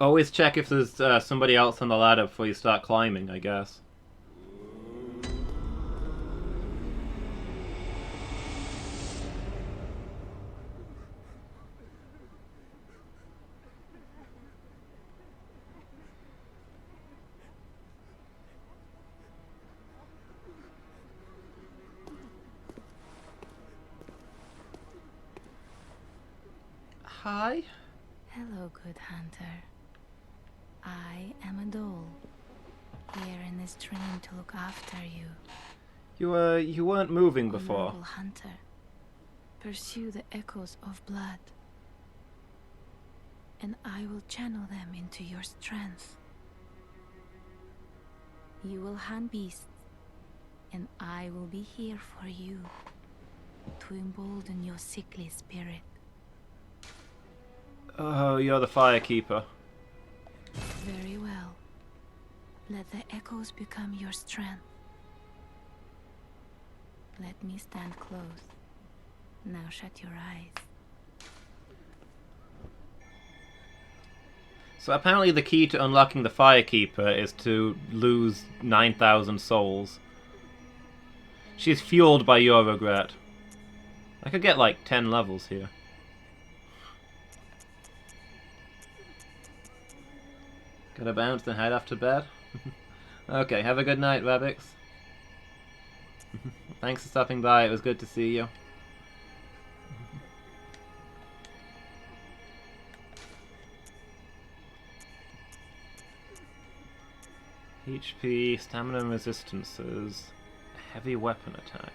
Always check if there's somebody else on the ladder before you start climbing, I guess. Hi. Hello, good hunter. I am a doll, here in this dream to look after you. You weren't moving before. Honorable hunter, pursue the echoes of blood, and I will channel them into your strength. You will hunt beasts, and I will be here for you, to embolden your sickly spirit. Oh, you're the firekeeper. Very well. Let the echoes become your strength. Let me stand close. Now shut your eyes. So apparently the key to unlocking the firekeeper is to lose 9,000 souls. She's fueled by your regret. I could get like 10 levels here. Gotta bounce then head off to bed. Okay, have a good night, Rabbix. Thanks for stopping by, it was good to see you. HP, stamina and resistances, heavy weapon attack.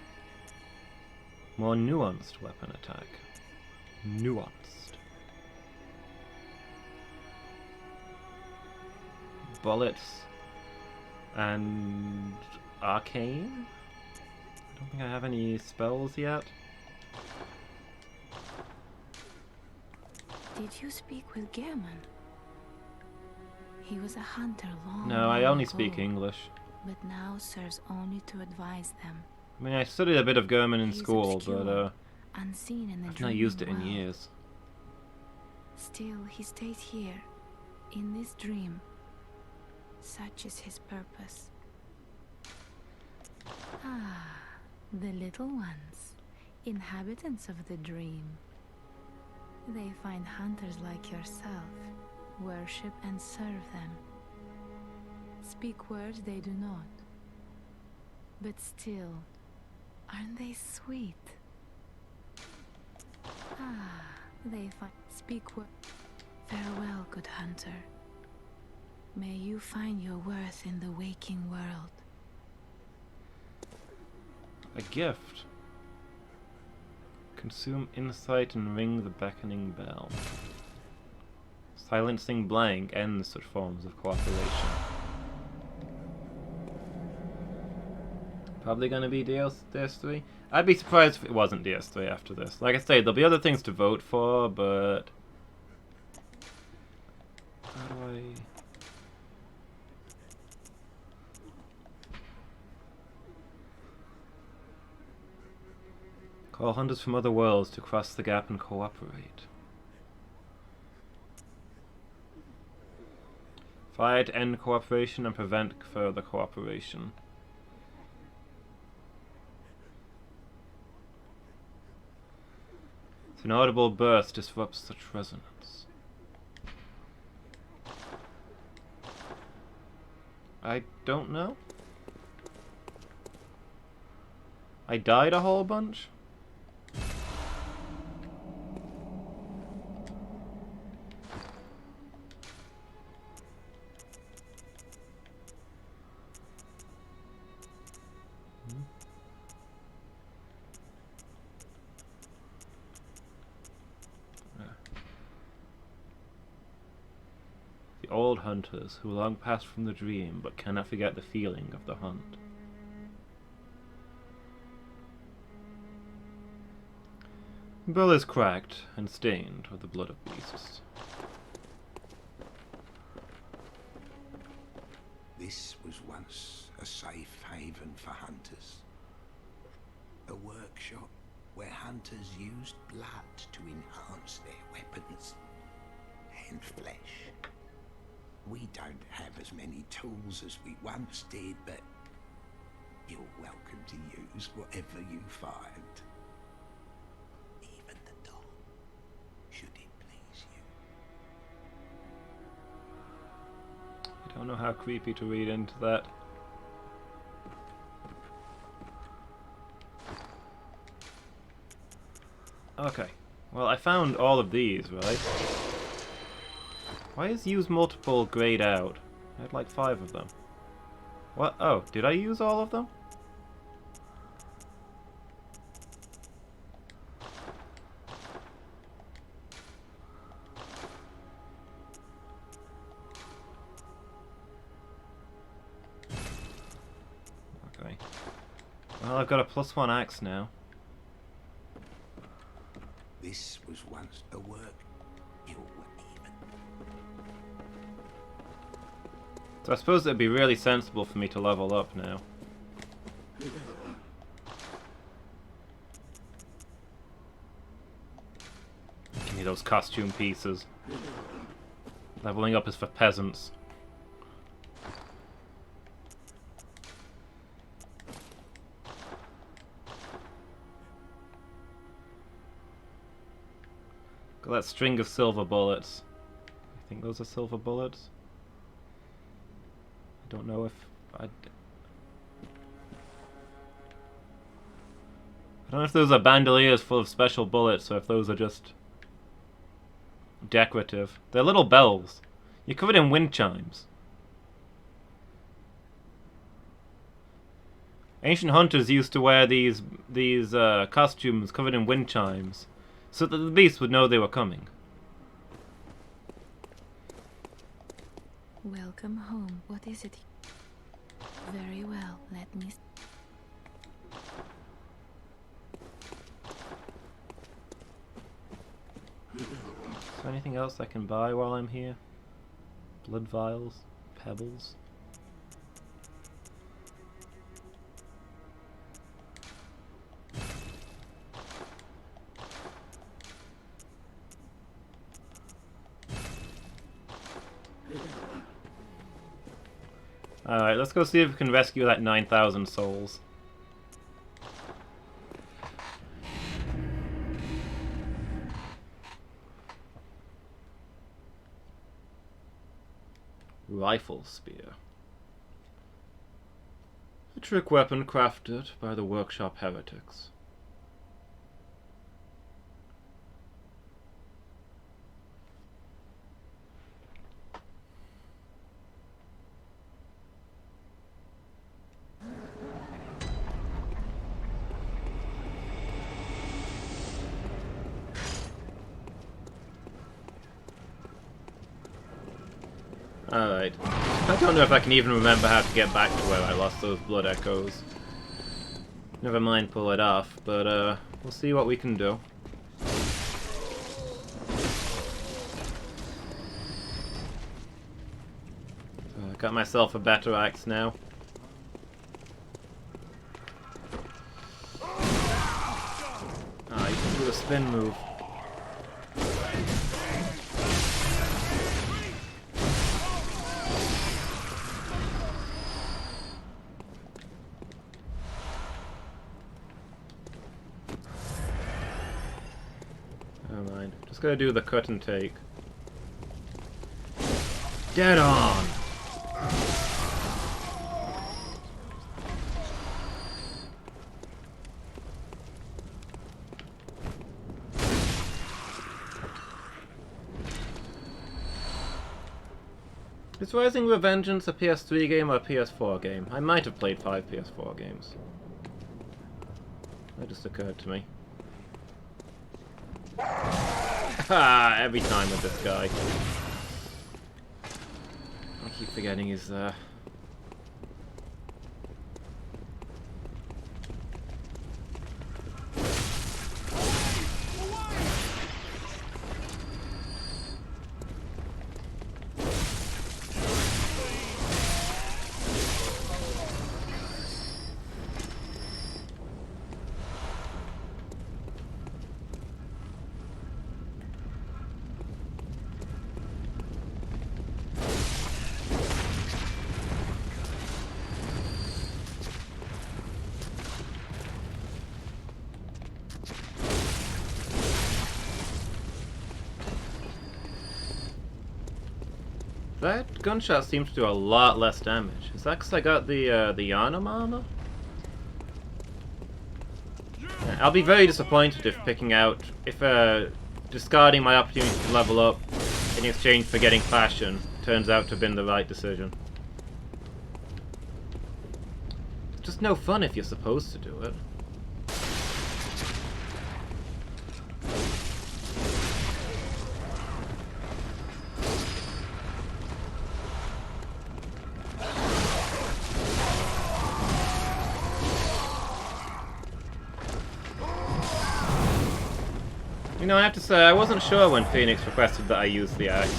More nuanced weapon attack. Nuanced. Bullets and arcane. I don't think I have any spells yet. Did you speak with Gehrman? He was a hunter long, No, I long only ago, speak English. but now serves only to advise them. I mean, I studied a bit of German in He is school, obscure, but unseen in the I've not used it dreaming in world. years. Still, he stays here, in this dream. Such is his purpose. Ah, the little ones, inhabitants of the dream. They find hunters like yourself, worship and serve them. Speak words they do not. But still, aren't they sweet? Ah, they speak words. Farewell, good hunter. May you find your worth in the waking world. A gift. Consume insight and ring the beckoning bell. Silencing blank ends such forms of cooperation. Probably gonna be DS3. I'd be surprised if it wasn't DS3 after this. Like I say, there'll be other things to vote for, but how do I? Call hunters from other worlds to cross the gap and cooperate. Fire to end cooperation and prevent further cooperation. An audible burst disrupts such resonance. I don't know. I died a whole bunch? The old hunters who long passed from the dream but cannot forget the feeling of the hunt. Bell is cracked and stained with the blood of beasts. This was once a safe haven for hunters. A workshop where hunters used blood to enhance their weapons and flesh. We don't have as many tools as we once did, but you're welcome to use whatever you find. Even the doll, should it please you. I don't know how creepy to read into that. Okay. Well, I found all of these, right? Why is use multiple grayed out? I had like 5 of them. What? Oh, did I use all of them? Okay. Well, I've got a +1 axe now. This was once a work you're even. So I suppose it'd be really sensible for me to level up now. Give me those costume pieces. Leveling up is for peasants. Got that string of silver bullets. I think those are silver bullets. I don't know if I don't know if those are bandoliers full of special bullets or if those are just decorative. They're little bells. You're covered in wind chimes. Ancient hunters used to wear these costumes covered in wind chimes, so that the beasts would know they were coming. Welcome home. What is it? Very well. Let me. Is there anything else I can buy while I'm here? Blood vials? Pebbles? Alright, let's go see if we can rescue that 9,000 souls. Rifle spear. A trick weapon crafted by the workshop heretics. Alright. I don't know if I can even remember how to get back to where I lost those blood echoes. Never mind pull it off, but we'll see what we can do. I got myself a better axe now. Ah, you can do a spin move. Never mind. Just gotta do the cut and take. Dead on! Is Rising Revengeance a PS3 game or a PS4 game? I might have played 5 PS4 games. That just occurred to me. Ah, every time with this guy. I keep forgetting he's there. That gunshot seems to do a lot less damage. Is that because I got the Yharnam armor? Yeah, I'll be very disappointed if discarding my opportunity to level up in exchange for getting fashion turns out to have been the right decision. It's just no fun if you're supposed to do it. You know, I have to say, I wasn't sure when Phoenix requested that I use the axe.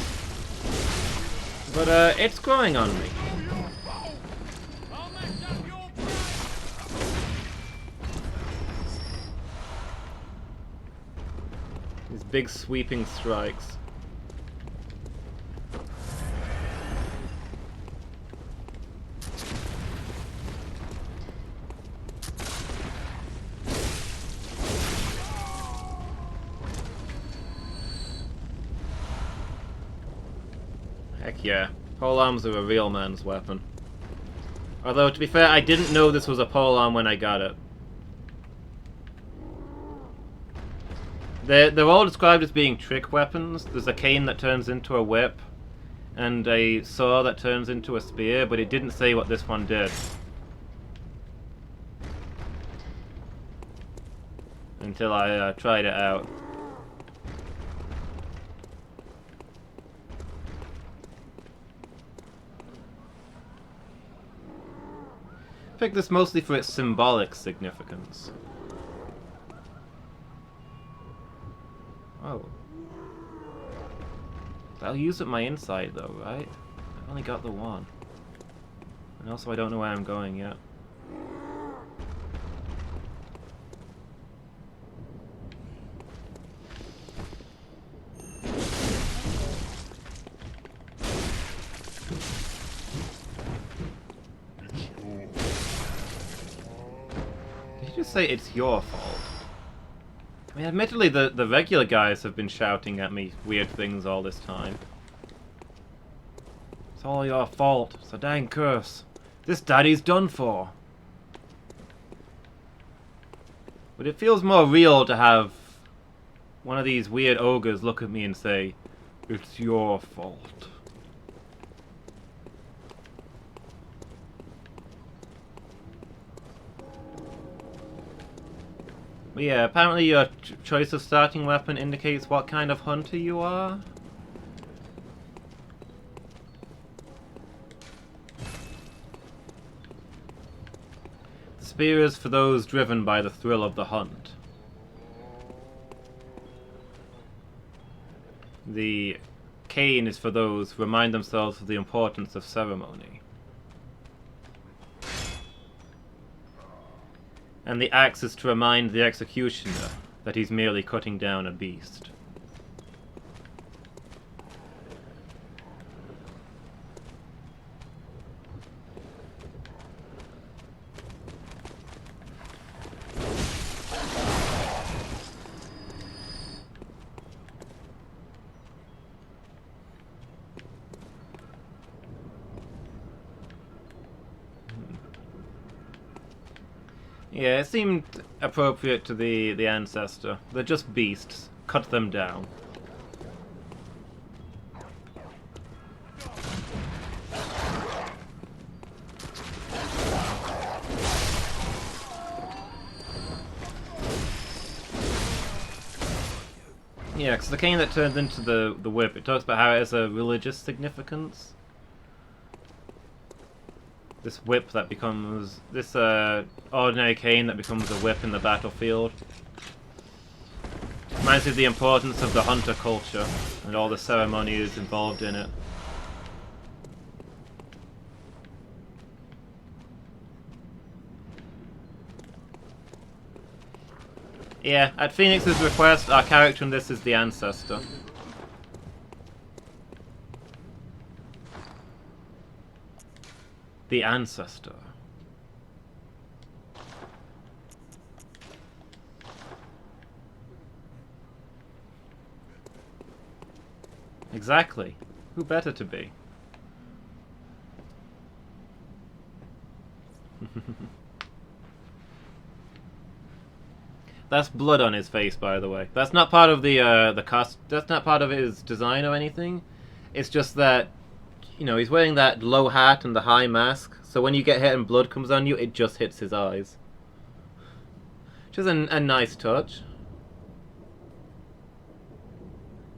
But, it's growing on me. These big sweeping strikes. Heck yeah. Polearms are a real man's weapon. Although, to be fair, I didn't know this was a polearm when I got it. They're all described as being trick weapons. There's a cane that turns into a whip, and a saw that turns into a spear, but it didn't say what this one did. Until I tried it out. I picked this mostly for its symbolic significance. Oh. I'll use it my inside though, right? I've only got the one. And also I don't know where I'm going yet. Did you just say it's your fault? I mean, admittedly, the regular guys have been shouting at me weird things all this time. It's all your fault. It's a dang curse. This daddy's done for. But it feels more real to have one of these weird ogres look at me and say, "It's your fault." But yeah, apparently your choice of starting weapon indicates what kind of hunter you are. The spear is for those driven by the thrill of the hunt. The cane is for those who remind themselves of the importance of ceremony. And the axe is to remind the executioner that he's merely cutting down a beast. Yeah, it seemed appropriate to the ancestor. They're just beasts. Cut them down. Yeah, because the cane that turns into the whip, it talks about how it has a religious significance. This whip that becomes... this ordinary cane that becomes a whip in the battlefield. Reminds me of the importance of the hunter culture and all the ceremonies involved in it. Yeah, at Phoenix's request, our character in this is the ancestor. The ancestor. Exactly. Who better to be? That's blood on his face, by the way. That's not part of the cost. That's not part of his design or anything. It's just that, you know, he's wearing that low hat and the high mask. So when you get hit and blood comes on you, it just hits his eyes. Which is a nice touch.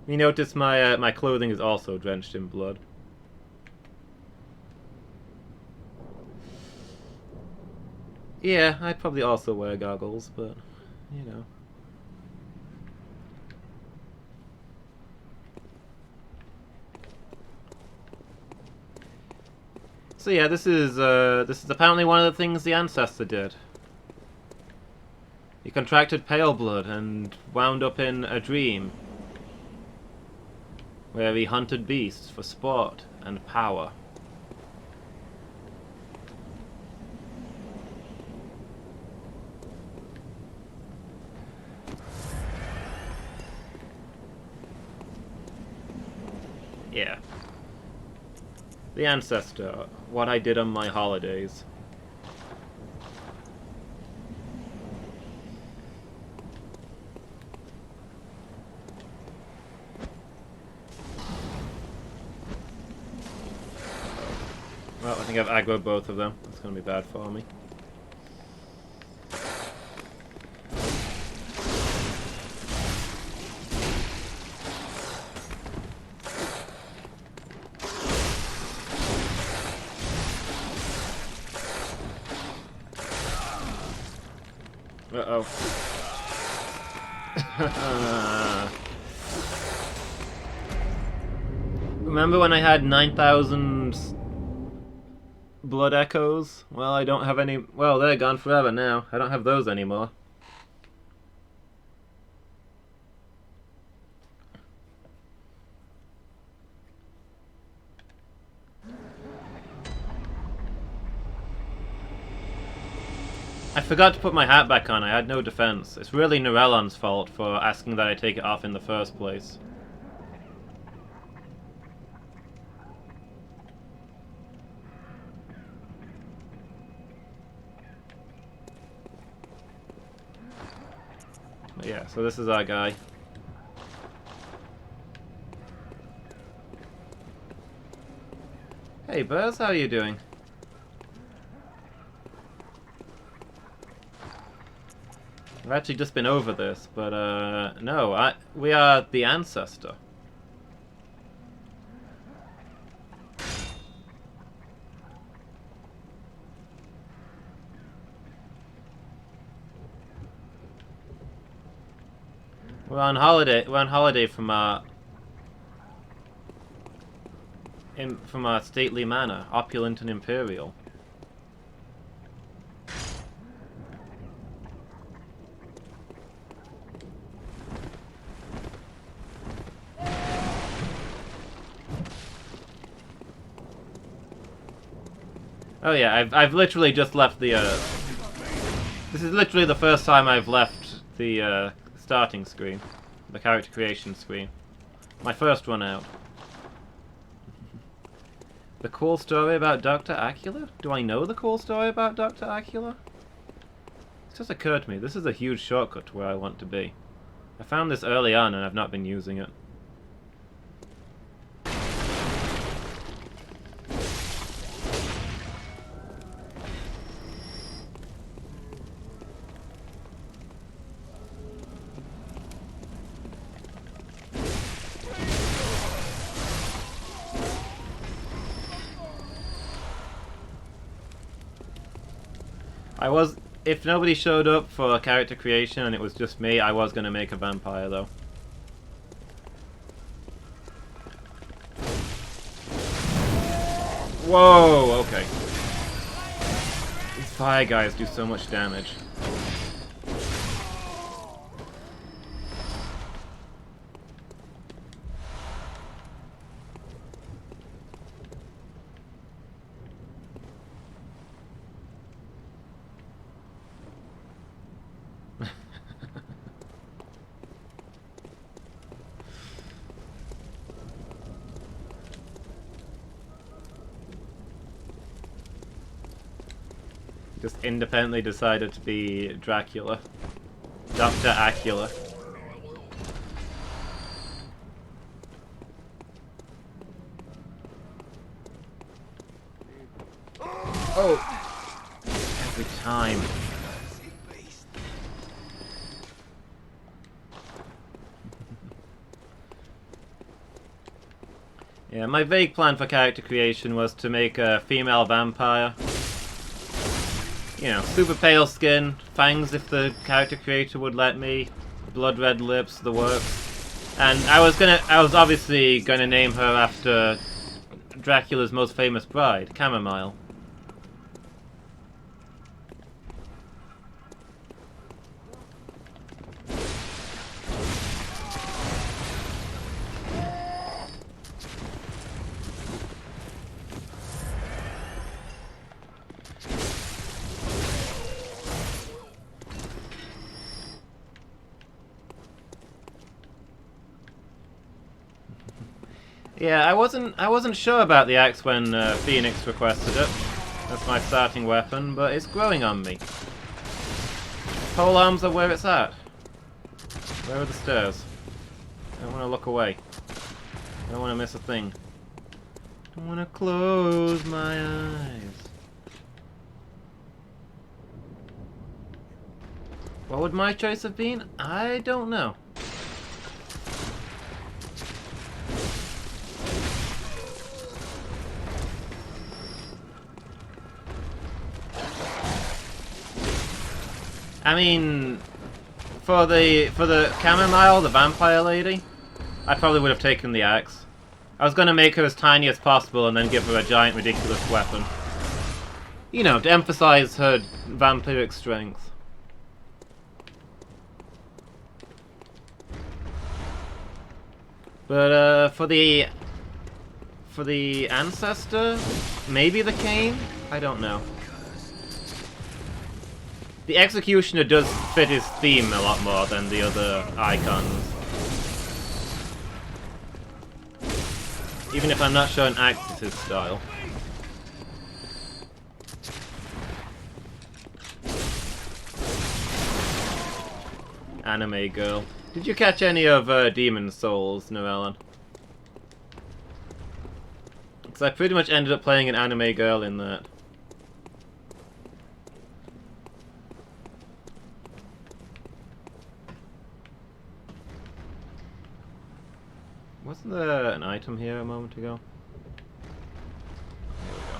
You notice my my clothing is also drenched in blood. Yeah, I'd probably also wear goggles, but you know. So yeah, this is apparently one of the things the ancestor did. He contracted pale blood and wound up in a dream where he hunted beasts for sport and power. Yeah. The ancestor, what I did on my holidays. Well, I think I've aggroed both of them. That's going to be bad for me. Uh-oh. Remember when I had 9,000 blood echoes? Well, I don't have any... Well, they're gone forever now. I don't have those anymore. I forgot to put my hat back on. I had no defense. It's really Norellon's fault for asking that I take it off in the first place. But yeah, so this is our guy. Hey Buzz, how are you doing? I've actually just been over this, but no, we are the ancestor. We're on holiday from our stately manor, opulent and imperial. Oh yeah, I've literally just left the this is literally the first time I've left the starting screen, the character creation screen. My first one out. The cool story about Dr. Acula? Do I know the cool story about Dr. Acula? It's just occurred to me, this is a huge shortcut to where I want to be. I found this early on and I've not been using it. If nobody showed up for character creation and it was just me, I was gonna make a vampire though. Whoa, okay. These fire guys do so much damage. Just independently decided to be Dracula. Dr. Acula. Oh! Every time. Yeah, my vague plan for character creation was to make a female vampire. You know, super pale skin, fangs if the character creator would let me, blood red lips, the works. And I was obviously gonna name her after Dracula's most famous bride, Chamomile. Yeah, I wasn't sure about the axe when Phoenix requested it. That's my starting weapon, but it's growing on me. Pole arms are where it's at. Where are the stairs? I don't want to look away. I don't want to miss a thing. I don't want to close my eyes. What would my choice have been? I don't know. I mean, for the Chamomile, the vampire lady, I probably would have taken the axe. I was gonna make her as tiny as possible and then give her a giant, ridiculous weapon. You know, to emphasize her vampiric strength. But for the ancestor, maybe the cane? I don't know. The Executioner does fit his theme a lot more than the other icons. Even if I'm not sure an axe is his style. Anime girl. Did you catch any of Demon Souls, Noellen? Because I pretty much ended up playing an anime girl in that. Wasn't there an item here a moment ago? There we go.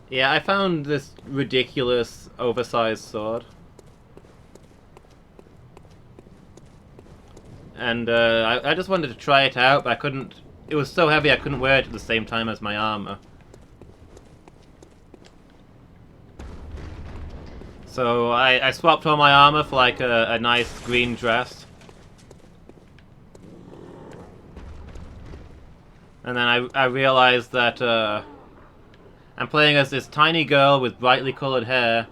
Yeah, I found this ridiculous, oversized sword. And I just wanted to try it out, but I couldn't... It was so heavy I couldn't wear it at the same time as my armor. So I swapped all my armor for like a nice green dress. And then I realized that I'm playing as this tiny girl with brightly colored hair,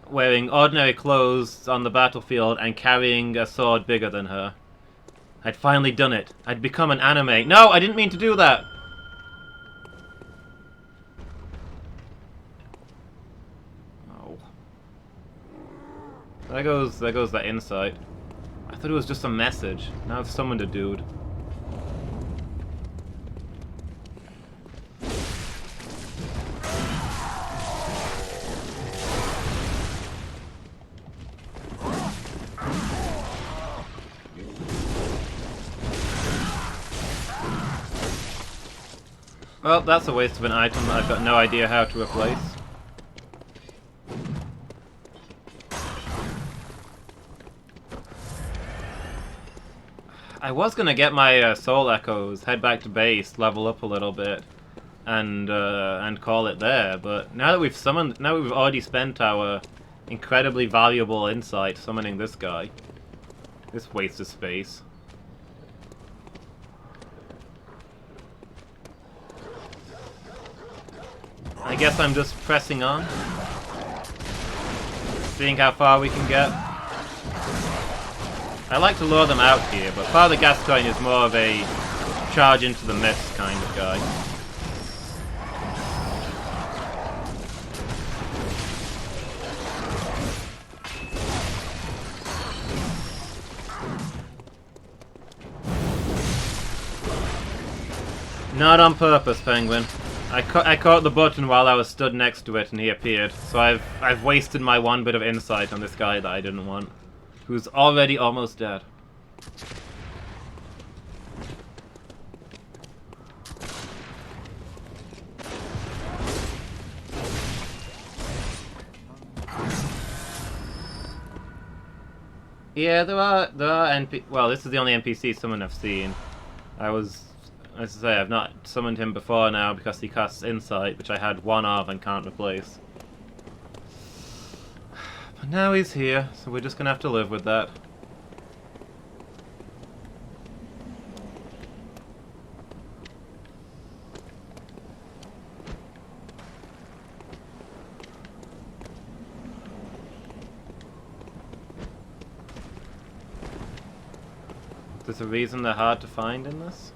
wearing ordinary clothes on the battlefield and carrying a sword bigger than her. I'd finally done it. I'd become an anime. No, I didn't mean to do that! Oh. There goes that insight. I thought it was just a message. Now I've summoned a dude. Well, that's a waste of an item that I've got no idea how to replace. I was gonna get my soul echoes, head back to base, level up a little bit, and call it there. But now that we've already spent our incredibly valuable insight summoning this guy. This waste of space. I guess I'm just pressing on. Seeing how far we can get. I like to lure them out here, but Father Gascoigne is more of a charge into the mist kind of guy. Not on purpose, Penguin. I caught the button while I was stood next to it and he appeared. So I've wasted my one bit of insight on this guy that I didn't want. Who's already almost dead. Yeah, there are well, this is the only NPC summon I've seen. As I say, I've not summoned him before now because he casts Insight, which I had one of and can't replace. But now he's here, so we're just gonna have to live with that. There's a reason they're hard to find in this?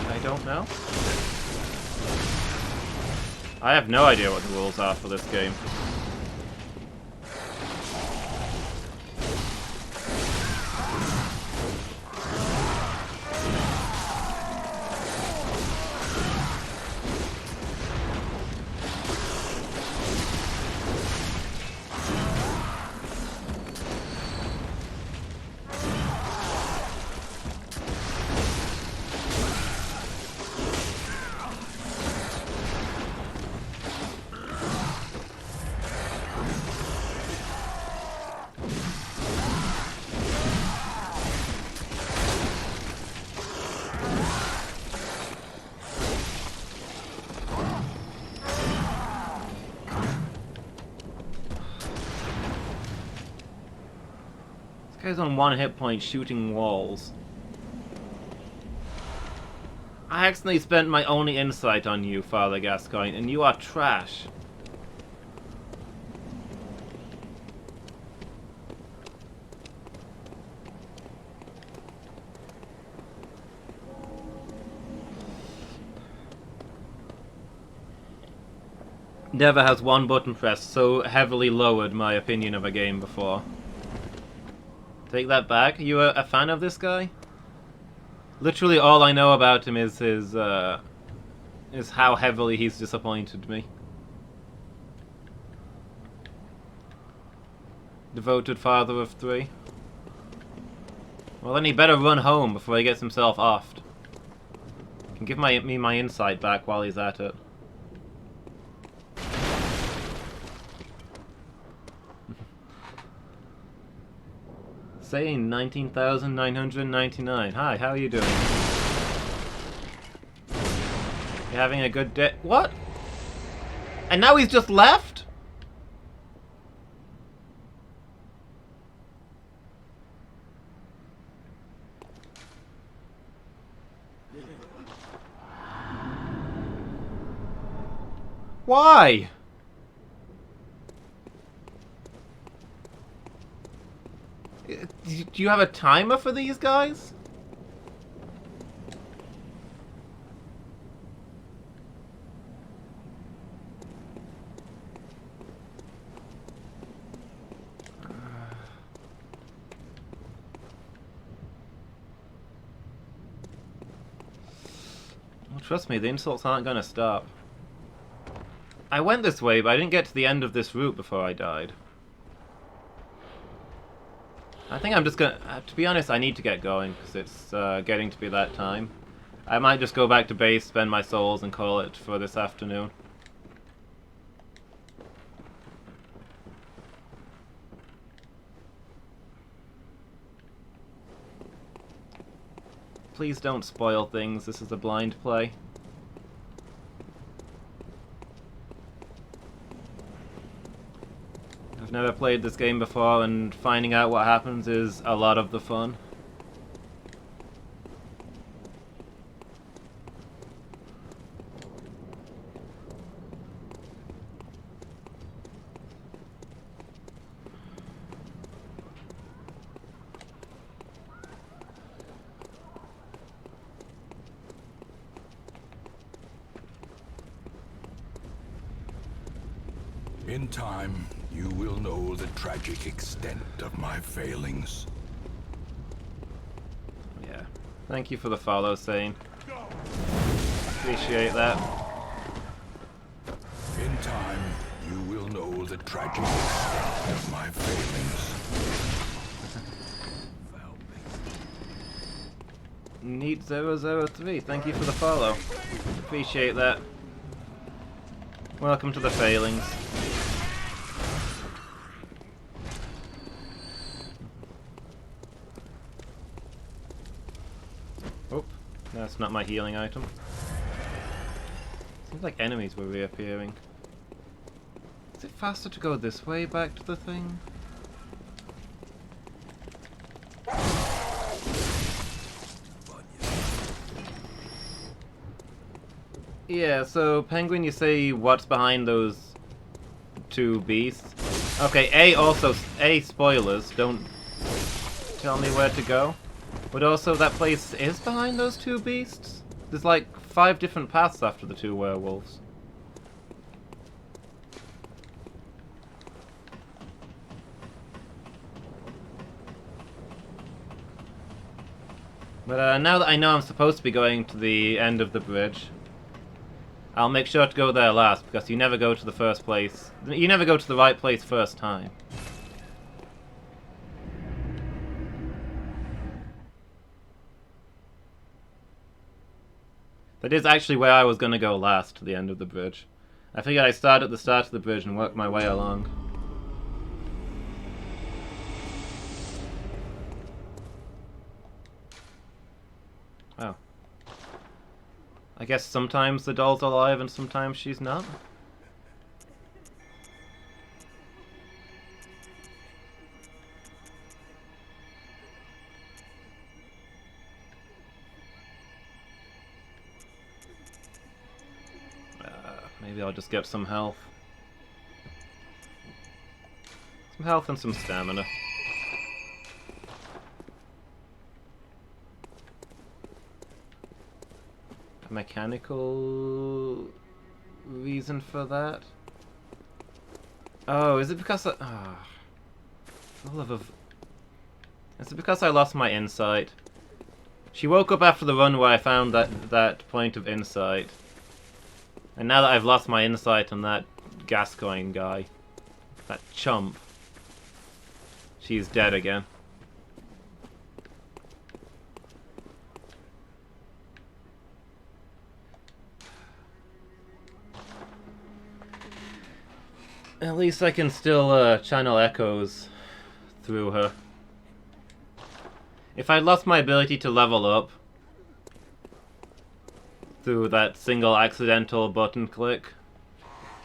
I don't know. I have no idea what the rules are for this game. This guy's on one hit point shooting walls. I accidentally spent my only insight on you, Father Gascoigne, and you are trash. Never has one button press so heavily lowered my opinion of a game before. Take that back. Are you a fan of this guy? Literally all I know about him is his, is how heavily he's disappointed me. Devoted father of 3. Well, then he better run home before he gets himself offed. Can give me my insight back while he's at it. Saying 19,999. Hi, how are you doing? You having a good day? What? And now he's just left? Why? Do you have a timer for these guys? Well, trust me, the insults aren't gonna stop. I went this way, but I didn't get to the end of this route before I died. I think I'm just gonna... to be honest, I need to get going, because it's getting to be that time. I might just go back to base, spend my souls, and call it for this afternoon. Please don't spoil things, this is a blind play. I've never played this game before, and finding out what happens is a lot of the fun. In time, you will know the tragic extent of my failings. Yeah. Thank you for the follow, Sane. Appreciate that. In time, you will know the tragic extent of my failings. Neat003, thank you for the follow. Appreciate that. Welcome to the failings. Oh, that's not my healing item. Seems like enemies were reappearing. Is it faster to go this way back to the thing? Yeah, so Penguin, you say what's behind those two beasts? Okay, spoilers, don't tell me where to go. But also, that place is behind those two beasts? There's like 5 different paths after the 2 werewolves. But now that I know I'm supposed to be going to the end of the bridge, I'll make sure to go there last, because you never go to the first place. You never go to the right place first time. That is actually where I was going to go last, to the end of the bridge. I figured I'd start at the start of the bridge and work my way along. Oh. I guess sometimes the doll's alive and sometimes she's not. Maybe I'll just get some health. Some health and some stamina. A mechanical reason for that? Oh, is it because I... for love of... Is it because I lost my insight? She woke up after the run where I found that point of insight. And now that I've lost my insight on that Gascoigne guy, that chump, she's dead again. At least I can still channel echoes through her. If I'd lost my ability to level up through that single accidental button click,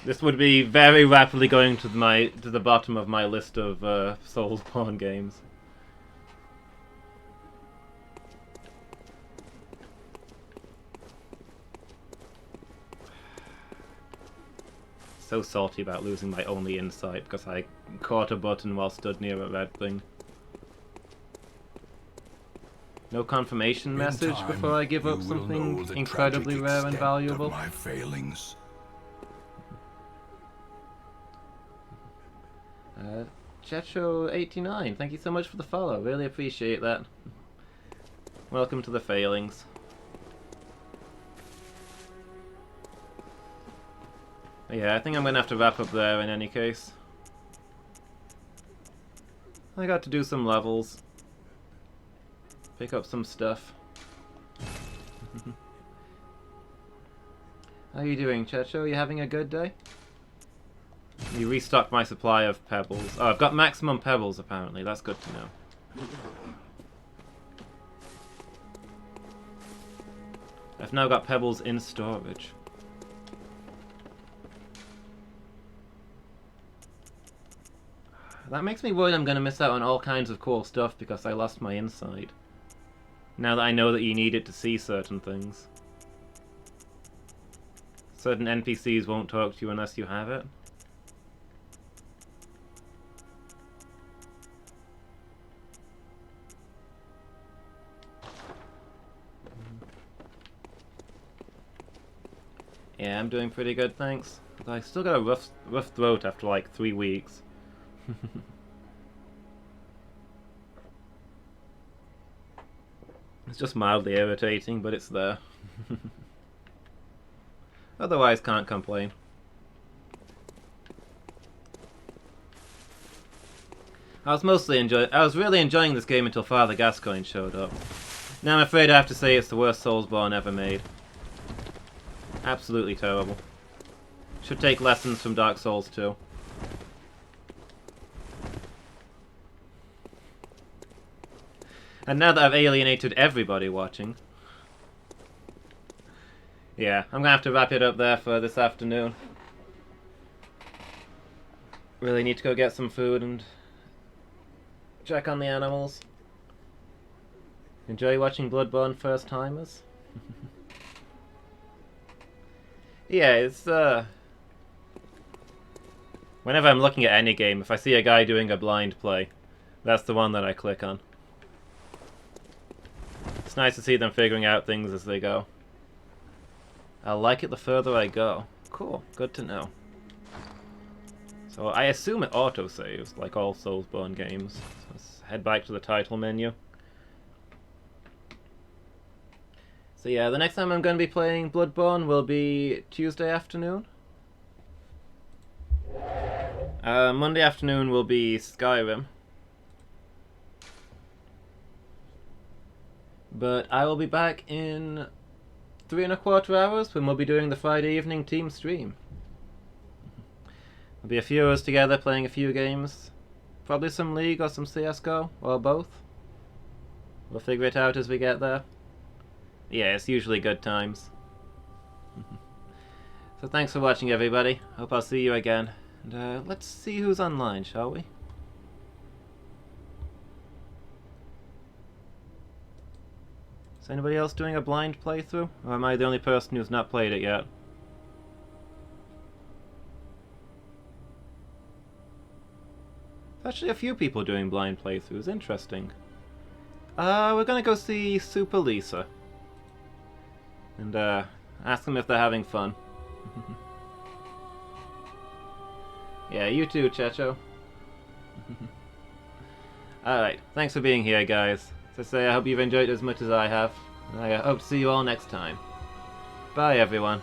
this would be very rapidly going to the bottom of my list of Soulsborne games. So salty about losing my only insight because I caught a button while stood near a red thing. No confirmation message before I give up something incredibly rare and valuable. My failings. Checho89, thank you so much for the follow. Really appreciate that. Welcome to the failings. Yeah, I think I'm gonna have to wrap up there in any case. I got to do some levels. Pick up some stuff. How are you doing, Checho? You having a good day? You restocked my supply of pebbles. Oh, I've got maximum pebbles apparently. That's good to know. I've now got pebbles in storage. That makes me worried I'm going to miss out on all kinds of cool stuff because I lost my insight. Now that I know that you need it to see certain things. Certain NPCs won't talk to you unless you have it. Yeah, I'm doing pretty good, thanks. But I still got a rough throat after like 3 weeks. It's just mildly irritating, but it's there. Otherwise, can't complain. I was really enjoying this game until Father Gascoigne showed up. Now I'm afraid I have to say it's the worst Soulsborne ever made. Absolutely terrible. Should take lessons from Dark Souls 2. And now that I've alienated everybody watching... Yeah, I'm gonna have to wrap it up there for this afternoon. Really need to go get some food and check on the animals. Enjoy watching Bloodborne first timers? Yeah, it's whenever I'm looking at any game, if I see a guy doing a blind play, that's the one that I click on. It's nice to see them figuring out things as they go. I'll like it the further I go. Cool, good to know. So I assume it autosaves, like all Soulsborne games. So let's head back to the title menu. So yeah, the next time I'm going to be playing Bloodborne will be Tuesday afternoon. Monday afternoon will be Skyrim. But I will be back in 3¼ hours when we'll be doing the Friday evening team stream. There'll be a few of us together playing a few games. Probably some League or some CSGO, or both. We'll figure it out as we get there. Yeah, it's usually good times. So thanks for watching, everybody. Hope I'll see you again. And let's see who's online, shall we? Is anybody else doing a blind playthrough? Or am I the only person who's not played it yet? There's actually a few people doing blind playthroughs. Interesting. We're gonna go see Super Lisa. And ask them if they're having fun. Yeah, you too, Checho. Alright, thanks for being here, guys. As I say, I hope you've enjoyed it as much as I have. And I hope to see you all next time. Bye, everyone.